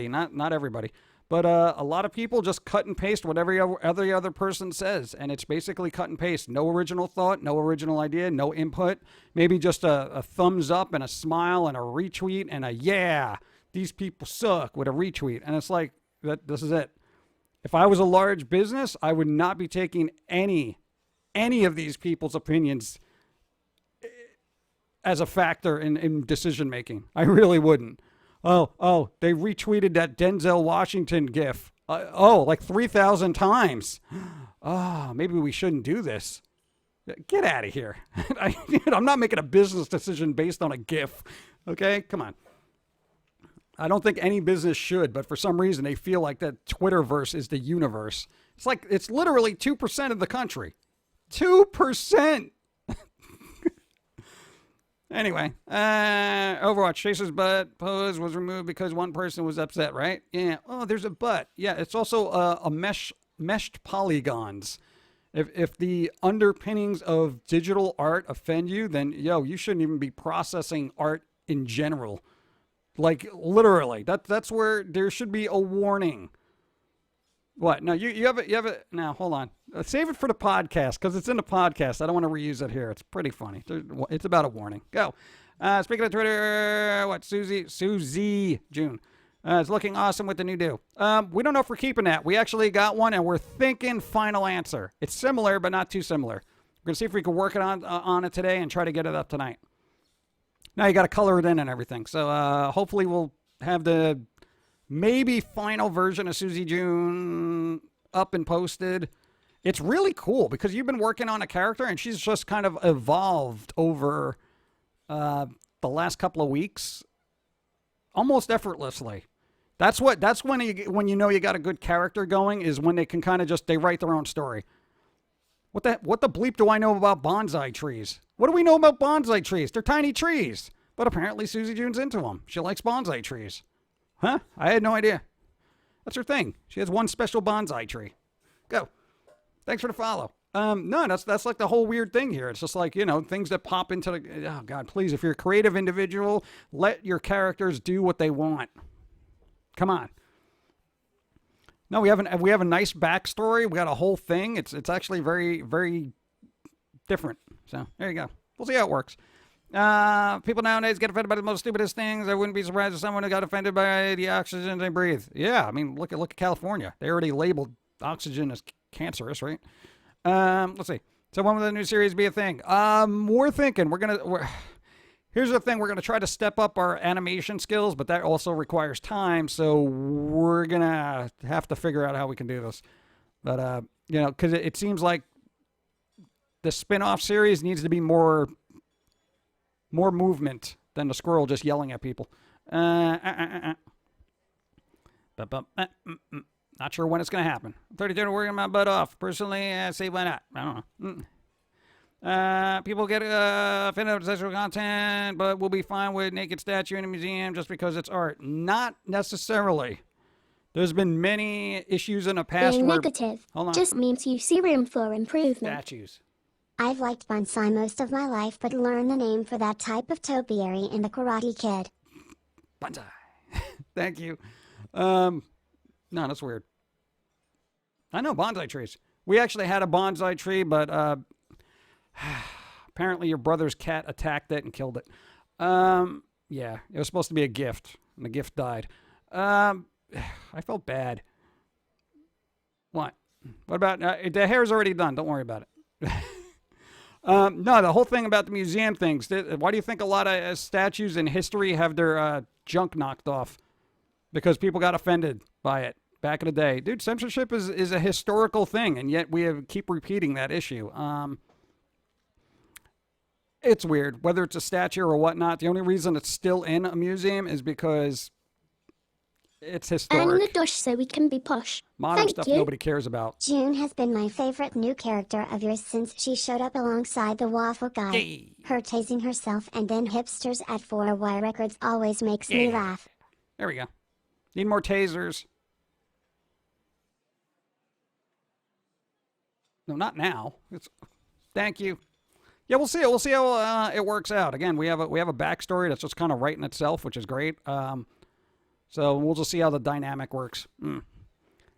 not everybody. But a lot of people just cut and paste what every other person says. And it's basically cut and paste. No original thought, no original idea, no input. Maybe just a thumbs up and a smile and a retweet and a, these people suck with a retweet. And it's like, this is it. If I was a large business, I would not be taking any of these people's opinions as a factor in decision making. I really wouldn't. Oh, they retweeted that Denzel Washington gif. Like 3,000 times. Maybe we shouldn't do this. Get out of here. I'm not making a business decision based on a gif. Okay, come on. I don't think any business should, but for some reason they feel like that Twitterverse is the universe. It's like it's literally 2% of the country. 2%. Anyway, Overwatch Chaser's butt pose was removed because one person was upset, right? Yeah. Oh, there's a butt. Yeah, it's also a meshed polygons. If the underpinnings of digital art offend you, then you shouldn't even be processing art in general. Like literally, that's where there should be a warning. What? No, you have it. Now hold on. Save it for the podcast because it's in the podcast. I don't want to reuse it here. It's pretty funny. It's about a warning. Go. Speaking of Twitter, what Susie June is looking awesome with the new do. We don't know if we're keeping that. We actually got one, and we're thinking final answer. It's similar, but not too similar. We're gonna see if we can work it on it today and try to get it up tonight. Now you got to color it in and everything. So hopefully we'll have the maybe final version of Susie June up and posted. It's really cool because you've been working on a character and she's just kind of evolved over the last couple of weeks almost effortlessly. That's when you know you got a good character going is when they can kind of they write their own story. What the bleep do I know about bonsai trees? What do we know about bonsai trees? They're tiny trees. But apparently Susie June's into them. She likes bonsai trees. Huh? I had no idea. That's her thing. She has one special bonsai tree. Go. Thanks for the follow. No, that's like the whole weird thing here. It's just like, things that pop into the... Oh, God, please, if you're a creative individual, let your characters do what they want. Come on. No, we have a nice backstory. We got a whole thing. It's actually very, very different. So, there you go. We'll see how it works. People nowadays get offended by the most stupidest things. I wouldn't be surprised if someone who got offended by the oxygen they breathe. Yeah, I mean, look at California. They already labeled oxygen as cancerous, right? Let's see. So when will the new series be a thing? We're thinking here's the thing. We're gonna try to step up our animation skills, but that also requires time. So we're gonna have to figure out how we can do this. But because it seems like the spin-off series needs to be more movement than the squirrel just yelling at people. Not sure when it's going to happen. 32 to working my butt off. Personally, I say why not. I don't know. People get offended with sexual content, but we'll be fine with naked statue in a museum just because it's art. Not necessarily. There's been many issues in the past Being where... negative Hold on. just means you see room for improvement. Statues. I've liked bonsai most of my life, but learned the name for that type of topiary in The Karate Kid. Bonsai. Thank you. No, that's weird. I know bonsai trees. We actually had a bonsai tree, but apparently your brother's cat attacked it and killed it. Yeah, it was supposed to be a gift, and the gift died. I felt bad. What? What about... the hair's already done. Don't worry about it. No, the whole thing about the museum things. Why do you think a lot of statues in history have their junk knocked off? Because people got offended by it back in the day. Dude, censorship is a historical thing, and yet we keep repeating that issue. It's weird, whether it's a statue or whatnot. The only reason it's still in a museum is because it's historic. Earning a dosh so we can be posh. Modern Thank stuff you. nobody cares about. June has been my favorite new character of yours since she showed up alongside the Waffle Guy. Yay. Her tasing herself and then hipsters at 4Y Records always makes me laugh. There we go. Need more tasers. No, not now. Thank you. Yeah, we'll see. We'll see how it works out. Again, we have a backstory that's just kind of writing itself, which is great. So we'll just see how the dynamic works.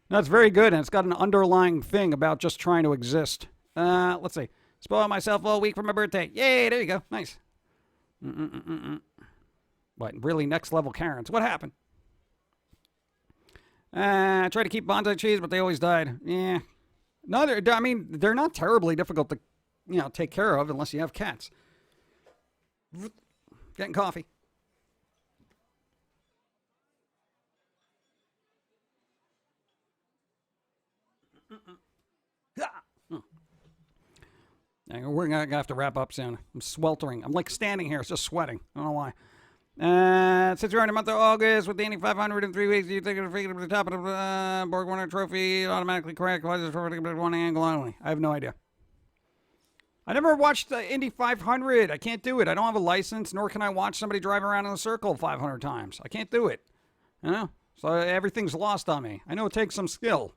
That's very good, and it's got an underlying thing about just trying to exist. Let's see. Spoil myself all week for my birthday. Yay, there you go. Nice. What, really next level Karens? What happened? I tried to keep bonsai trees, but they always died. Yeah. No, they're not terribly difficult to, take care of unless you have cats. Getting coffee. We're going to have to wrap up soon. I'm sweltering. I'm like standing here. It's just sweating. I don't know why. Since we're in the month of August with the Indy 500 in 3 weeks, you think it'll freaking to the top of the Borg Warner Trophy automatically correct? Why is it one angle only? I have no idea. I never watched the Indy 500. I can't do it. I don't have a license, nor can I watch somebody drive around in a circle 500 times. I can't do it. You know? So everything's lost on me. I know it takes some skill.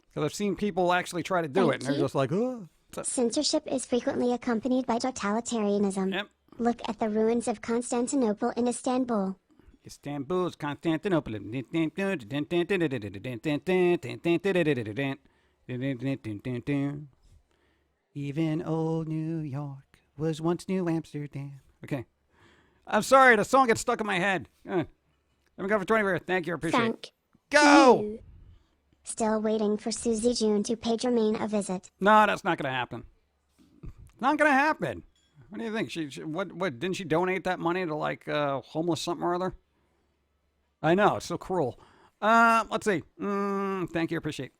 Because I've seen people actually try to do it, and they're just like, oh. Censorship is frequently accompanied by totalitarianism. Yep. Look at the ruins of Constantinople in Istanbul. Istanbul's Constantinople. Even old New York was once New Amsterdam. Okay. I'm sorry, the song gets stuck in my head. Let me go for 20 minutes. Thank you, I appreciate it. Go! You. Still waiting for Susie June to pay Jermaine a visit. No, that's not going to happen. Not going to happen. What do you think? She what didn't she donate that money to like homeless something or other? I know, it's so cruel. Let's see. Thank you, appreciate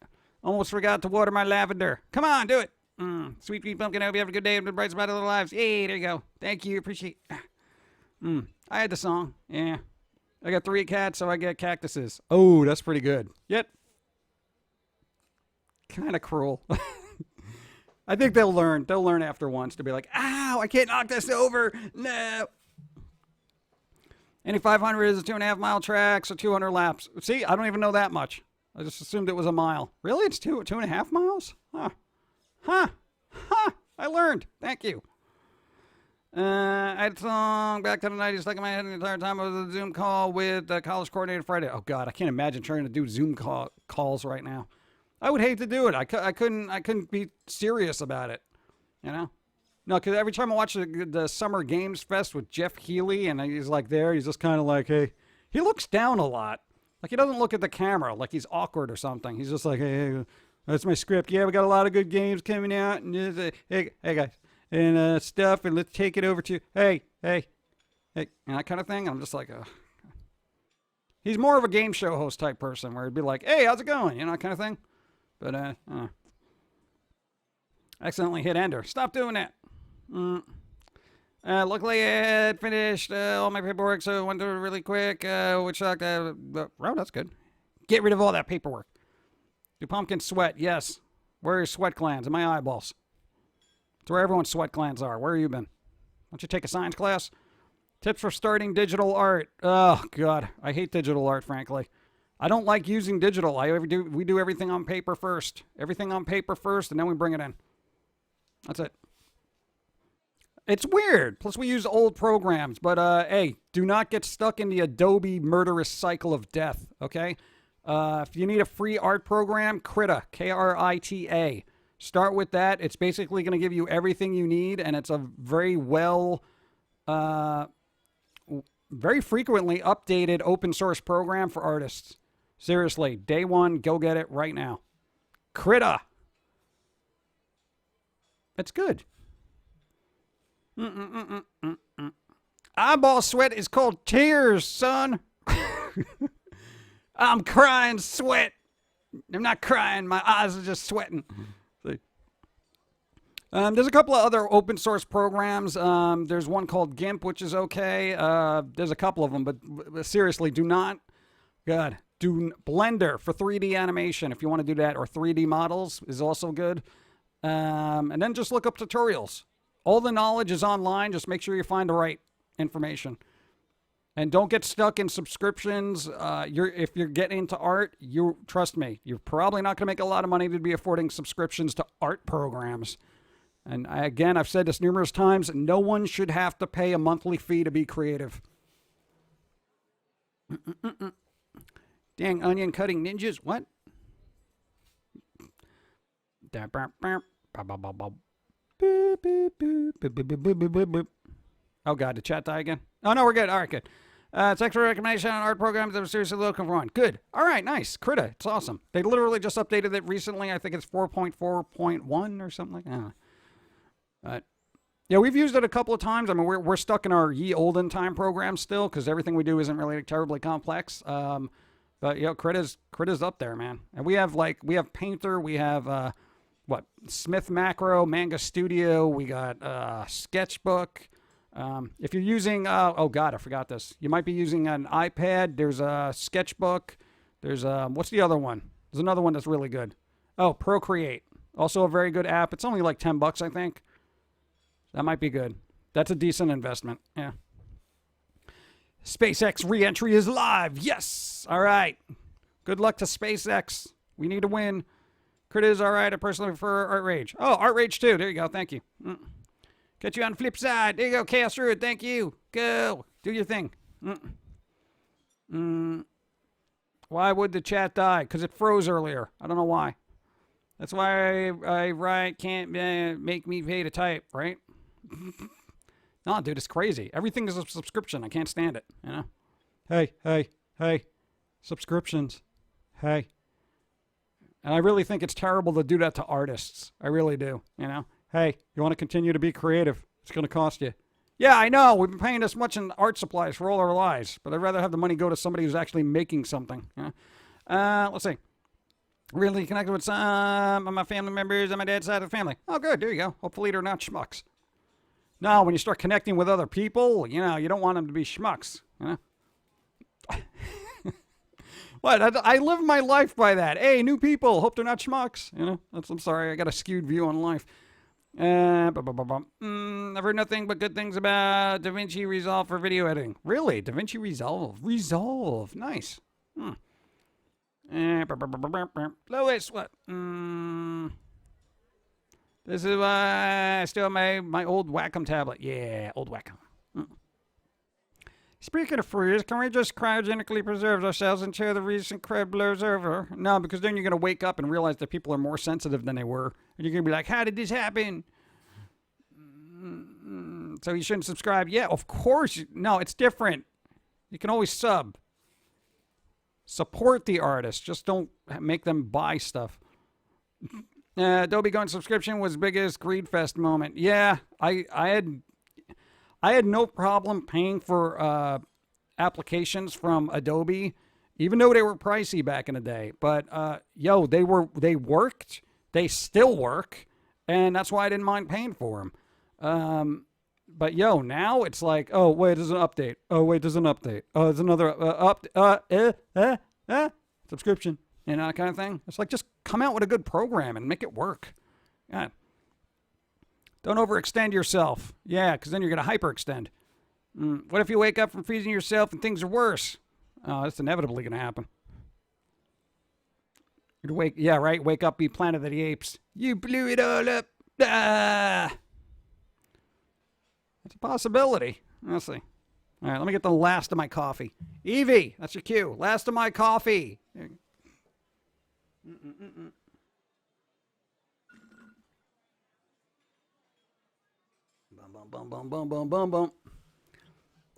it. Almost forgot to water my lavender. Come on, do it. Sweet pea pumpkin, I hope you have a good day and the bright spot of their lives. Yay, there you go. Thank you, appreciate it. I had the song. Yeah. I got 3 cats, so I get cactuses. Oh, that's pretty good. Yet. Kind of cruel. I think they'll learn. They'll learn after once to be like, ow, I can't knock this over. No. Indy 500 is a 2.5-mile track, so 200 laps. See, I don't even know that much. I just assumed it was a mile. Really? It's 2.5 miles? Huh. I learned. Thank you. I had a song back to the 90s stuck in my head the entire time. It was a Zoom call with the college coordinator Friday. Oh, God, I can't imagine trying to do Zoom calls right now. I would hate to do it. I couldn't be serious about it, you know? No, because every time I watch the Summer Games Fest with Jeff Healy, and he's like there, he's just kind of like, hey, he looks down a lot. Like he doesn't look at the camera, like he's awkward or something. He's just like, hey, that's my script. Yeah, we got a lot of good games coming out, and hey guys, and stuff, and let's take it over to hey, and that kind of thing. I'm just like, he's more of a game show host type person, where he'd be like, hey, how's it going, you know, that kind of thing. But accidentally hit enter. Stop doing that. Luckily, I had finished all my paperwork, so I went through it really quick, which sucked. Oh, that's good. Get rid of all that paperwork. Do pumpkins sweat? Yes. Where are your sweat glands? In my eyeballs. It's where everyone's sweat glands are. Where have you been? Why don't you take a science class? Tips for starting digital art. Oh, God. I hate digital art, frankly. I don't like using digital. We do everything on paper first. Everything on paper first, and then we bring it in. That's it. It's weird. Plus, we use old programs. But, hey, do not get stuck in the Adobe murderous cycle of death, okay? If you need a free art program, Krita, Krita. Start with that. It's basically going to give you everything you need, and it's a very very frequently updated open source program for artists. Seriously, day one, go get it right now. Krita. It's good. Eyeball sweat is called tears, son. I'm crying sweat. I'm not crying. My eyes are just sweating. See? There's a couple of other open source programs. There's one called GIMP, which is okay. There's a couple of them, but seriously, do Blender for 3D animation if you want to do that, or 3D models is also good. And then just look up tutorials. All the knowledge is online. Just make sure you find the right information. And don't get stuck in subscriptions. If you're getting into art, trust me, you're probably not going to make a lot of money to be affording subscriptions to art programs. And I've said this numerous times, no one should have to pay a monthly fee to be creative. Dang onion cutting ninjas. What? Oh, God, did chat die again? Oh, no, we're good. All right, good. Thanks for the recommendation on art programs that I'm seriously looking for one. Good. All right, nice. Krita, it's awesome. They literally just updated it recently. I think it's 4.4.1 or something like that. But yeah, we've used it a couple of times. I mean, we're stuck in our ye olden time program still because everything we do isn't really terribly complex. But Krita's up there, man. And we have Painter, we have Smith Macro, Manga Studio, we got Sketchbook. If you're using, oh God, I forgot this. You might be using an iPad. There's a Sketchbook. There's, what's the other one? There's another one that's really good. Oh, Procreate. Also a very good app. It's only like $10, I think. That might be good. That's a decent investment. Yeah. SpaceX re-entry is live. Yes. All right. Good luck to SpaceX. We need to win. Crit is all right. I personally prefer Art Rage. Oh, Art Rage too. There you go. Thank you. Catch you on the flip side. There you go. Chaos Druid. Thank you. Go. Do your thing. Why would the chat die? Because it froze earlier. I don't know why. That's why I write can't make me pay to type, right? No, dude, it's crazy. Everything is a subscription. I can't stand it, you know? Hey. Subscriptions. Hey. And I really think it's terrible to do that to artists. I really do, you know? Hey, you want to continue to be creative? It's going to cost you. Yeah, I know. We've been paying this much in art supplies for all our lives, but I'd rather have the money go to somebody who's actually making something. You know? Let's see. Really connected with some of my family members on my dad's side of the family. Oh, good. There you go. Hopefully they're not schmucks. No, when you start connecting with other people, you know, you don't want them to be schmucks. You know? What? I live my life by that. Hey, new people. Hope they're not schmucks. You know? I'm sorry. I got a skewed view on life. I've heard nothing but good things about DaVinci Resolve for video editing. Really? DaVinci Resolve? Resolve. Nice. Lois, what? This is why I still have my old Wacom tablet. Yeah, old Wacom. Speaking of freeze, can we just cryogenically preserve ourselves until the recent crud blows over? No, because then you're going to wake up and realize that people are more sensitive than they were. And you're going to be like, how did this happen? So you shouldn't subscribe. Yeah, of course. No, it's different. You can always sub. Support the artist. Just don't make them buy stuff. Adobe going subscription was biggest greed fest moment. Yeah, I had no problem paying for applications from Adobe, even though they were pricey back in the day. But they worked. They still work, and that's why I didn't mind paying for them. But now it's like, oh wait, there's an update. Oh wait, there's an update. Oh, there's another subscription. You know, that kind of thing. It's like, just come out with a good program and make it work. Yeah. Don't overextend yourself. Yeah, because then you're going to hyperextend. What if you wake up from freezing yourself and things are worse? Oh, that's inevitably going to happen. You'd wake up, be Planet of the Apes. You blew it all up. Ah! That's a possibility. Let's see. All right, let me get the last of my coffee. Evie, that's your cue. Last of my coffee. Bum.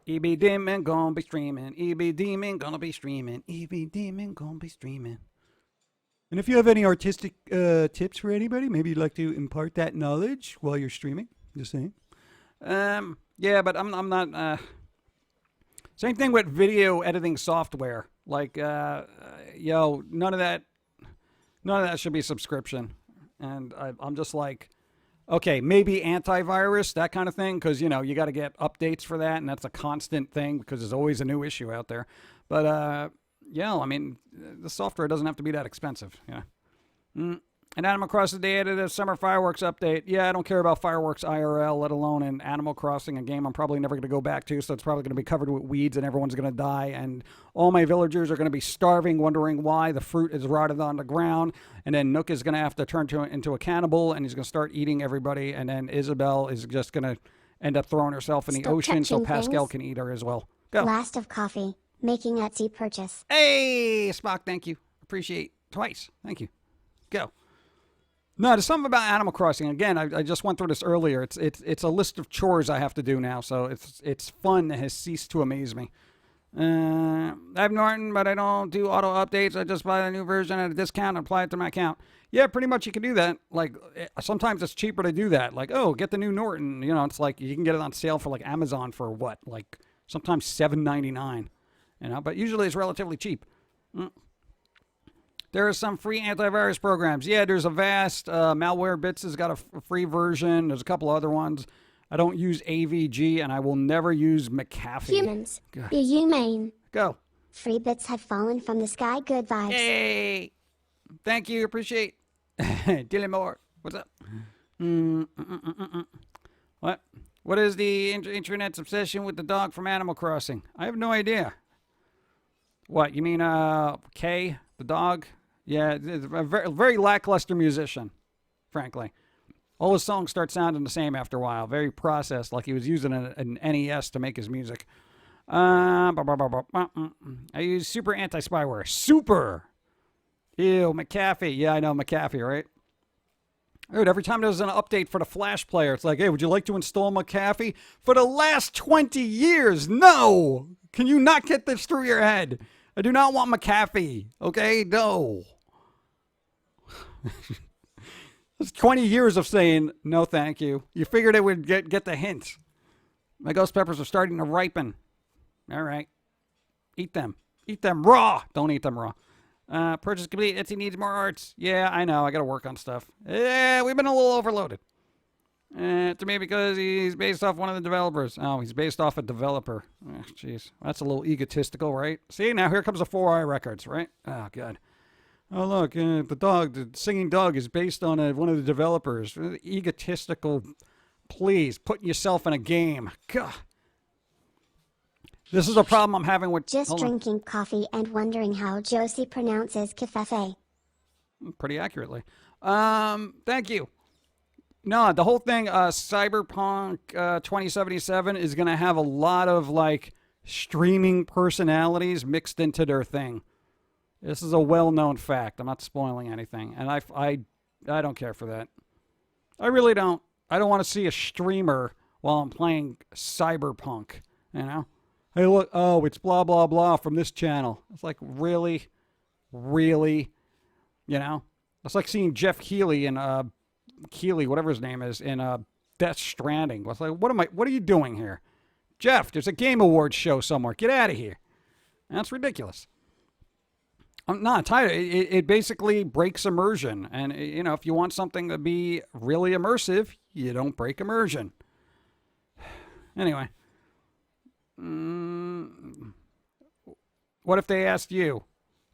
EB Demon gonna be streaming. EB Demon gonna be streaming. EB Demon gonna be streaming. And if you have any artistic tips for anybody, maybe you'd like to impart that knowledge while you're streaming. Just saying. Yeah, but I'm not. Same thing with video editing software. Like, none of that should be subscription. And I'm just like, okay, maybe antivirus, that kind of thing, because, you got to get updates for that, and that's a constant thing because there's always a new issue out there. But, I mean, the software doesn't have to be that expensive, And Animal Crossing, they added a summer fireworks update. Yeah, I don't care about fireworks IRL, let alone in Animal Crossing, a game I'm probably never going to go back to, so it's probably going to be covered with weeds and everyone's going to die, and all my villagers are going to be starving, wondering why the fruit is rotted on the ground, and then Nook is going to have to turn into a cannibal, and he's going to start eating everybody, and then Isabel is just going to end up throwing herself in the ocean so Pascal can eat her as well. Go. Last of coffee. Making Etsy purchase. Hey, Spock, thank you. Appreciate twice. Thank you. Go. No, there's something about Animal Crossing. Again, I just went through this earlier. It's a list of chores I have to do now, so it's fun that has ceased to amaze me. I have Norton, but I don't do auto updates. I just buy a new version at a discount and apply it to my account. Yeah, pretty much you can do that. Like, sometimes it's cheaper to do that. Like, oh, get the new Norton. It's like you can get it on sale for like Amazon for what? Like sometimes $7.99. But usually it's relatively cheap. There are some free antivirus programs. Yeah, there's Avast. Malware Bits has got a free version. There's a couple other ones. I don't use AVG, and I will never use McAfee. Humans. God. Be humane. Go. Free bits have fallen from the sky. Good vibes. Hey. Thank you. Appreciate. Dylan Moore. What's up? What? What is the internet's obsession with the dog from Animal Crossing? I have no idea. What, you mean Kay, the dog? Yeah, it's a very lackluster musician, frankly. All his songs start sounding the same after a while. Very processed, like he was using an NES to make his music. I use super anti-spyware. Super! Ew, McAfee. Yeah, I know McAfee, right? Dude, every time there's an update for the Flash player, it's like, hey, would you like to install McAfee? For the last 20 years, no! Can you not get this through your head? I do not want McAfee, okay? No. It's 20 years of saying, no thank you. You figured it would get the hint. My ghost peppers are starting to ripen. All right. Eat them. Eat them raw. Don't eat them raw. Purchase complete. Etsy needs more arts. Yeah, I know. I got to work on stuff. Yeah, we've been a little overloaded. To me, because he's based off one of the developers. Oh, he's based off a developer. Jeez. That's a little egotistical, right? See, now here comes the 4i Records, right? Oh, God. Oh, look, the singing dog is based on one of the developers. Egotistical. Please, put yourself in a game. God. This is a problem I'm having with... Just drinking coffee and wondering how Josie pronounces cafefe. Pretty accurately. Thank you. No, the whole thing, Cyberpunk 2077 is going to have a lot of, like, streaming personalities mixed into their thing. This is a well-known fact. I'm not spoiling anything. And I don't care for that. I really don't. I don't want to see a streamer while I'm playing Cyberpunk, you know? Hey, look, oh, it's blah, blah, blah from this channel. It's like, really? Really? You know? It's like seeing Jeff Keighley in, Keighley, whatever his name is, in Death Stranding. It's like, what are you doing here? Jeff, there's a Game Awards show somewhere. Get out of here. That's ridiculous. I'm not tired. It basically breaks immersion. And, you know, if you want something to be really immersive, you don't break immersion. Anyway. What if they asked you?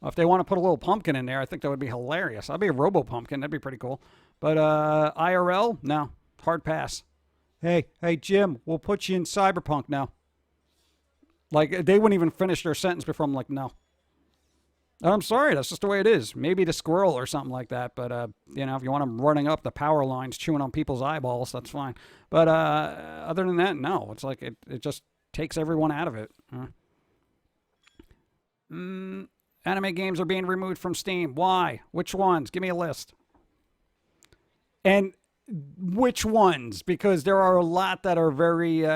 If they want to put a little pumpkin in there, I think that would be hilarious. I'd be a Robo Pumpkin. That'd be pretty cool. But IRL, no. Hard pass. Hey, Jim, we'll put you in Cyberpunk now. Like, they wouldn't even finish their sentence before I'm like, no. I'm sorry, that's just the way it is. Maybe the squirrel or something like that. But, you know, if you want them running up the power lines, chewing on people's eyeballs, that's fine. But other than that, no. It's like it just takes everyone out of it. Anime games are being removed from Steam. Why? Which ones? Give me a list. And which ones? Because there are a lot that are very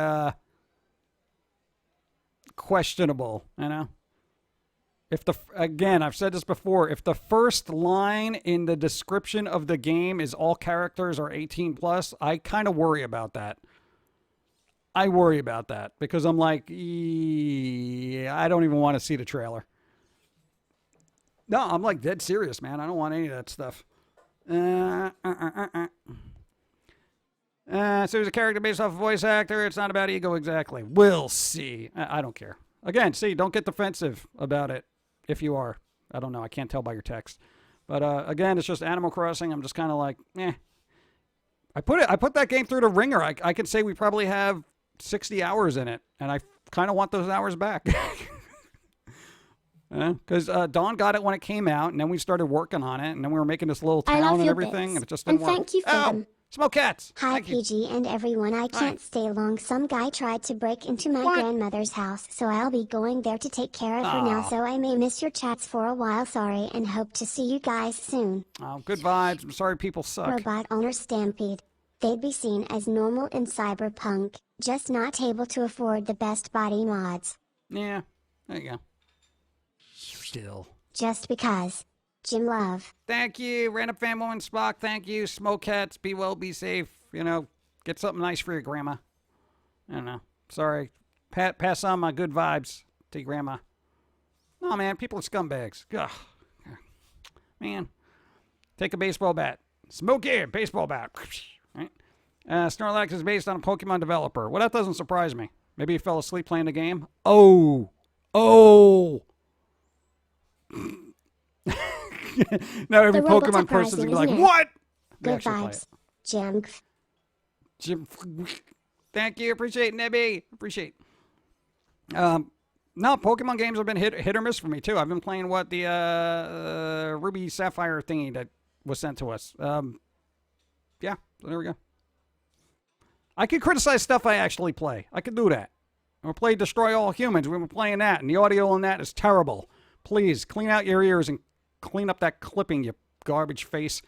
questionable, you know? Again, I've said this before, if the first line in the description of the game is all characters are 18 plus, I kind of worry about that. I worry about that because I'm like, I don't even want to see the trailer. No, I'm like dead serious, man. I don't want any of that stuff. So there's a character based off a voice actor. It's not about ego exactly. We'll see. I don't care. Again, see, don't get defensive about it if you are. I don't know. I can't tell by your text. But again, it's just Animal Crossing. I'm just kind of like, I put that game through the ringer. I could say we probably have 60 hours in it, and I kind of want those hours back. Because Dawn got it when it came out, and then we started working on it, and then we were making this little town and everything, and it just didn't work. And thank you for them. Smoke cats. Hi, Thank you. PG and everyone. I can't stay long. Some guy tried to break into my grandmother's house, so I'll be going there to take care of her now, so I may miss your chats for a while. Sorry, and hope to see you guys soon. Oh, good vibes. I'm sorry people suck. Robot owner Stampede. They'd be seen as normal in Cyberpunk, just not able to afford the best body mods. Yeah, there you go. Still. Just because. Jim Love. Thank you, Random Fan Woman Spock. Thank you, Smoke Cats. Be well, be safe. You know, get something nice for your grandma. I don't know. Sorry. Pass on my good vibes to your grandma. No, man, people are scumbags. Ugh. Man. Take a baseball bat. Smoke air, baseball bat. Right? Snorlax is based on a Pokemon developer. Well, that doesn't surprise me. Maybe he fell asleep playing the game. Oh. Now every The robot's Pokemon person's uprising gonna be like, is near. what? They Good actually play vibes. Jam. Jim, thank you. Appreciate it, Nebby. Appreciate. No, Pokemon games have been hit or miss for me too. I've been playing the Ruby Sapphire thingy that was sent to us. Yeah, so there we go. I could criticize stuff I actually play. I could do that. We play Destroy All Humans. We've been playing that, and the audio on that is terrible. Please clean out your ears and clean up that clipping, you garbage face.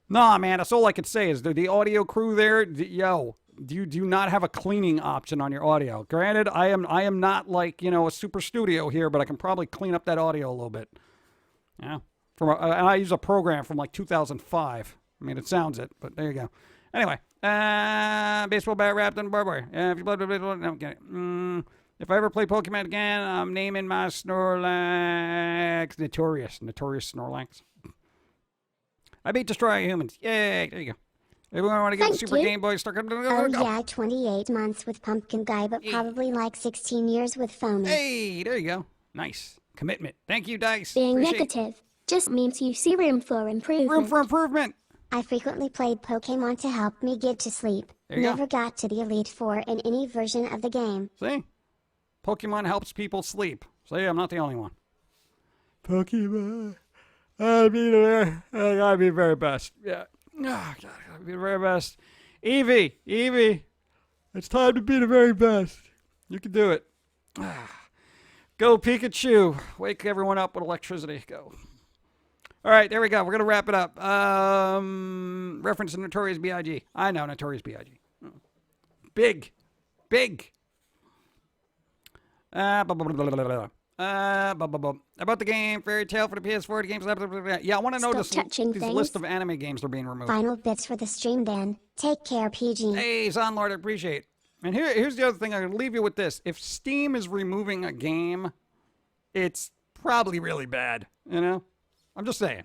Nah, man, that's all I could say is the audio crew there, yo, you do not have a cleaning option on your audio. Granted, I am not like, a super studio here, but I can probably clean up that audio a little bit. Yeah. And I use a program from like 2005. I mean, it sounds it, but there you go. Anyway, baseball bat wrapped in barbed wire. If I ever play Pokemon again, I'm naming my Snorlax Notorious Snorlax. I beat Destroy Humans. Yay! There you go. Everyone want to get Thank the Super you. Game Boy? Start Oh yeah, 28 months with Pum'Kin Guy, but probably like 16 years with Foamy. Hey, there you go. Nice. Commitment. Thank you, Dice. Being Appreciate negative just means you see room for improvement. Room for improvement. I frequently played Pokemon to help me get to sleep. There you Never got to the Elite Four in any version of the game. See? Pokemon helps people sleep. See, I'm not the only one. Pokemon. I gotta be the very best. Yeah. Oh, God, I gotta be the very best. Eevee. It's time to be the very best. You can do it. Go Pikachu. Wake everyone up with electricity. Go. All right, there we go. We're going to wrap it up. Reference to Notorious B.I.G. I know, Notorious B.I.G. Big. About the game, Fairy Tale for the PS4, the games. Yeah, I want to know this list of anime games that are being removed. Final bits for the stream then. Take care, PG. Hey, Zonlord, I appreciate it. And here's the other thing. I'm going to leave you with this. If Steam is removing a game, it's probably really bad, I'm just saying.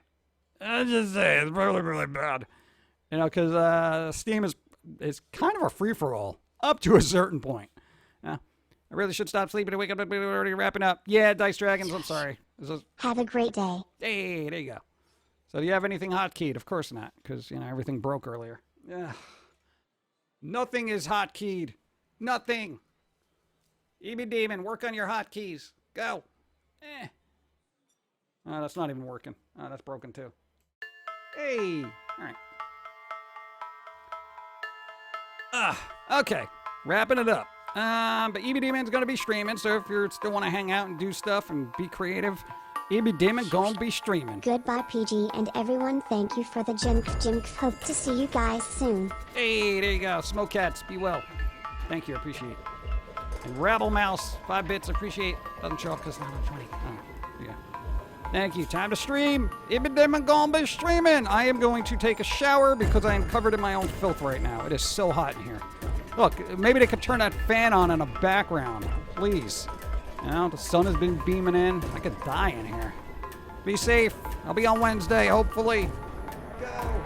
It's probably really bad. Because Steam is kind of a free-for-all up to a certain point. I really should stop sleeping and wake up. We're already wrapping up. Yeah, Dice Dragons, I'm sorry. Have a great day. Hey, there you go. So do you have anything hotkeyed? Of course not, because, everything broke earlier. Yeah. Nothing is hotkeyed. Nothing. EB Demon, work on your hotkeys. Go. Oh, that's not even working. Oh, that's broken too. Hey. All right. Okay. Wrapping it up. But EB Demon's going to be streaming, so if you still want to hang out and do stuff and be creative, EB Demon going to be streaming. Goodbye, PG, and everyone. Thank you for the Jimk. Hope to see you guys soon. Hey, there you go. Smoke Cats, be well. Thank you. I appreciate it. And Rabble Mouse, 5 bits. Appreciate it. Doesn't show up because it's not on 20. Oh, yeah. Thank you. Time to stream. EB Demon going to be streaming. I am going to take a shower because I am covered in my own filth right now. It is so hot in here. Look, maybe they could turn that fan on in the background. Please. The sun has been beaming in. I could die in here. Be safe. I'll be on Wednesday, hopefully. Go.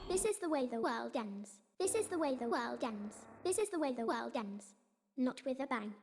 This is the way the world ends. This is the way the world ends. This is the way the world ends. Not with a bang.